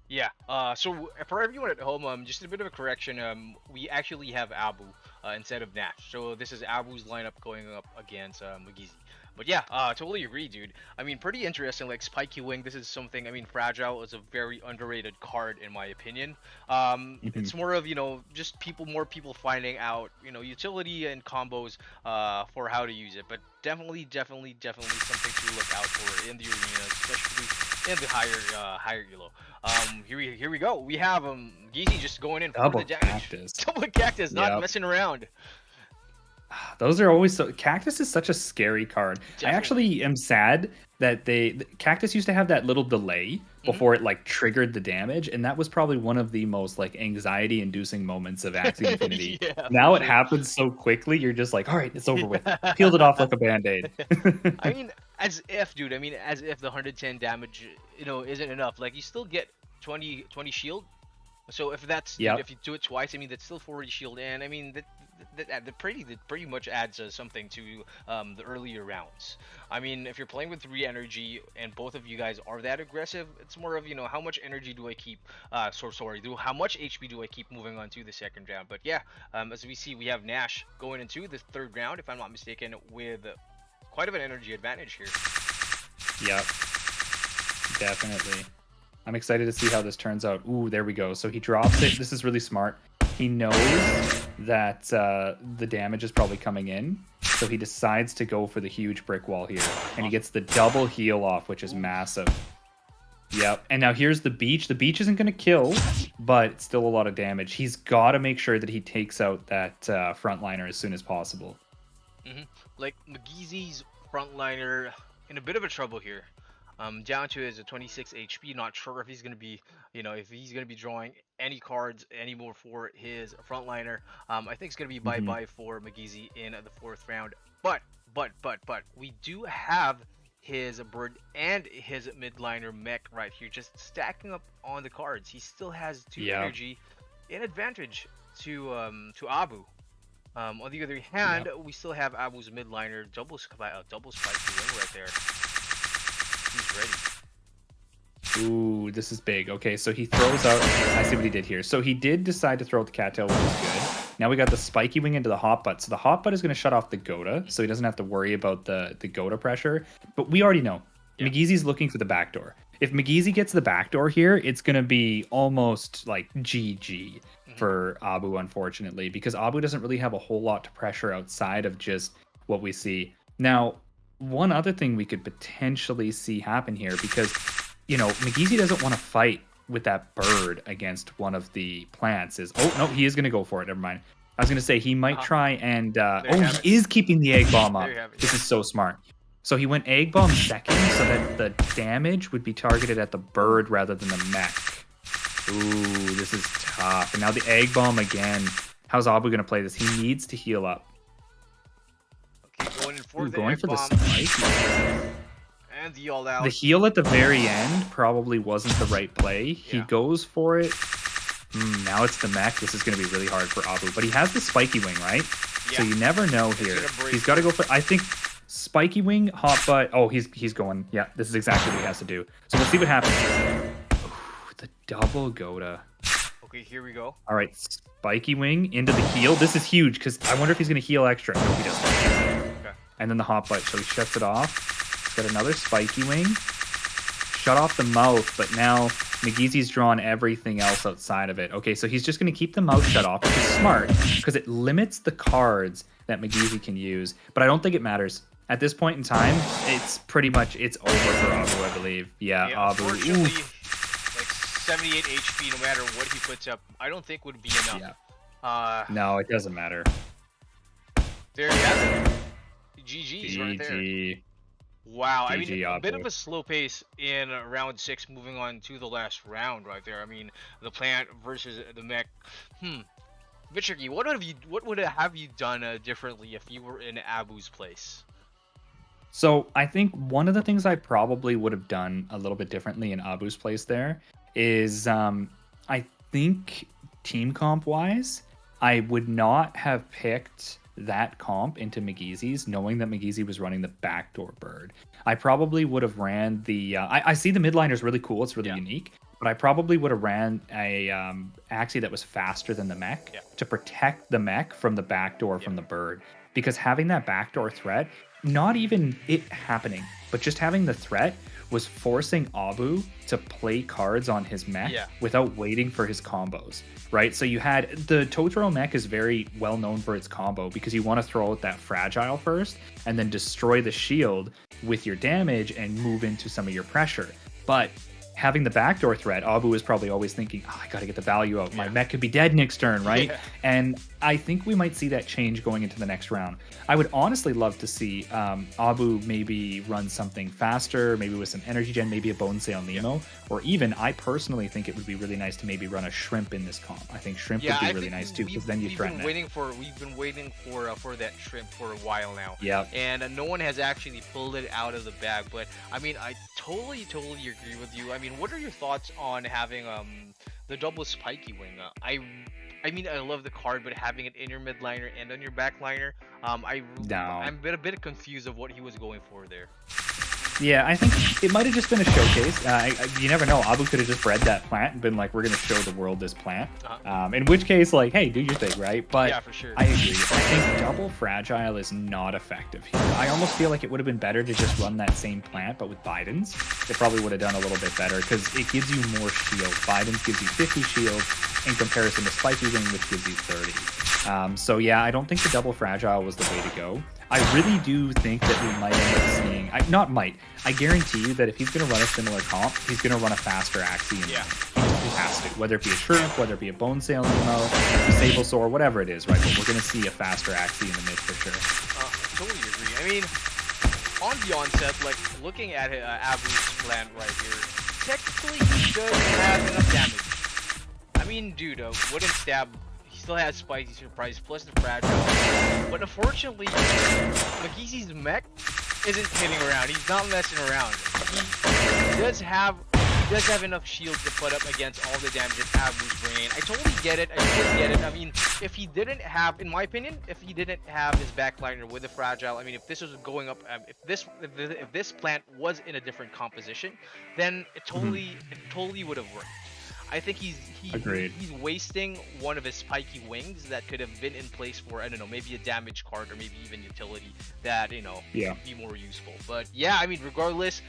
Yeah. So for everyone at home, just a bit of a correction. We actually have Abu instead of Nash. So this is Abu's lineup going up against McGeezy. But yeah, totally agree, dude. I mean, pretty interesting. Like Spiky Wing, this is something. I mean, Fragile is a very underrated card in my opinion. It's more of, you know, just more people finding out, you know, utility and combos for how to use it. But definitely something to look out for in the arena, especially in the higher elo. Here we go. We have Geezy just going in for the damage. Double cactus, not messing around. Those are always so. Cactus is such a scary card. Definitely. I actually am sad that Cactus used to have that little delay before it like triggered the damage, and that was probably one of the most like anxiety-inducing moments of Axie Infinity. Now it happens so quickly, you're just like, all right, it's over with. Peeled it off like a band-aid. I mean, as if the 110 damage, you know, isn't enough. Like you still get 20 shield. So if that's if you do it twice, I mean that's still 40 shield, and I mean that pretty much adds something to the earlier rounds. I mean, if you're playing with 3 energy and both of you guys are that aggressive, it's more of, you know, how much energy do I keep? How much HP do I keep moving on to the second round? But yeah, as we see, we have Nash going into the third round, if I'm not mistaken, with quite of an energy advantage here. Yep, definitely. I'm excited to see how this turns out. Ooh, there we go. So he drops it. This is really smart. He knows that the damage is probably coming in, so he decides to go for the huge brick wall here, and he gets the double heal off, which is massive. Yep. And now here's the beach. The beach isn't going to kill, but it's still a lot of damage. He's got to make sure that he takes out that frontliner as soon as possible. Like McGeezy's frontliner in a bit of a trouble here. Down to his 26 HP. Not sure if he's gonna be, you know, if he's gonna be drawing any cards anymore for his frontliner. I think it's gonna be bye-bye for McGeezy in the 4th round. But we do have his bird and his midliner mech right here, just stacking up on the cards. He still has 2 energy in advantage to Abu. On the other hand, we still have Abu's midliner double spike wing right there. He's ready. Ooh, this is big. Okay, so he throws out. I see what he did here. So he did decide to throw out the cattail, which is good. Now we got the spiky wing into the hot butt. So the hot butt is going to shut off the Goda, so he doesn't have to worry about the Goda pressure. But we already know McGeezy's looking for the backdoor. If McGeezy gets the backdoor here, it's going to be almost like GG for Abu, unfortunately, because Abu doesn't really have a whole lot to pressure outside of just what we see. Now, one other thing we could potentially see happen here, because, you know, McGeezy doesn't want to fight with that bird against one of the plants, is... Oh, no, he is going to go for it. Never mind. I was going to say he might try and... he is keeping the egg bomb up. This is so smart. So he went egg bomb second so that the damage would be targeted at the bird rather than the mech. Ooh, this is tough. And now the egg bomb again. How's Abu going to play this? He needs to heal up. Okay, going in for the going egg for the bomb. spike. And the all out. The heal at the very end probably wasn't the right play. He goes for it. Now it's the mech. This is going to be really hard for Abu. But he has the spiky wing, right? Yeah. So you never know here. He's got to go for... I think spiky wing, hot butt... Oh, he's going... Yeah, this is exactly what he has to do. So we'll see what happens. Ooh, the double Goda. Okay, here we go. All right, spiky wing into the heal. This is huge because I wonder if he's going to heal extra. No, he doesn't. Okay. And then the hot butt. So he shuts it off. He's got another spiky wing. Shut off the mouth, but now McGeezy's drawn everything else outside of it. Okay, so he's just going to keep the mouth shut off, which is smart because it limits the cards that McGeezy can use. But I don't think it matters. At this point in time, it's pretty much... It's over for Abu, I believe. Yeah, Abu. Unfortunately, like 78 HP, no matter what he puts up, I don't think would be enough. Yeah. No, it doesn't matter. There you have it. GG's right there. GG. Wow, I GG, mean, a bit Abu. of a slow pace in round 6, moving on to the last round right there. I mean, the plant versus the mech. Vitricky, what would have you done differently if you were in Abu's place? So I think one of the things I probably would have done a little bit differently in Abu's place there is I think team comp wise, I would not have picked that comp into McGeezy's, knowing that McGeezy was running the backdoor bird. I probably would have ran the... I see the midliner is really cool. It's really unique. But I probably would have ran a Axie that was faster than the mech to protect the mech from the backdoor from the bird. Because having that backdoor threat, not even it happening, but just having the threat was forcing Abu to play cards on his mech without waiting for his combos, right? So you had... The Totoro mech is very well known for its combo because you want to throw out that fragile first and then destroy the shield with your damage and move into some of your pressure. But having the backdoor threat, Abu is probably always thinking, I gotta get the value out. My mech could be dead next turn, right? And I think we might see that change going into the next round. I would honestly love to see Abu maybe run something faster, maybe with some energy gen, maybe a Bone Sail Nemo, or even, I personally think it would be really nice to maybe run a Shrimp in this comp. I think Shrimp would be really nice too, because then you threaten it. We've been waiting for that Shrimp for a while now. Yeah. And no one has actually pulled it out of the bag. But I mean, I totally agree with you. I mean, what are your thoughts on having the double spiky wing? I mean, I love the card, but having it in your midliner and on your backliner, I'm a bit confused of what he was going for there. Yeah, I think it might have just been a showcase. You never know. Abu could have just bred that plant and been like, we're going to show the world this plant. In which case, like, hey, do your thing, right? But yeah, for sure. I agree. I think double fragile is not effective here. I almost feel like it would have been better to just run that same plant, but with Biden's. It probably would have done a little bit better because it gives you more shield. Biden's gives you 50 shield in comparison to Spiky Wing, which gives you 30. So yeah, I don't think the double fragile was the way to go. I really do think that we might end up seeing... I guarantee you that if he's going to run a similar comp, he's going to run a faster Axie. Yeah. He has to. Whether it be a Shrimp, whether it be a Bone Sail Nemo, a Sablesore, whatever it is, right? But we're going to see a faster Axie in the mid for sure. Totally agree. I mean, on the onset, like, looking at Abu's plant right here, technically he does have enough damage. I mean, dude, wooden stab... Still has Spicy Surprise plus the fragile, but unfortunately, McGeezy's mech isn't kidding around. He's not messing around. He does have enough shield to put up against all the damage that Abu's bringing. I totally get it. I mean, if he didn't have, in my opinion, if he didn't have his backliner with the fragile, I mean, if this was going up, if this plant was in a different composition, then it totally would have worked. I think he's wasting one of his spiky wings that could have been in place for, I don't know, maybe a damage card or maybe even utility that, you know, be more useful. But yeah, I mean, regardless,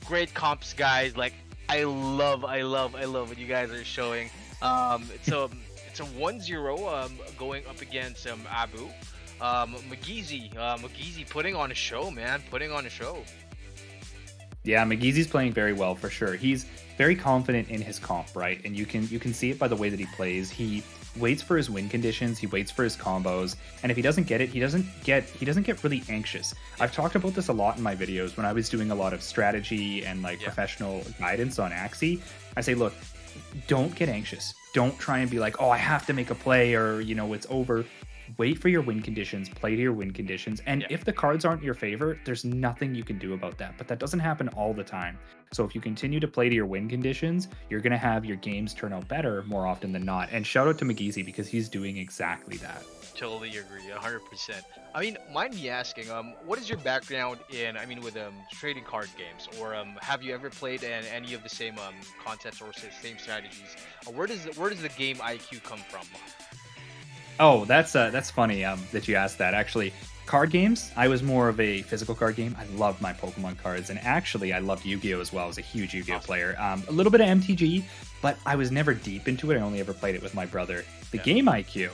great comps, guys. Like, I love what you guys are showing. It's a 1-0 going up against Abu. McGeezy putting on a show, man, putting on a show. Yeah, McGeezy's playing very well for sure. He's very confident in his comp, right? And you can see it by the way that he plays. He waits for his win conditions, he waits for his combos, and if he doesn't get it, he doesn't get really anxious. I've talked about this a lot in my videos when I was doing a lot of strategy and like professional guidance on Axie. I say, look, don't get anxious. Don't try and be like, oh, I have to make a play or, you know, it's over. Wait for your win conditions, play to your win conditions, and if the cards aren't in your favor, there's nothing you can do about that. But that doesn't happen all the time. So if you continue to play to your win conditions, you're going to have your games turn out better more often than not. And shout out to McGeezy because he's doing exactly that. Totally agree, 100%. I mean, mind me asking, what is your background in, I mean, with trading card games, or have you ever played in any of the same concepts or same strategies? Where does the game IQ come from? Oh, that's funny that you asked that. Actually, card games, I was more of a physical card game. I loved my Pokemon cards, and actually, I loved Yu-Gi-Oh as well. I was a huge Yu-Gi-Oh player. A little bit of MTG, but I was never deep into it. I only ever played it with my brother. The game IQ,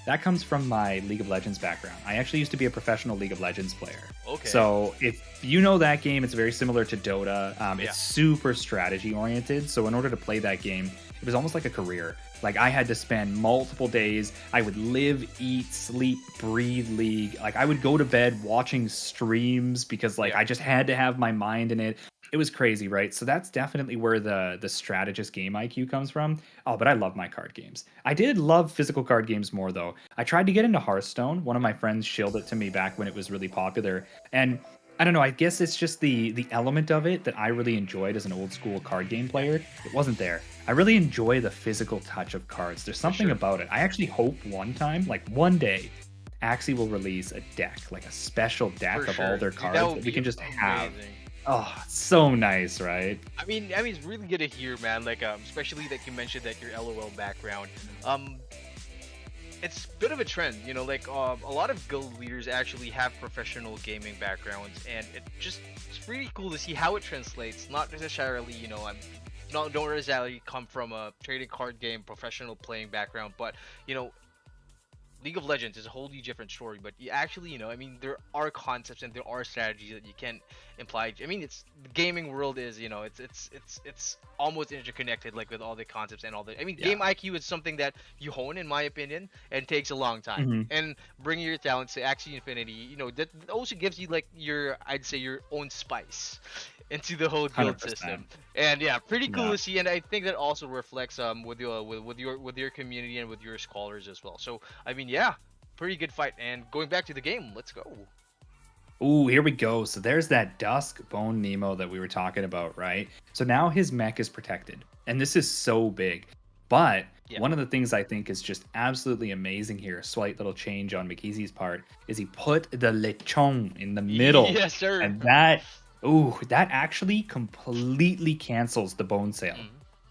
that comes from my League of Legends background. I actually used to be a professional League of Legends player. Okay. So if you know that game, it's very similar to Dota. It's super strategy oriented. So in order to play that game, it was almost like a career. Like I had to spend multiple days. I would live, eat, sleep, breathe League. Like I would go to bed watching streams because like I just had to have my mind in it. It was crazy, right? So that's definitely where the strategist game IQ comes from. Oh, but I love my card games. I did love physical card games more though. I tried to get into Hearthstone. One of my friends shilled it to me back when it was really popular. And I don't know, I guess it's just the element of it that I really enjoyed as an old school card game player. It wasn't there. I really enjoy the physical touch of cards. There's something about it. I actually hope one time, like one day, Axie will release a deck, like a special deck of all their cards that we can just have. Oh, so nice, right? I mean, it's really good to hear, man. Like, especially that you mentioned that your LOL background. It's a bit of a trend, you know. Like, a lot of guild leaders actually have professional gaming backgrounds, and it's pretty cool to see how it translates. Not necessarily, you know, don't necessarily come from a trading card game professional playing background, but you know, League of Legends is a wholly different story. But you actually, you know, I mean, there are concepts and there are strategies that you can imply. I mean, it's the gaming world is, you know, it's almost interconnected, like with all the concepts and all the. I mean, game IQ is something that you hone, in my opinion, and takes a long time. And bringing your talents to Axie Infinity, you know, that also gives you like I'd say your own spice into the whole guild 100%. system. And yeah, pretty cool to see, and I think that also reflects with your community and with your scholars as well. So I mean, yeah, pretty good fight. And going back to the game, let's go. Ooh, here we go. So there's that Dusk Bone Nemo that we were talking about, right? So now his mech is protected, and this is so big. But one of the things I think is just absolutely amazing here, a slight little change on McKeezy's part, is he put the lechon in the middle. Yes, sir. And that actually completely cancels the bone sale.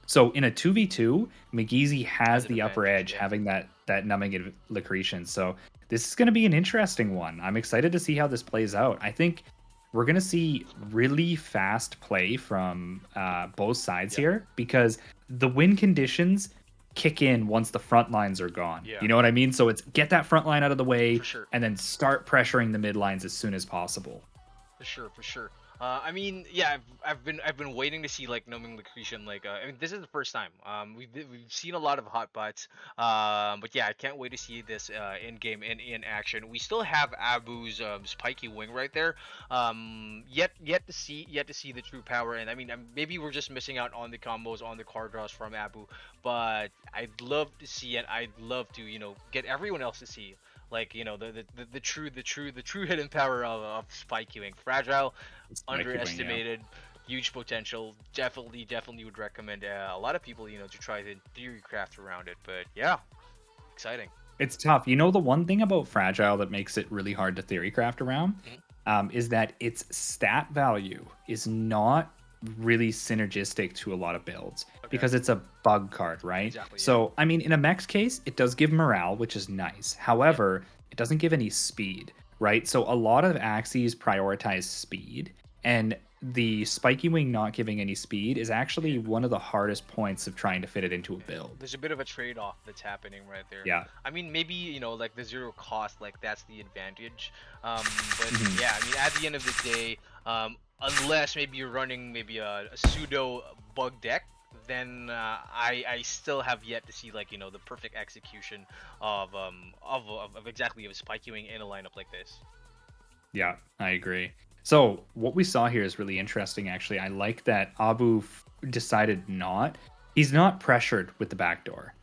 So in a 2v2, McGeezy has the upper edge, having that numbing Lucretian. So this is going to be an interesting one. I'm excited to see how this plays out. I think we're going to see really fast play from both sides here, because the win conditions kick in once the front lines are gone. You know what I mean? So it's get that front line out of the way and then start pressuring the mid lines as soon as possible. For sure. I mean, yeah, I've been waiting to see like numbing Lucretian. Like, I mean, this is the first time. We've seen a lot of hot butts. But yeah, I can't wait to see this in game and in action. We still have Abu's spiky wing right there. Yet to see the true power. And I mean, maybe we're just missing out on the combos, on the card draws from Abu. But I'd love to see it. I'd love to, you know, get everyone else to see. Like, you know, the true hidden power of spike queuing. Fragile, underestimated, huge potential. Definitely would recommend a lot of people, you know, to try the theory craft around it. But yeah, exciting. It's tough. You know, the one thing about Fragile that makes it really hard to theory craft around is that its stat value is not really synergistic to a lot of builds because it's a bug card, right? Exactly, so I mean, in a mech's case, it does give morale, which is nice. However, it doesn't give any speed, right? So a lot of Axies prioritize speed, and the spiky wing not giving any speed is actually one of the hardest points of trying to fit it into a build. There's a bit of a trade-off that's happening right there. Yeah. I mean, maybe, you know, like the zero cost, like that's the advantage. But Mhm. yeah, I mean, at the end of the day, unless maybe you're running maybe a pseudo bug deck, then I still have yet to see, like, you know, the perfect execution of exactly of spiky wing in a lineup like this. Yeah, I agree. So what we saw here is really interesting, actually. I like that Abu decided not. He's not pressured with the backdoor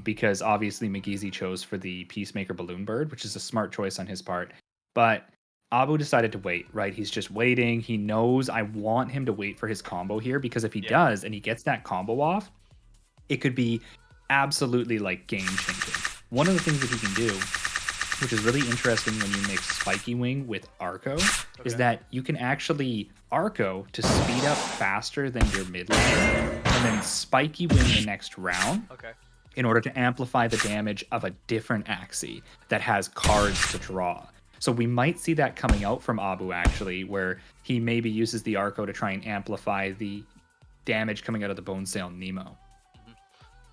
because obviously McGeezy chose for the Peacemaker Balloon Bird, which is a smart choice on his part. But Abu decided to wait, right? He's just waiting. He knows I want him to wait for his combo here because if he does and he gets that combo off, it could be absolutely like game changing. One of the things that he can do, which is really interesting when you mix Spiky Wing with Arco, is that you can actually Arco to speed up faster than your mid lane, and then Spiky Wing the next round in order to amplify the damage of a different Axie that has cards to draw. So we might see that coming out from Abu, actually, where he maybe uses the Arco to try and amplify the damage coming out of the Bone Sail Nemo.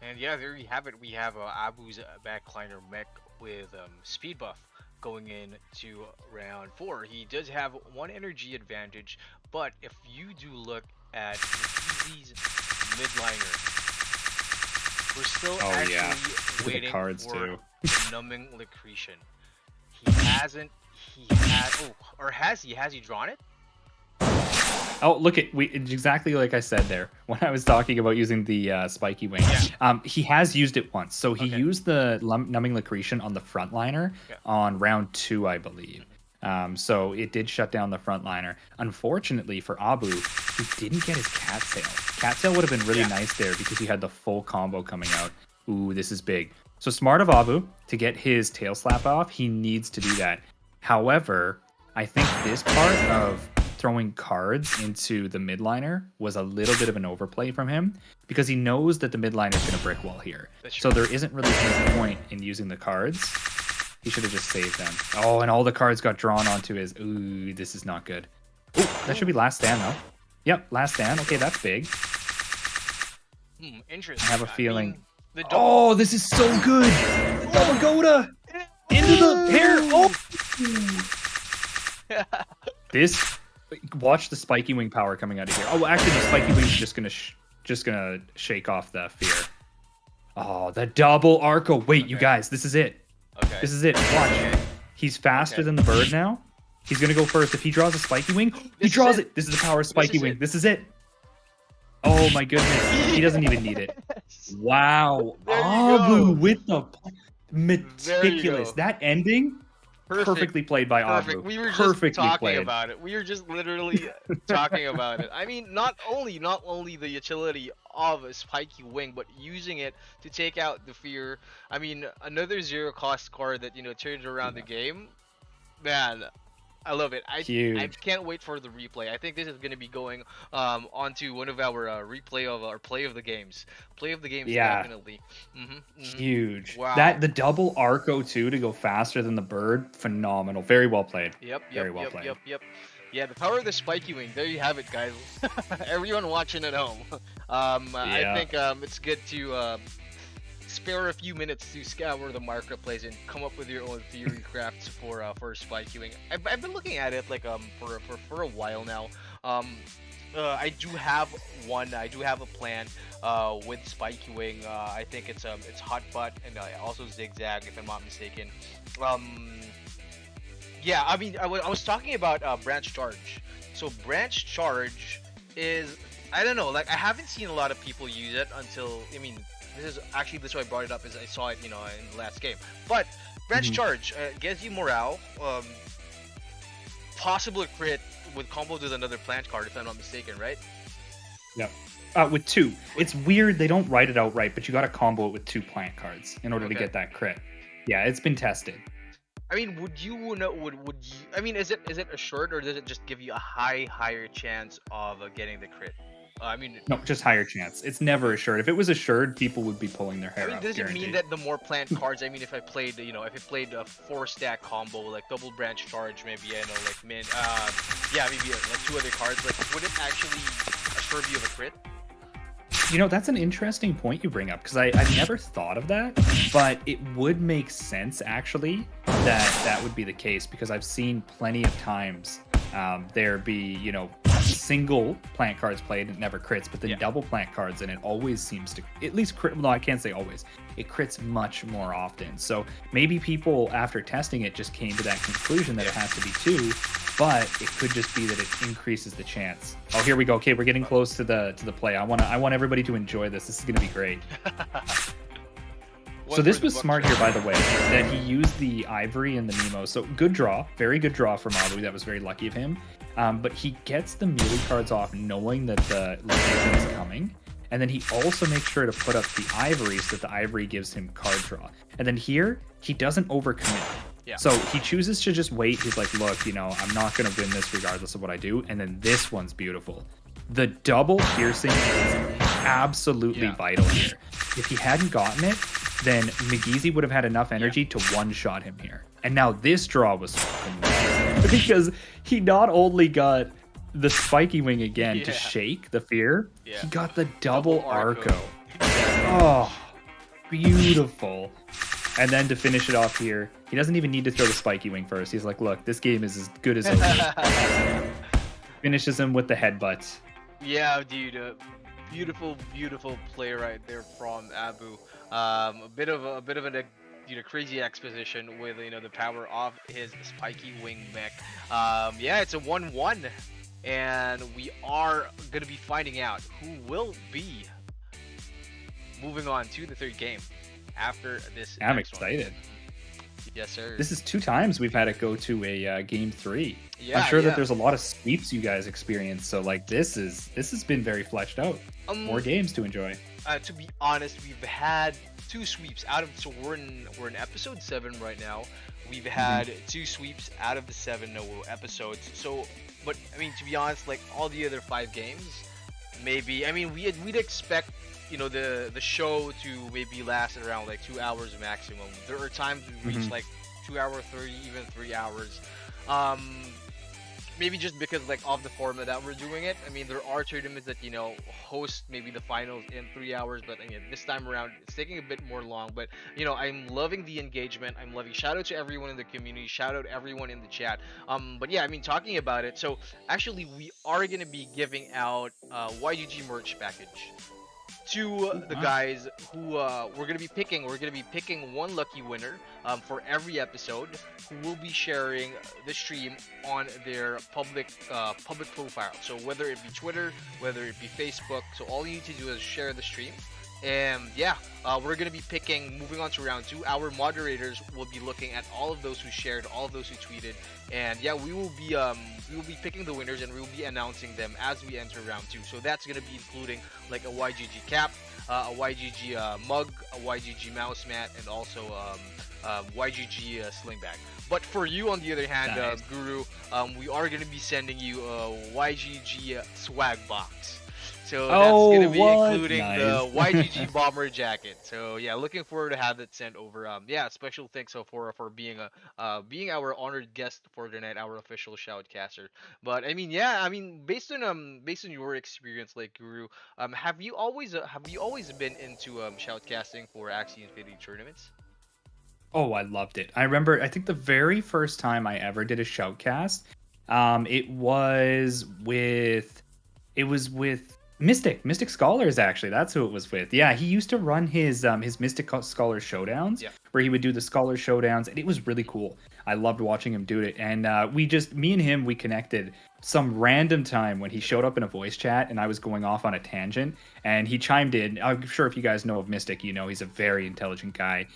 And yeah, there you have it. We have Abu's backliner mech with speed buff going into round 4. He does have 1 energy advantage, but if you do look at McGeezy's midliner, we're still actually waiting cards for too. the numbing Lucretian. Has he drawn it? Oh, look at exactly like I said there when I was talking about using the spiky wing. He has used it once, so he used the numbing Lucretian on the frontliner on round 2, I believe. So it did shut down the frontliner. Unfortunately for Abu, he didn't get his cat sail. Cat sail would have been really nice there because he had the full combo coming out. Ooh, this is big. So smart of Abu to get his tail slap off. He needs to do that. However, I think this part of throwing cards into the midliner was a little bit of an overplay from him because he knows that the midliner is going to brick wall here. So there isn't really any point in using the cards. He should have just saved them. Oh, and all the cards got drawn onto his... Ooh, this is not good. Ooh, that should be last stand, though. Yep, last stand. Okay, that's big. Interesting. I have a feeling... Oh, this is so good! The double Goda! Into the hair! Oh! This... Watch the spiky wing power coming out of here. Oh, actually, the spiky wing's just gonna shake off the fear. Oh, the double Arco. Wait, you guys, this is it. This is it. Watch. He's faster than the bird now. He's gonna go first. If he draws a spiky wing, he draws it. This is the power of spiky wing. This is it. Oh my goodness. He doesn't even need it. Wow. Abu with the meticulous. That ending. Perfectly played by Abu. We were just talking about it. We were just literally talking about it. I mean, not only the utility of a spiky wing, but using it to take out the fear. I mean, another zero cost card that, you know, turns around the game. Man, I love it. I can't wait for the replay. I think this is going to be going onto one of our replay of our play of the games. Play of the games, definitely. Huge. Wow. The double Arco too to go faster than the bird, phenomenal. Very well played. Very well played. Yeah, the power of the spiky wing. There you have it, guys. Everyone watching at home. I think it's good to spare a few minutes to scour the marketplace and come up with your own theory crafts for spiky wing. I've been looking at it like for a while now. I do have one. I do have a plan with spiky wing. I think it's hot butt and also zigzag, if I'm not mistaken. Yeah, I mean, I was talking about branch charge. So branch charge is, I don't know, like I haven't seen a lot of people use it until, I mean, this is actually, that's why I brought it up, is I saw it, you know, in the last game. But branch charge gives you morale, possible crit with combo with another plant card, if I'm not mistaken, right? Yep. With 2. It's weird they don't write it out right, but you got to combo it with 2 plant cards in order to get that crit. Yeah, it's been tested. I mean, would you I mean, is it assured, or does it just give you a higher chance of getting the crit? I mean, no, just higher chance. It's never assured. If it was assured, people would be pulling their hair out. Does it mean that the more plant cards? I mean, if I played, you know, if I played a 4-stack combo, like double branch charge, maybe, you know, like maybe like 2 other cards, like would it actually serve you of a crit? You know, that's an interesting point you bring up, because I've never thought of that, but it would make sense actually that would be the case, because I've seen plenty of times there be, you know, single plant cards played and it never crits, but then double plant cards and it always seems to at least crit. No, I can't say always. It crits much more often. So maybe people after testing it just came to that conclusion that it has to be 2, but it could just be that it increases the chance. Oh, here we go. Okay, we're getting close to the play. I want everybody to enjoy this. This is going to be great. So this was smart here, by the way, that he used the Ivory and the Nemo. So good draw, very good draw from Abu. That was very lucky of him. But he gets the melee cards off knowing that the location is coming. And then he also makes sure to put up the Ivory so that the Ivory gives him card draw. And then here, he doesn't overcommit. Yeah. So he chooses to just wait. He's like, look, you know, I'm not going to win this regardless of what I do. And then this one's beautiful. The double piercing is absolutely vital here. If he hadn't gotten it, then McGeezy would have had enough energy to one-shot him here. And now this draw was amazing because he not only got the spiky wing again to shake the fear, he got the double Arco. Oh, beautiful. And then to finish it off here, he doesn't even need to throw the spiky wing first. He's like, look, this game is as good as over. Finishes him with the headbutt. Yeah, dude. Beautiful, beautiful play right there from Abu. A bit of a crazy exposition with the power of his spiky wing mech. Yeah, it's a 1-1, and we are gonna be finding out who will be moving on to the third game after this. I'm excited. Yes, sir. This is 2 times we've had it go to a game 3. Yeah, I'm sure that there's a lot of sweeps you guys experience. So like this has been very fleshed out. More games to enjoy. To be honest, we've had 2 sweeps out of, so we're in episode 7 right now. We've had 2 sweeps out of the 7 episodes. So, but I mean, to be honest, like all the other 5 games, maybe. I mean, we'd expect the show to maybe last around like 2 hours maximum. There are times we reach like 2 hour 30, even 3 hours. Maybe just because like of the format that we're doing it. I mean, there are tournaments that host maybe the finals in 3 hours, but again, this time around it's taking a bit more long. But I'm loving the engagement. I'm loving. Shout out to everyone in the community. Shout out everyone in the chat. But yeah, I mean, talking about it. So actually, we are gonna be giving out YGG merch package to the guys who we're gonna be picking. We're gonna be picking one lucky winner for every episode who will be sharing the stream on their public profile. So whether it be Twitter, whether it be Facebook, so all you need to do is share the stream. And yeah, we're gonna be picking. Moving on to round 2, our moderators will be looking at all of those who shared, all of those who tweeted, and yeah, we will be picking the winners and we will be announcing them as we enter round 2. So that's gonna be including like a YGG cap, a YGG mug, a YGG mouse mat, and also YGG sling bag. But for you, on the other hand, nice. Guru, we are gonna be sending you a YGG swag box. So that's going to be including the YGG bomber jacket. So yeah, looking forward to have it sent over. Yeah, special thanks for being our honored guest for tonight, our official shoutcaster. But I mean, yeah, I mean, based on your experience, like Guru, have you always been into shoutcasting for Axie Infinity tournaments? Oh, I loved it. I remember, I think the very first time I ever did a shoutcast, it was with Mystic Scholars, actually. That's who it was with. Yeah, he used to run his Mystic Scholar Showdowns, where he would do the Scholar Showdowns, and it was really cool. I loved watching him do it, and me and him, we connected some random time when he showed up in a voice chat, and I was going off on a tangent, and he chimed in. I'm sure if you guys know of Mystic, he's a very intelligent guy.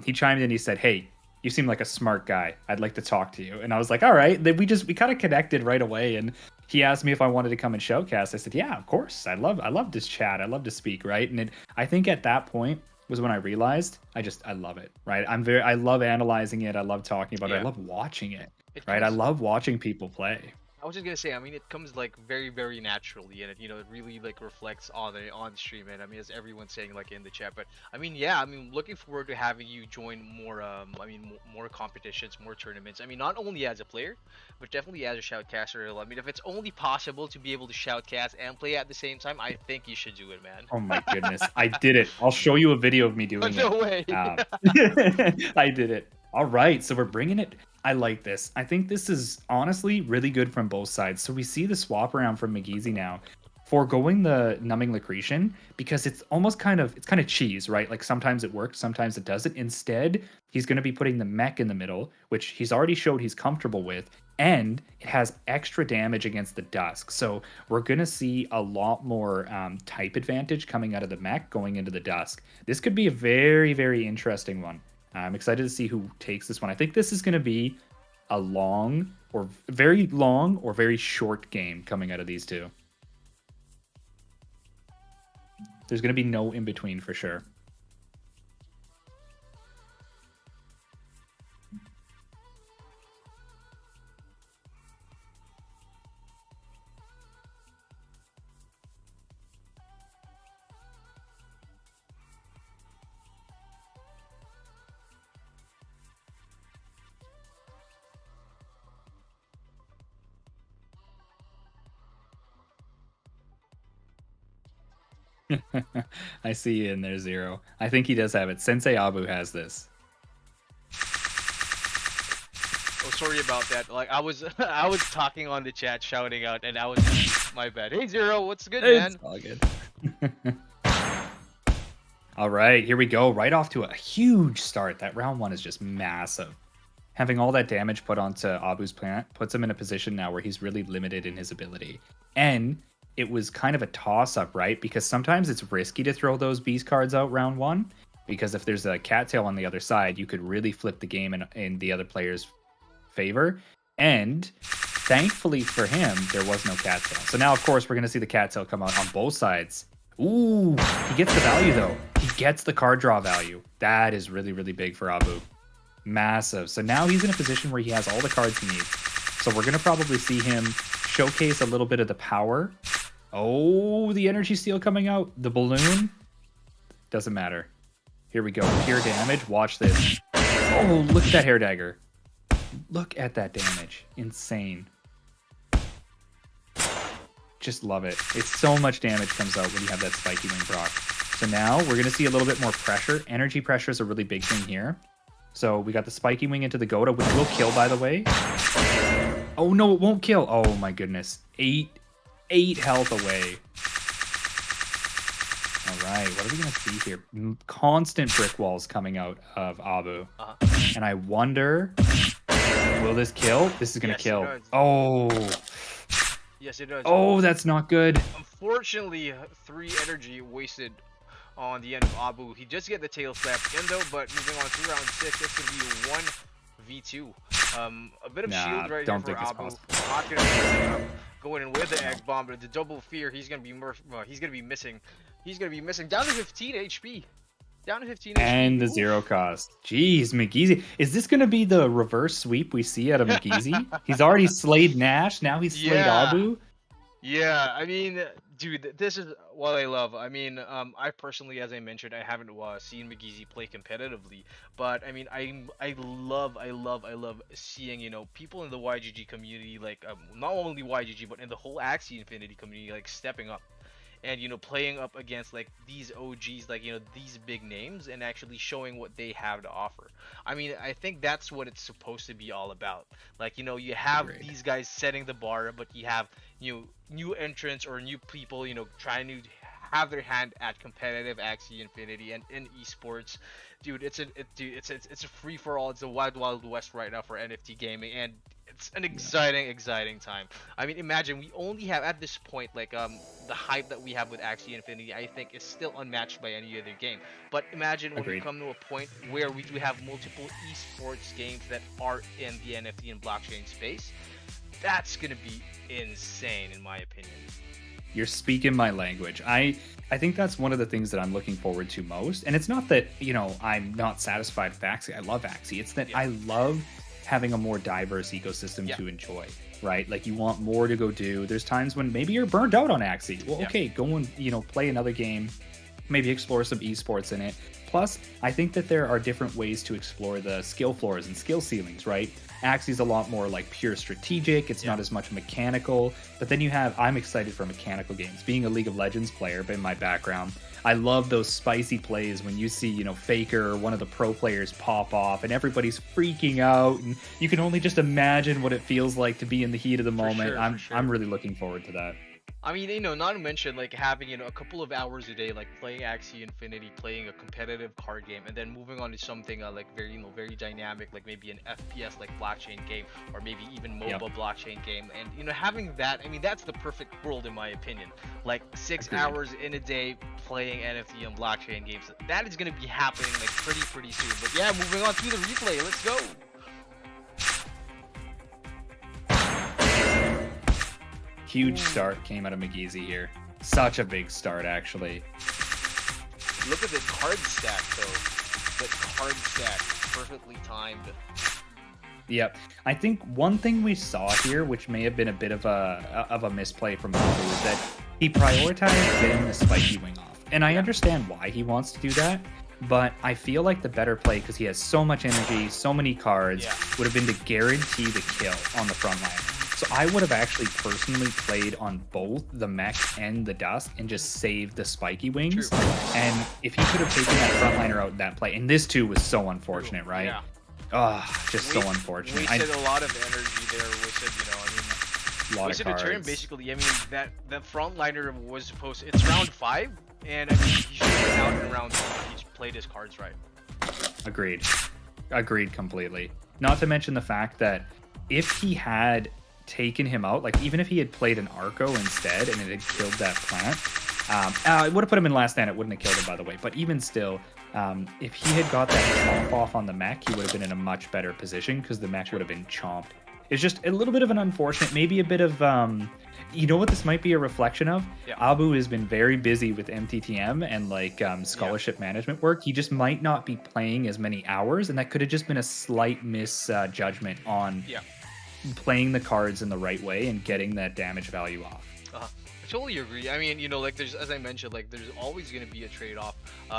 He chimed in, he said, "Hey, you seem like a smart guy. I'd like to talk to you." And I was like, all right. Then we kind of connected right away. And he asked me if I wanted to come and shoutcast. I said, yeah, of course. I love this chat. I love to speak, right? And I think at that point was when I realized I love it, right? I love analyzing it. I love talking about it. I love watching it, right? I love watching people play. I was just gonna say, I mean, it comes like very, very naturally, and it, it really like reflects on the on stream, and I mean, as everyone's saying like in the chat. But I mean, yeah, I mean, looking forward to having you join more, more competitions, more tournaments. I mean, not only as a player, but definitely as a shoutcaster. I mean, if it's only possible to be able to shoutcast and play at the same time, I think you should do it, man. Oh my goodness, I did it. I'll show you a video of me doing No it. way. I did it. All right, so we're bringing it. I like this. I think this is honestly really good from both sides. So we see the swap around from McGeezy now, foregoing the numbing Lucretian, because it's almost kind of cheese, right? Like sometimes it works, sometimes it doesn't. Instead, he's going to be putting the mech in the middle, which he's already showed he's comfortable with, and it has extra damage against the Dusk. So we're going to see a lot more type advantage coming out of the mech going into the Dusk. This could be a very, very interesting one. I'm excited to see who takes this one. I think this is going to be a long or very short game coming out of these two. There's going to be no in between for sure. I see you in there, Zero. I think he does have it. Sensei Abu has this. Oh, sorry about that. Like I was talking on the chat, shouting out, and I was my bad. Hey Zero, what's good, man? It's all good. All right, here we go. Right off to a huge start. That round one is just massive. Having all that damage put onto Abu's plant puts him in a position now where he's really limited in his ability. And it was kind of a toss-up, right? Because sometimes it's risky to throw those beast cards out round one, because if there's a cattail on the other side, you could really flip the game in the other player's favor. And thankfully for him, there was no cattail. So now, of course, we're going to see the cattail come out on both sides. Ooh, he gets the value, though. He gets the card draw value. That is really, really big for Abu. Massive. So now he's in a position where he has all the cards he needs. So we're going to probably see him showcase a little bit of the power. Oh, the energy steal coming out. The balloon. Doesn't matter. Here we go. Pure damage. Watch this. Oh, look at that hair dagger. Look at that damage. Insane. Just love it. It's so much damage comes out when you have that spiky wing proc. So now we're going to see a little bit more pressure. Energy pressure is a really big thing here. So we got the spiky wing into the Goda, which will kill, by the way. Oh, no, it won't kill. Oh, my goodness. 8 health away. All right, what are we going to see here? Constant brick walls coming out of Abu. And I wonder, will this kill? This is going to kill. Oh. Yes, it does. Oh, that's not good. Unfortunately, 3 energy wasted on the end of Abu. He just get the tail slap again, though, but moving on to round 6, it's going to be 1v2. A bit of shield right here for Abu. Not going to going in with the egg bomb, but the double fear, he's going to be missing. He's going to be missing down to 15 HP. Down to 15 HP. And the zero cost. Jeez, McGeezy. Is this going to be the reverse sweep we see out of McGeezy? He's already slayed Nash. Now he's slayed Abu. Yeah, I mean, dude, this is what I love. I mean, I personally, as I mentioned, I haven't seen McGeezy play competitively, but I mean, I love seeing, people in the YGG community, like, not only YGG, but in the whole Axie Infinity community, like, stepping up. And playing up against like these OGs, like these big names, and actually showing what they have to offer. I mean, I think that's what it's supposed to be all about. Like you have these guys setting the bar, but you have new entrants or new people trying to have their hand at competitive Axie Infinity and in esports. Dude, it's a free for all. It's a wild west right now for NFT gaming, and it's an exciting time. I mean, imagine we only have at this point like the hype that we have with Axie Infinity. I think is still unmatched by any other game. But imagine when we come to a point where we do have multiple esports games that are in the NFT and blockchain space. That's gonna be insane, in my opinion. You're speaking my language. I think that's one of the things that I'm looking forward to most. And it's not that I'm not satisfied with Axie. I love Axie. It's that I love having a more diverse ecosystem Yeah. to enjoy, right? Like you want more to go do. There's times when maybe you're burned out on Axie. Well, Yeah. okay, go and play another game, maybe explore some esports in it. Plus, I think that there are different ways to explore the skill floors and skill ceilings, right? Axie's a lot more like pure strategic. It's not as much mechanical. But then I'm excited for mechanical games. Being a League of Legends player in my background, I love those spicy plays when you see, Faker or one of the pro players pop off and everybody's freaking out. And you can only just imagine what it feels like to be in the heat of the moment. I'm really looking forward to that. I mean, not to mention like having a couple of hours a day, like playing Axie Infinity, playing a competitive card game, and then moving on to something like very dynamic, like maybe an FPS like blockchain game, or maybe even MOBA blockchain game, and having that, I mean, that's the perfect world in my opinion. Like 6 Agreed. hours in a day playing NFT and blockchain games, that is gonna be happening like pretty soon. But yeah, moving on to the replay, let's go. Huge start came out of McGeezy here. Such a big start, actually. Look at the card stack, though. The card stack, perfectly timed. Yep. I think one thing we saw here, which may have been a bit of a misplay from Abu, is that he prioritized getting the spiky wing off. And I understand why he wants to do that, but I feel like the better play, because he has so much energy, so many cards, would have been to guarantee the kill on the front line. So I would have actually personally played on both the mech and the dust and just saved the spiky wings. True. And if he could have taken that frontliner out in that play, and this too was so unfortunate, right? Yeah. Just so unfortunate. Wasted a lot of energy there. Wasted, lot wasted of a turn cards. basically. I mean, that frontliner was supposed. It's round 5, and I mean, he should have been out in round 3. He played his cards right. Agreed completely. Not to mention the fact that if he had taken him out, like even if he had played an Arco instead and it had killed that plant, it would have put him in last stand. It wouldn't have killed him, by the way. But even still, if he had got that chomp off on the mech, he would have been in a much better position because the mech would have been chomped. It's just a little bit of an unfortunate, maybe a bit of, you know what this might be a reflection of? Yeah. Abu has been very busy with MTTM and like scholarship management work. He just might not be playing as many hours, and that could have just been a slight misjudgment on playing the cards in the right way and getting that damage value off. I totally agree. I mean, like there's, as I mentioned, like there's always going to be a trade-off,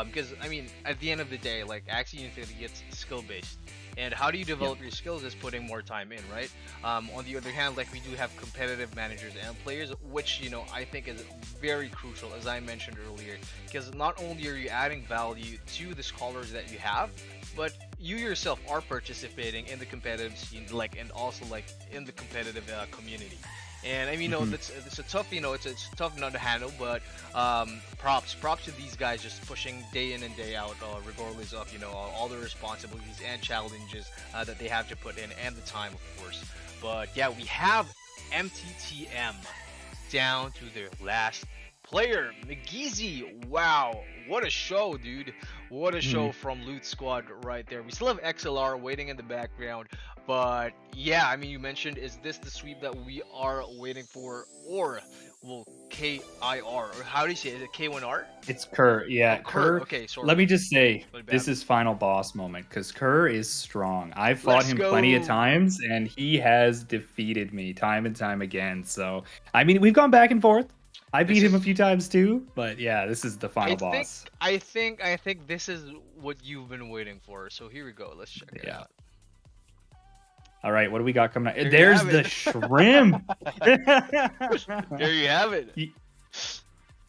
because I mean, at the end of the day, like Axie Infinity gets skill-based, and how do you develop your skills is putting more time in, right? On the other hand, like we do have competitive managers and players, which I think is very crucial, as I mentioned earlier, because not only are you adding value to the scholars that you have, but you yourself are participating in the competitive scene, like, and also like in the competitive community. And I mean, it's a tough, it's a tough nut to handle, but props to these guys just pushing day in and day out, regardless of all the responsibilities and challenges that they have to put in, and the time, of course. But yeah, we have MTTM down to their last player, McGeezy. Wow, what a show, dude. What a show from Loot Squad right there. We still have XLR waiting in the background, but yeah, I mean, you mentioned, is this the sweep that we are waiting for, or will KIR, or how do you say it? Is it K1R? It's Kerr, yeah. Oh, Kerr. Okay, sorry. Let me just say, My bad. this is final boss moment, because Kerr is strong. I've fought Let's him go. plenty of times, and he has defeated me time and time again. So, I mean, we've gone back and forth. I beat him a few times too, but yeah, this is the final boss. I think this is what you've been waiting for. So here we go. Let's check it out. All right, what do we got coming up? There you There's have the it. shrimp. There you have it.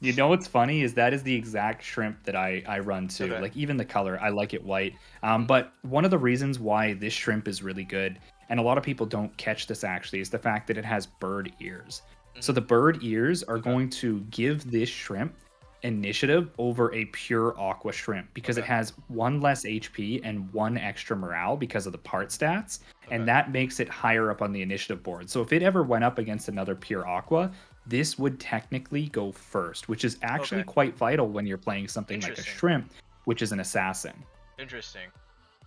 You know what's funny is that is the exact shrimp that I run to. Okay. Like even the color, I like it white. But one of the reasons why this shrimp is really good, and a lot of people don't catch this actually, is the fact that it has bird ears. So the bird ears are going to give this shrimp initiative over a pure aqua shrimp because it has 1 less HP and 1 extra morale because of the part stats, and that makes it higher up on the initiative board. So if it ever went up against another pure aqua, this would technically go first, which is actually quite vital when you're playing something like a shrimp, which is an assassin. Interesting.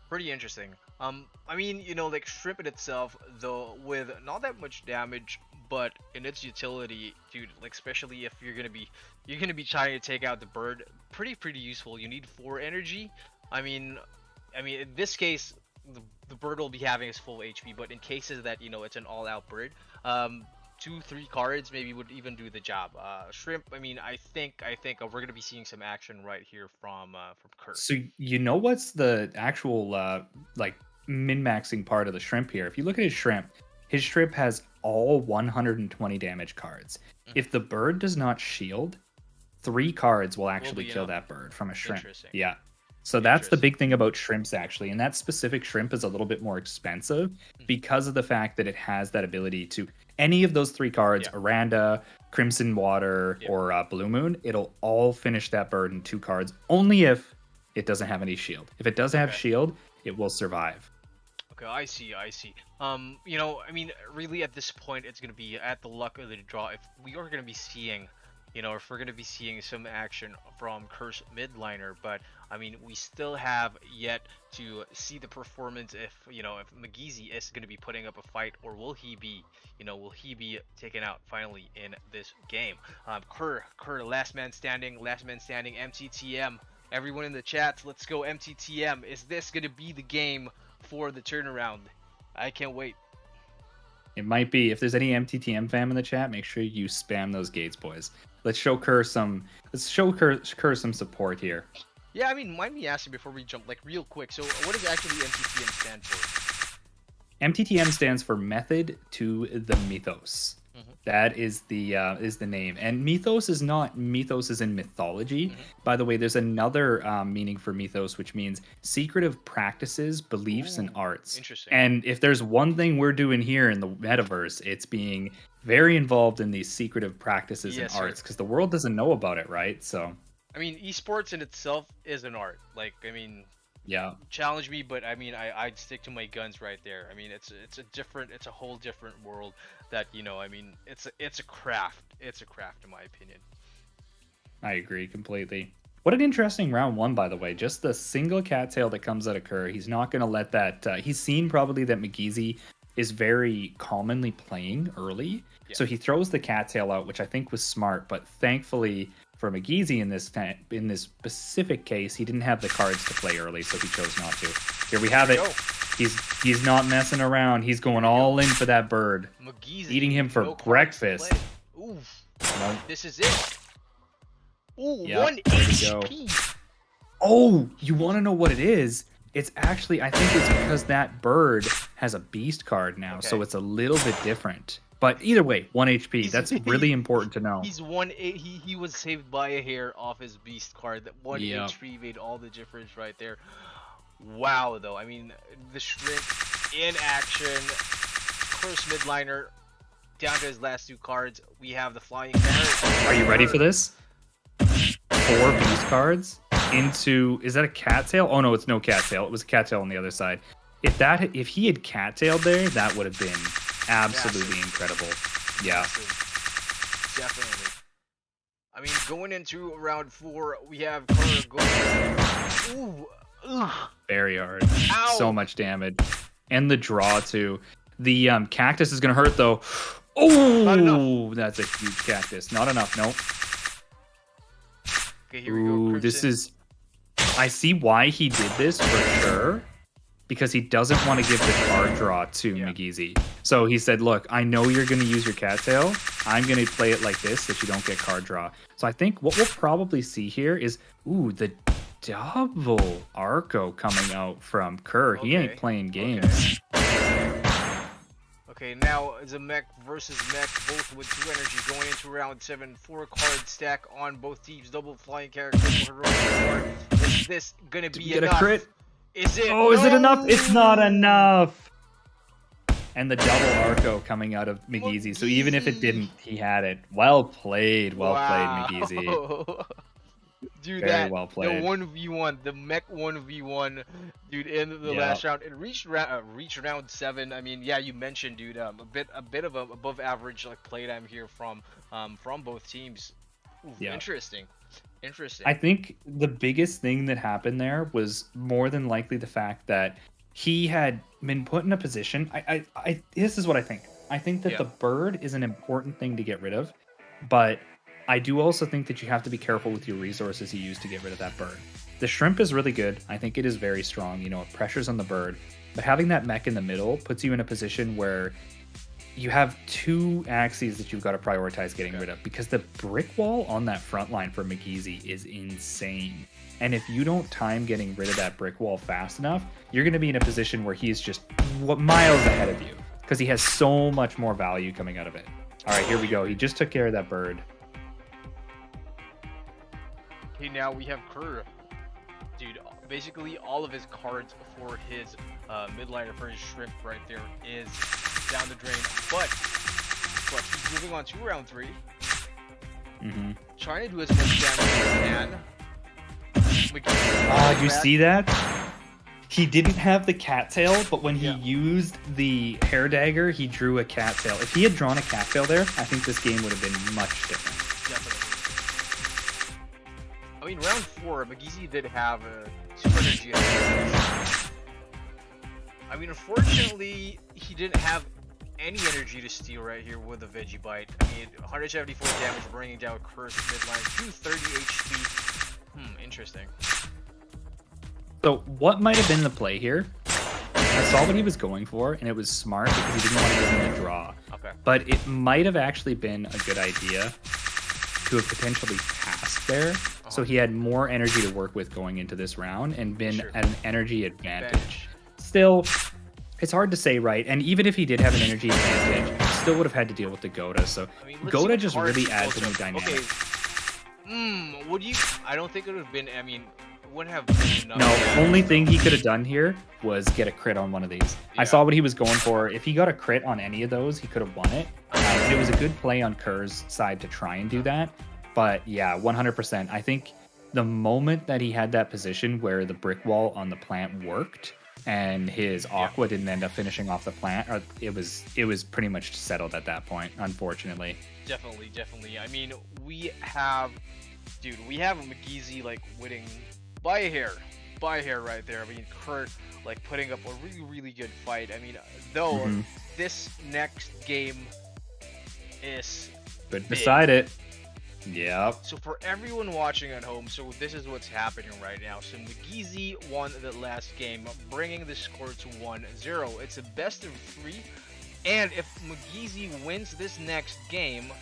Pretty interesting. I mean, like shrimp in itself, though, with not that much damage, but in its utility, dude, like especially if you're gonna be trying to take out the bird, pretty useful. You need 4 energy. I mean, in this case, the bird will be having his full HP, but in cases that it's an all-out bird, 2-3 cards maybe would even do the job. Shrimp, I mean, I think we're gonna be seeing some action right here from Kerr. So you know what's the actual like min-maxing part of the shrimp here? If you look at his shrimp has all 120 damage cards. If the bird does not shield, 3 cards will actually kill that bird from a shrimp. Interesting. Yeah. So that's the big thing about shrimps, actually. And that specific shrimp is a little bit more expensive because of the fact that it has that ability to any of those 3 cards, Aranda, Crimson Water, or Blue Moon, it'll all finish that bird in 2 cards, only if it doesn't have any shield. If it does have shield, it will survive. Okay, I see. You know, I mean, really at this point, it's gonna be at the luck of the draw. If we are gonna be seeing, if we're gonna be seeing some action from Curse midliner, but I mean, we still have yet to see the performance if McGeezy is gonna be putting up a fight, or will he be taken out finally in this game? Kerr, last man standing, MTTM. Everyone in the chat, let's go MTTM. Is this gonna be the game for the turnaround? I can't wait. It might be. If there's any MTTM fam in the chat, make sure you spam those gates, boys. Let's show Kerr some support here. Yeah, I mean, mind me asking before we jump, like, real quick. So, what does actually MTTM stand for? MTTM stands for Method to the Mythos. That is the name. And mythos is not mythos as in mythology. By the way, there's another meaning for mythos, which means secretive practices, beliefs, and arts. Interesting. And if there's one thing we're doing here in the metaverse, it's being very involved in these secretive practices and arts, because the world doesn't know about it, right? So, I mean, esports in itself is an art. Like, I mean, yeah, challenge me, but I mean, I'd stick to my guns right there. I mean, it's a whole different world that, I mean, it's a craft. It's a craft, in my opinion. I agree completely. What an interesting round 1, by the way. Just the single cattail that comes out of Kerr. He's not going to let that... he's seen probably that McGeezy is very commonly playing early. Yeah. So he throws the cattail out, which I think was smart. But thankfully for McGeezy in this specific case, he didn't have the cards to play early, so he chose not to. Here we have it. He's not messing around. He's going all in for that bird. McGeezy eating him for breakfast. Ooh, nope. This is it. Ooh, yep, 1 HP. Oh, you want to know what it is? It's actually, I think it's because that bird has a beast card now, so it's a little bit different. But either way, 1 HP. That's really important to know. He's 1-8. He was saved by a hair off his beast card. That 1 HP made all the difference right there. Wow, though. I mean, the shrimp in action. Curse midliner down to his last 2 cards. We have the flying carrot. Are you ready for this? 4 beast cards into... Is that a cattail? Oh, no, it's no cattail. It was a cattail on the other side. If he had cattailed there, that would have been absolutely incredible. Yeah. Definitely. I mean, going into round 4, we have Kerr going... Ooh. Ugh. Very hard. Ow. So much damage. And the draw, too. The cactus is going to hurt, though. Oh, that's a huge cactus. Not enough, nope. Okay, here we go. This is... I see why he did this for sure. Because he doesn't want to give the card draw to McGeezy. So he said, look, I know you're going to use your cattail. I'm going to play it like this so you don't get card draw. So I think what we'll probably see here is, the double Arco coming out from Kerr. He ain't playing games. Okay, now it's a mech versus mech, both with 2 energy going into round 7. 4 card stack on both teams. Double flying character. Is this gonna be enough? A crit? Is it? Oh, is it enough? It's not enough. And the double Arco coming out of McGeezy. So even if it didn't, he had it. Well played. Well played, McGeezy. Dude, very well played. The 1v1, the mech 1v1, dude, in the last round. It reached round 7. I mean, yeah, you mentioned, dude, a bit of a above average playtime here from both teams. Ooh, interesting. I think the biggest thing that happened there was more than likely the fact that he had been put in a position. This is what I think. I think that the bird is an important thing to get rid of, but I do also think that you have to be careful with your resources you use to get rid of that bird. The shrimp is really good. I think it is very strong. It pressures on the bird. but having that mech in the middle puts you in a position where you have 2 Axies that you've got to prioritize getting rid of, because the brick wall on that front line for McGeezy is insane. And if you don't time getting rid of that brick wall fast enough, you're going to be in a position where he's just miles ahead of you, because he has so much more value coming out of it. All right, here we go. He just took care of that bird. Okay, now we have Kerr. Dude, basically all of his cards for his midliner, for his shrimp right there, is down the drain. But he's moving on to round 3. Trying to do as much damage as he can. Do you see that? He didn't have the cattail, but when he used the hair dagger, he drew a cattail. If he had drawn a cattail there, I think this game would have been much different. Definitely. I mean, round 4, McGeezy did have a super energy. I mean, unfortunately, he didn't have any energy to steal right here with a Veggie Bite. I mean, 174 damage, bringing down Curse midline, 230 HP. Interesting. So what might have been the play here? I saw what he was going for, and it was smart because he didn't want to give him a draw. Okay. But it might have actually been a good idea to have potentially passed there, so he had more energy to work with going into this round and been at an energy advantage. Still, it's hard to say, right? And even if he did have an energy advantage, he still would have had to deal with the Goda. So I mean, Goda just really adds a new dynamic. Okay. Would you? I don't think it would have been. I mean, wouldn't have been enough. No, only thing he could have done here was get a crit on one of these. I saw what he was going for. If he got a crit on any of those, he could have won it. And it was a good play on Kerr's side to try and do that. But yeah, 100%. I think the moment that he had that position where the brick wall on the plant worked and his Aqua didn't end up finishing off the plant, it was pretty much settled at that point, unfortunately. Definitely. I mean, we have McGeezy like winning by a hair right there. I mean, Kurt like putting up a really good fight. I mean, though this next game is good beside it. Yep. So for everyone watching at home, so this is what's happening right now. So McGeezy won the last game, bringing the score to 1-0. It's a best of 3, and if McGeezy wins this next game,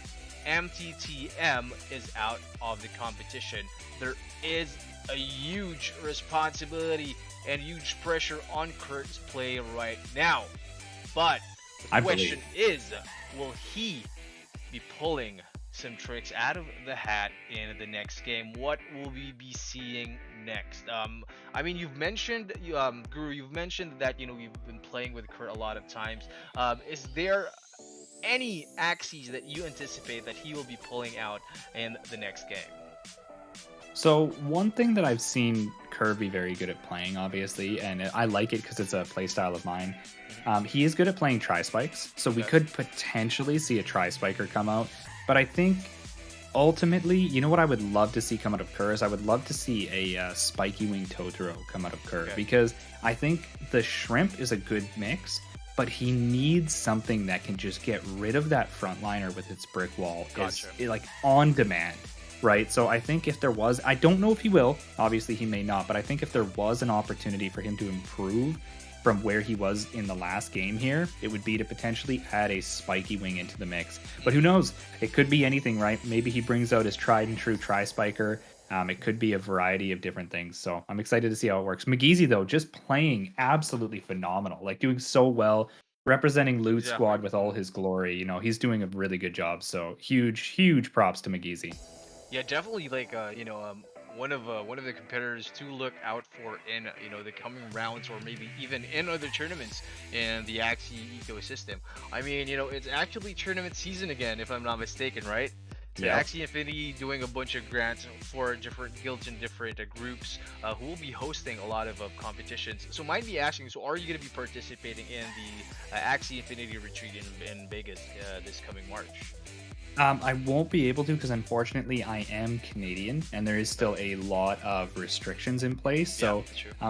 MTTM is out of the competition. There is a huge responsibility and huge pressure on Kurt's play right now. But the question is, will he be pulling some tricks out of the hat in the next game? What will we be seeing next? I mean, you've mentioned, Guru, you've mentioned that, you know, you've been playing with Kurt a lot of times. Is there any Axies that you anticipate that he will be pulling out in the next game? So one thing that I've seen Kerr be very good at playing, obviously, and I like it because it's a play style of mine. He is good at playing tri-spikes, so we could potentially see a tri-spiker come out. But I think ultimately, you know what I would love to see come out of Kerr is I would love to see a spiky wing Totoro come out of Kerr, because I think the shrimp is a good mix, but he needs something that can just get rid of that frontliner with its brick wall. Like on demand. Right, so I think if there was, I don't know if he will, obviously he may not, but I think if there was an opportunity for him to improve from where he was in the last game here, it would be to potentially add a spiky wing into the mix. But who knows, it could be anything, right? Maybe he brings out his tried and true tri-spiker. It could be a variety of different things, so I'm excited to see how it works. McGeezy, though, just playing absolutely phenomenal, like doing so well, representing Loot Squad with all his glory. You know, he's doing a really good job, so huge props to McGeezy. Yeah, definitely. Like one of the competitors to look out for in the coming rounds, or maybe even in other tournaments in the Axie ecosystem. I mean, it's actually tournament season again, if I'm not mistaken, right? So Axie Infinity doing a bunch of grants for different guilds and different groups who will be hosting a lot of competitions. So might be asking, so are you going to be participating in the Axie Infinity retreat in Vegas this coming March? I won't be able to because unfortunately I am Canadian and there is still a lot of restrictions in place. So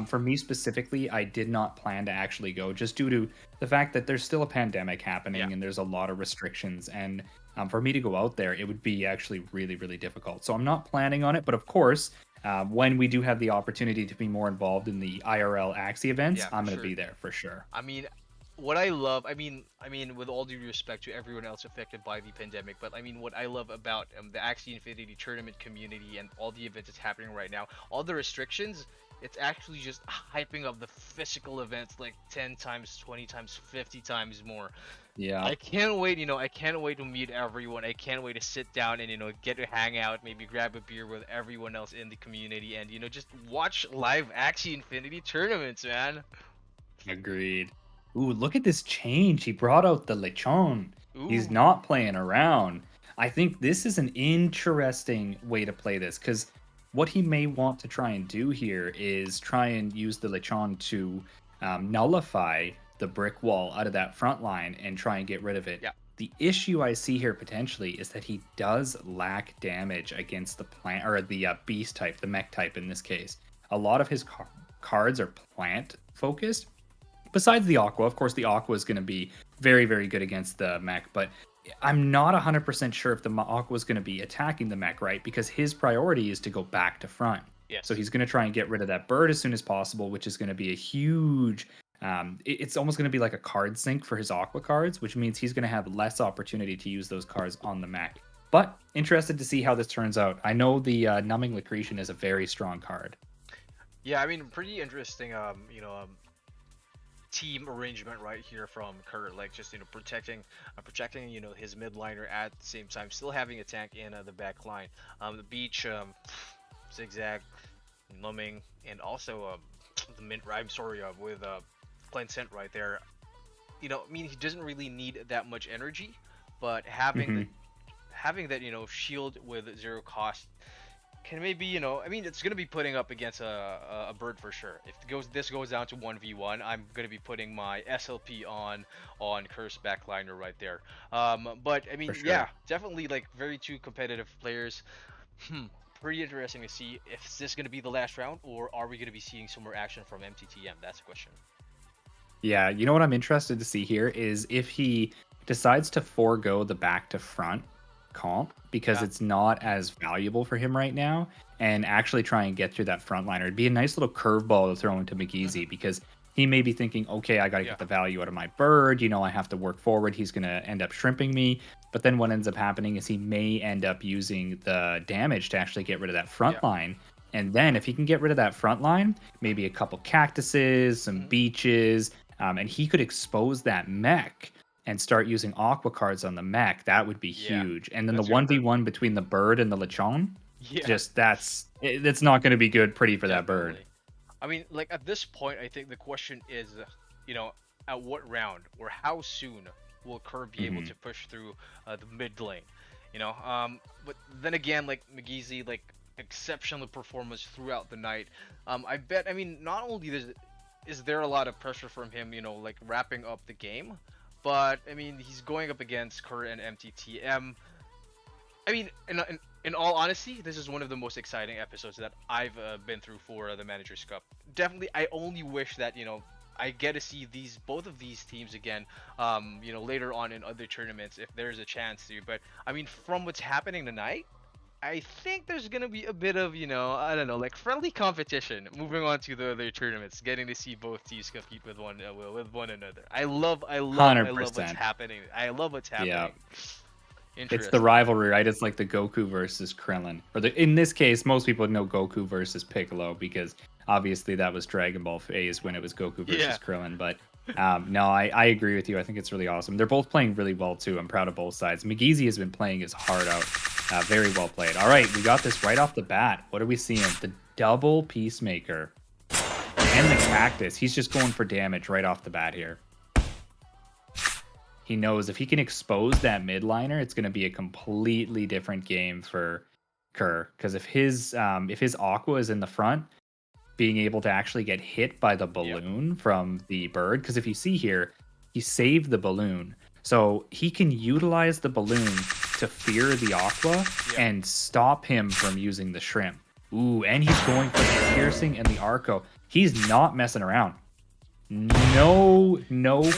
for me specifically, I did not plan to actually go just due to the fact that there's still a pandemic happening and there's a lot of restrictions. And for me to go out there, it would be actually really difficult. So I'm not planning on it. But of course, when we do have the opportunity to be more involved in the IRL Axie events, Yeah, for I'm going to sure. be there for sure. I mean, what I love, I mean, with all due respect to everyone else affected by the pandemic, but I mean, what I love about the Axie Infinity tournament community and all the events that's happening right now, all the restrictions, it's actually just hyping up the physical events like 10 times, 20 times, 50 times more. Yeah. I can't wait, I can't wait to meet everyone. I can't wait to sit down and, get to hang out, maybe grab a beer with everyone else in the community and, just watch live Axie Infinity tournaments, man. Agreed. Ooh, look at this change. He brought out the lechon. He's Ooh. not playing around. I think this is an interesting way to play this because what he may want to try and do here is try and use the lechon to nullify the brick wall out of that front line and try and get rid of it. Yeah. The issue I see here potentially is that he does lack damage against the plant or the beast type, the mech type in this case. A lot of his cards are plant focused. Besides the Aqua, of course, the Aqua is going to be very, very good against the mech, but I'm not 100% sure if the Aqua is going to be attacking the mech, right? Because his priority is to go back to front. Yes. So he's going to try and get rid of that bird as soon as possible, which is going to be a huge... it's almost going to be like a card sink for his Aqua cards, which means he's going to have less opportunity to use those cards on the mech. But interested to see how this turns out. I know the Numbing Lacretian is a very strong card. Yeah, I mean, pretty interesting, team arrangement right here from Kurt, like just protecting his mid liner at the same time still having a tank in the back line. The beach, zigzag, numbing, and also the mint rhyme story with Cleansent right there. I mean, he doesn't really need that much energy, but having having that shield with 0 cost can maybe I mean, it's gonna be putting up against a bird for sure. If this goes down to 1v1, I'm gonna be putting my SLP on Curse backliner right there. But I mean, Sure. yeah, definitely like very two competitive players. Pretty interesting to see if this gonna be the last round or are we gonna be seeing some more action from MTTM. That's the question. Yeah, you know what I'm interested to see here is if he decides to forego the back to front comp because it's not as valuable for him right now and actually try and get through that front liner. It'd be a nice little curveball to throw into McGeezy because he may be thinking, okay, I got to get the value out of my bird. I have to work forward. He's going to end up shrimping me. But then what ends up happening is he may end up using the damage to actually get rid of that front line. And then if he can get rid of that front line, maybe a couple cactuses, some beaches, and he could expose that mech and start using Aqua cards on the mech. That would be huge. And then That's the 1v1 between the bird and the lechon, it's not going to be good pretty for that bird. I mean, like at this point, I think the question is, at what round or how soon will Kerr be able to push through the mid lane? But then again, like McGeezy, like exceptional performance throughout the night. I bet. I mean, not only is there a lot of pressure from him, like wrapping up the game, but I mean, he's going up against Kerr and MTTM. I mean, in all honesty, this is one of the most exciting episodes that I've been through for the Managers Cup. Definitely, I only wish that I get to see both of these teams again, later on in other tournaments if there's a chance to. But I mean, from what's happening tonight, I think there's gonna be a bit of I don't know, like friendly competition moving on to the other tournaments, getting to see both teams compete with one another. I love what's happening. I love what's happening. Yeah. It's the rivalry, right? It's like the Goku versus Krillin. Or in this case, most people know Goku versus Piccolo because obviously that was Dragon Ball phase when it was Goku versus Krillin. But no, I agree with you. I think it's really awesome. They're both playing really well too. I'm proud of both sides. McGeezy has been playing his heart out. Very well played. All right, we got this right off the bat. What are we seeing? The double Peacemaker and the Cactus. He's just going for damage right off the bat here. He knows if he can expose that mid liner, it's going to be a completely different game for Kerr. Because if his Aqua is in the front, being able to actually get hit by the balloon from the bird. Because if you see here, he saved the balloon. So he can utilize the balloon to fear the Aqua and stop him from using the shrimp. Ooh, and he's going for the piercing and the Arco. He's not messing around. No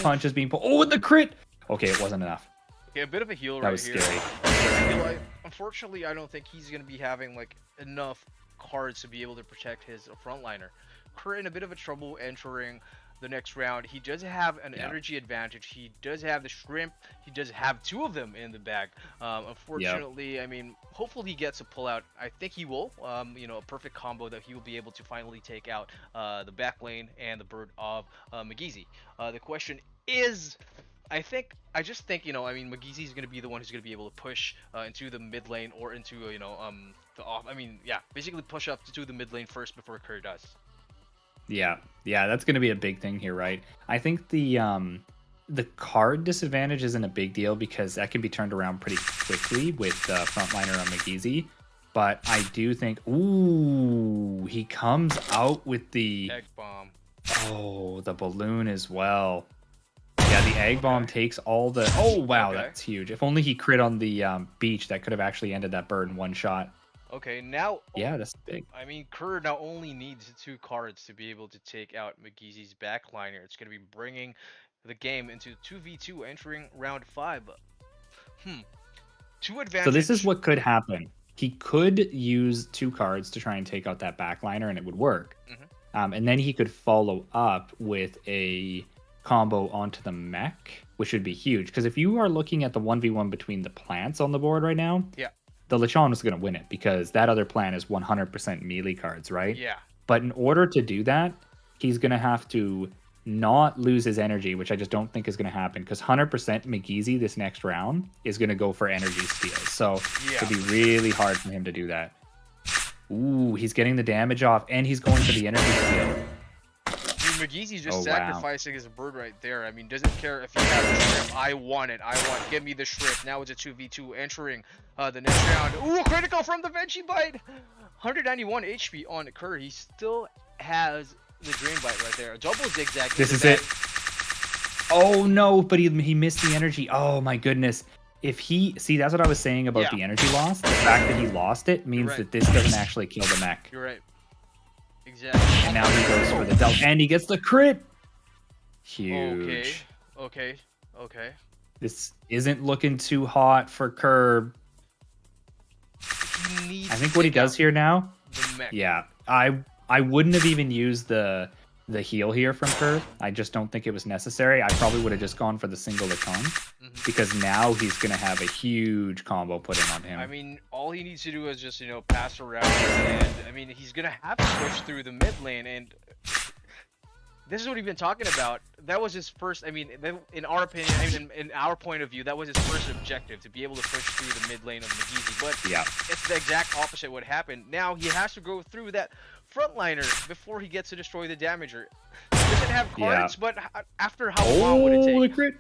punches being pulled. Oh, and the crit! Okay, it wasn't enough. Yeah, a bit of a heal That right was here. scary. Unfortunately, I don't think he's going to be having like enough cards to be able to protect his frontliner. Kerr in a bit of a trouble entering the next round. He does have an energy advantage. He does have the shrimp. He does have 2 of them in the bag. Unfortunately, I mean, hopefully he gets a pullout. I think he will. You know, a perfect combo that he will be able to finally take out the back lane and the bird of McGeezy. The question is, I just think, you know, I mean, McGeezy is going to be the one who's going to be able to push into the mid lane or into, you know, the off. I mean, yeah, basically push up to the mid lane first before Kerr does. Yeah, that's going to be a big thing here, right? I think the card disadvantage isn't a big deal because that can be turned around pretty quickly with frontliner on McGeezy. But I do think, ooh, he comes out with the Egg bomb. Oh, the balloon as well. Yeah, the egg bomb takes all the. Oh wow, that's huge. If only he crit on the beach, that could have actually ended that bird in one shot. Okay, now. Yeah, that's big. I mean, Kerr now only needs 2 cards to be able to take out McGeezy's backliner. It's going to be bringing the game into 2v2 entering round 5. 2 advantage. So this is what could happen. He could use 2 cards to try and take out that backliner, and it would work. And then he could follow up with a combo onto the mech, which would be huge. Because if you are looking at the 1v1 between the plants on the board right now, the Lechon is going to win it because that other plant is 100% melee cards, right? Yeah. But in order to do that, he's going to have to not lose his energy, which I just don't think is going to happen because 100% McGeezy this next round is going to go for energy steals. So it'd be really hard for him to do that. Ooh, he's getting the damage off and he's going for the energy steal. McGeezy's just sacrificing his bird right there. I mean, doesn't care if you have the shrimp. I want it. Give me the shrimp. Now it's a 2v2 entering the next round. Ooh, critical from the veggie bite. 191 HP on Kerr. He still has the drain bite right there. A double zigzag. This is it. Oh no, but he missed the energy. Oh my goodness. If he that's what I was saying about the energy loss. The fact that he lost it means that this doesn't actually kill the mech. You're right. Exactly. And now he goes for the double, and he gets the crit. Huge. Okay. This isn't looking too hot for Kerr. I think what he does here now. Yeah, I wouldn't have even used the heal here from Kerr. I just don't think it was necessary. I probably would have just gone for the single Lechon because now he's gonna have a huge combo put in on him. I mean, all he needs to do is just, you know, pass around, and I mean, he's gonna have to push through the mid lane, and this is what we've been talking about. That was his first. I mean, in our opinion, I mean, in our point of view, that was his first objective, to be able to push through the mid lane of McGeezy. But it's the exact opposite what happened. Now he has to go through that frontliner before he gets to destroy the damager. He doesn't have cards, but after how long would it take? The crit.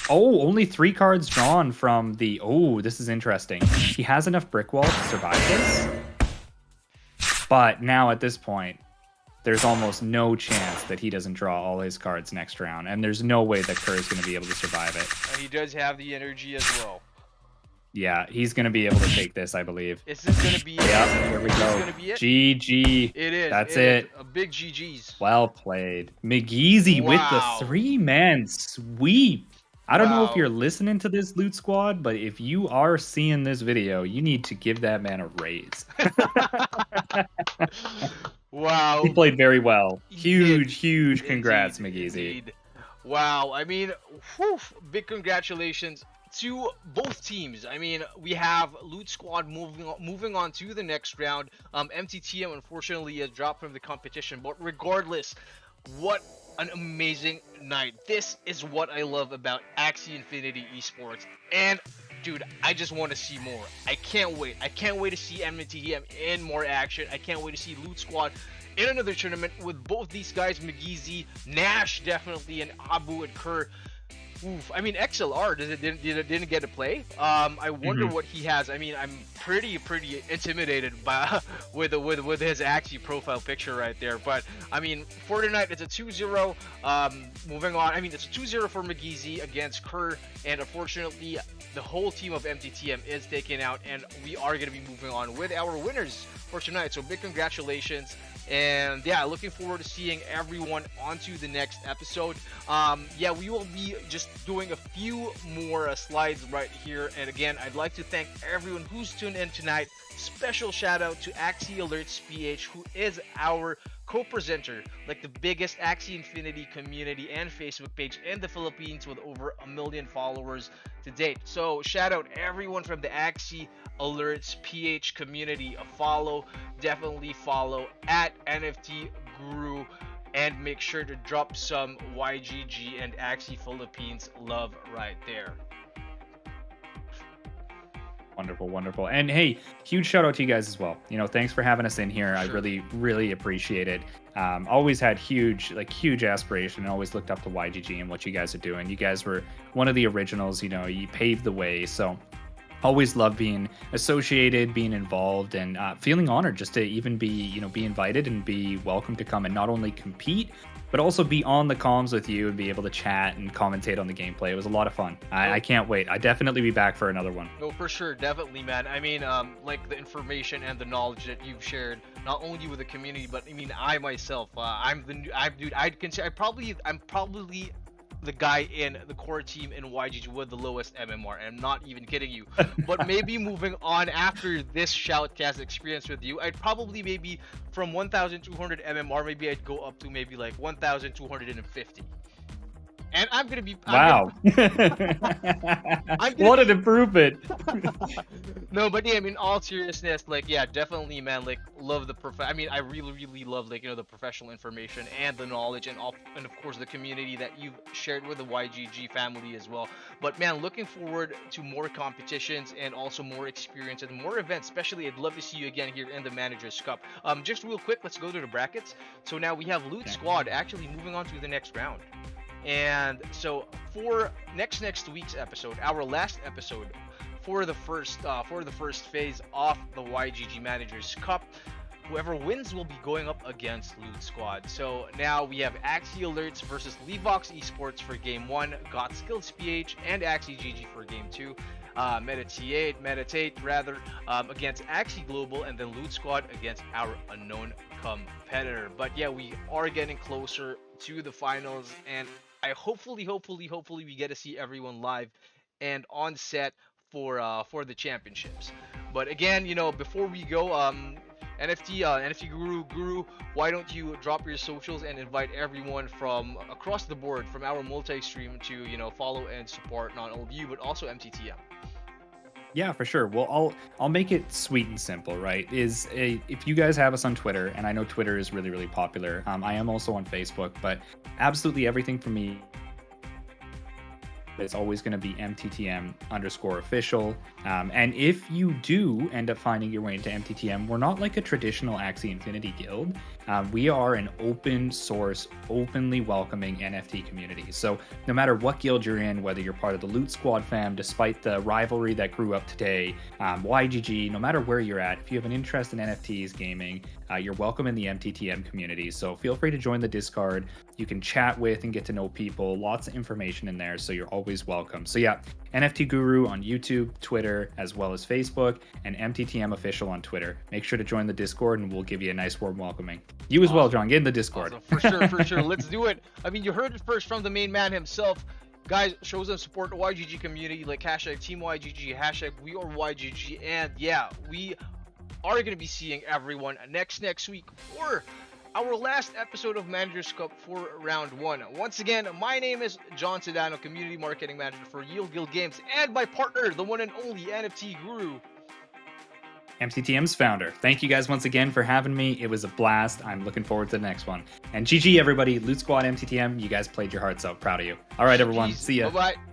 Oh, only 3 cards drawn from the. Oh, this is interesting. He has enough brick wall to survive this, but now at this point, there's almost no chance that he doesn't draw all his cards next round, and there's no way that Kerr is going to be able to survive it. And he does have the energy as well. Yeah, he's going to be able to take this, I believe. Is this going to be it? Yeah, here we go. Is gonna be it? GG. It is. That's it. A big GG's. Well played. McGeezy with the 3-man sweep. I don't know if you're listening to this, Loot Squad, but if you are seeing this video, you need to give that man a raise. Wow. He played very well. Huge congrats, McGeezy. Indeed. Wow. I mean, big congratulations to both teams. I mean, we have Loot Squad moving on to the next round. MTTM unfortunately has dropped from the competition, but regardless, what an amazing night. This is what I love about Axie Infinity Esports. And dude, I just want to see more. I can't wait. I can't wait to see MTTM in more action. I can't wait to see Loot Squad in another tournament with both these guys, McGeezy, Nash definitely, and Abu and Kerr. Oof. I mean, XLR didn't get to play. I wonder what he has. I mean, I'm pretty intimidated by with his Axie profile picture right there. But I mean, for tonight, it's a 2-0. Moving on. I mean, it's a 2-0 for McGeezy against Kerr, and unfortunately, the whole team of MTTM is taken out, and we are going to be moving on with our winners for tonight. So big congratulations. And yeah, looking forward to seeing everyone onto the next episode. Yeah, we will be just doing a few more slides right here. And again, I'd like to thank everyone who's tuned in tonight. Special shout out to Axie Alerts PH, who is our co-presenter, like the biggest Axie Infinity community and Facebook page in the Philippines with over 1 million followers to date. So shout out everyone from the Axie Alerts PH community. A follow, definitely follow at NFT Guru, and make sure to drop some YGG and Axie Philippines love right there. Wonderful, wonderful. And hey, huge shout out to you guys as well. You know, thanks for having us in here. I really, really appreciate it. Always had huge aspiration, and always looked up to YGG and what you guys are doing. You guys were one of the originals, you know, you paved the way. So always love being associated, being involved, and feeling honored just to even be invited and be welcome to come and not only compete, but also be on the comms with you and be able to chat and commentate on the gameplay. It was a lot of fun. I can't wait. I'd definitely be back for another one. No, for sure, definitely, man. I mean, like the information and the knowledge that you've shared, not only with the community, but I mean, I myself, I'm probably the guy in the core team in YGG with the lowest MMR, and I'm not even kidding you. But maybe moving on after this Shoutcast experience with you, I'd probably maybe from 1,200 MMR, maybe I'd go up to maybe like 1,250. And I'm gonna be wow. What an improvement. No, but yeah, I mean, all seriousness, like, yeah, definitely, man, like, love the I mean, I really love, like, you know, the professional information and the knowledge, and of course the community that you've shared with the YGG family as well. But man, looking forward to more competitions and also more experience and more events. Especially, I'd love to see you again here in the Managers Cup. Just real quick, let's go to the brackets. So now we have Loot Squad actually moving on to the next round. And so for next week's episode, our last episode for the first phase of the YGG Managers Cup, whoever wins will be going up against Loot Squad. So now we have Axie Alerts versus Levox Esports for game 1, Got Skills PH and Axie GG for game 2. Meditate against Axie Global, and then Loot Squad against our unknown competitor. But yeah, we are getting closer to the finals, and I hopefully we get to see everyone live and on set for the championships. But again, you know, before we go, NFT Guru, why don't you drop your socials and invite everyone from across the board from our multi-stream to, you know, follow and support not only you but also MTTM. Yeah, for sure. Well, I'll make it sweet and simple, right? If you guys have us on Twitter, and I know Twitter is really popular. I am also on Facebook, but absolutely everything for me, it's always going to be MTTM_official. And if you do end up finding your way into MTTM, we're not like a traditional Axie Infinity guild. We are an open source, openly welcoming NFT community. So no matter what guild you're in, whether you're part of the Loot Squad fam, despite the rivalry that grew up today, YGG, no matter where you're at, if you have an interest in NFTs, gaming, you're welcome in the MTTM community. So feel free to join the Discord. You can chat with and get to know people. Lots of information in there, so you're always welcome. So yeah, NFT Guru on YouTube, Twitter, as well as Facebook, and MTTM Official on Twitter. Make sure to join the Discord, and we'll give you a nice warm welcoming. You as well, John. Get in the Discord. Awesome. For sure. Let's do it. I mean, you heard it first from the main man himself. Guys, show some support to YGG community, like hashtag Team YGG, hashtag We Are YGG, and yeah, we are going to be seeing everyone next week for our last episode of Managers Cup for round 1. Once again, my name is John Sedano, Community Marketing Manager for Yield Guild Games, and my partner, the one and only NFT Guru, MTTM's founder. Thank you guys once again for having me. It was a blast. I'm looking forward to the next one. And GG everybody, Loot Squad, MTTM, you guys played your hearts out. Proud of you. All right, everyone. See ya. Bye-bye.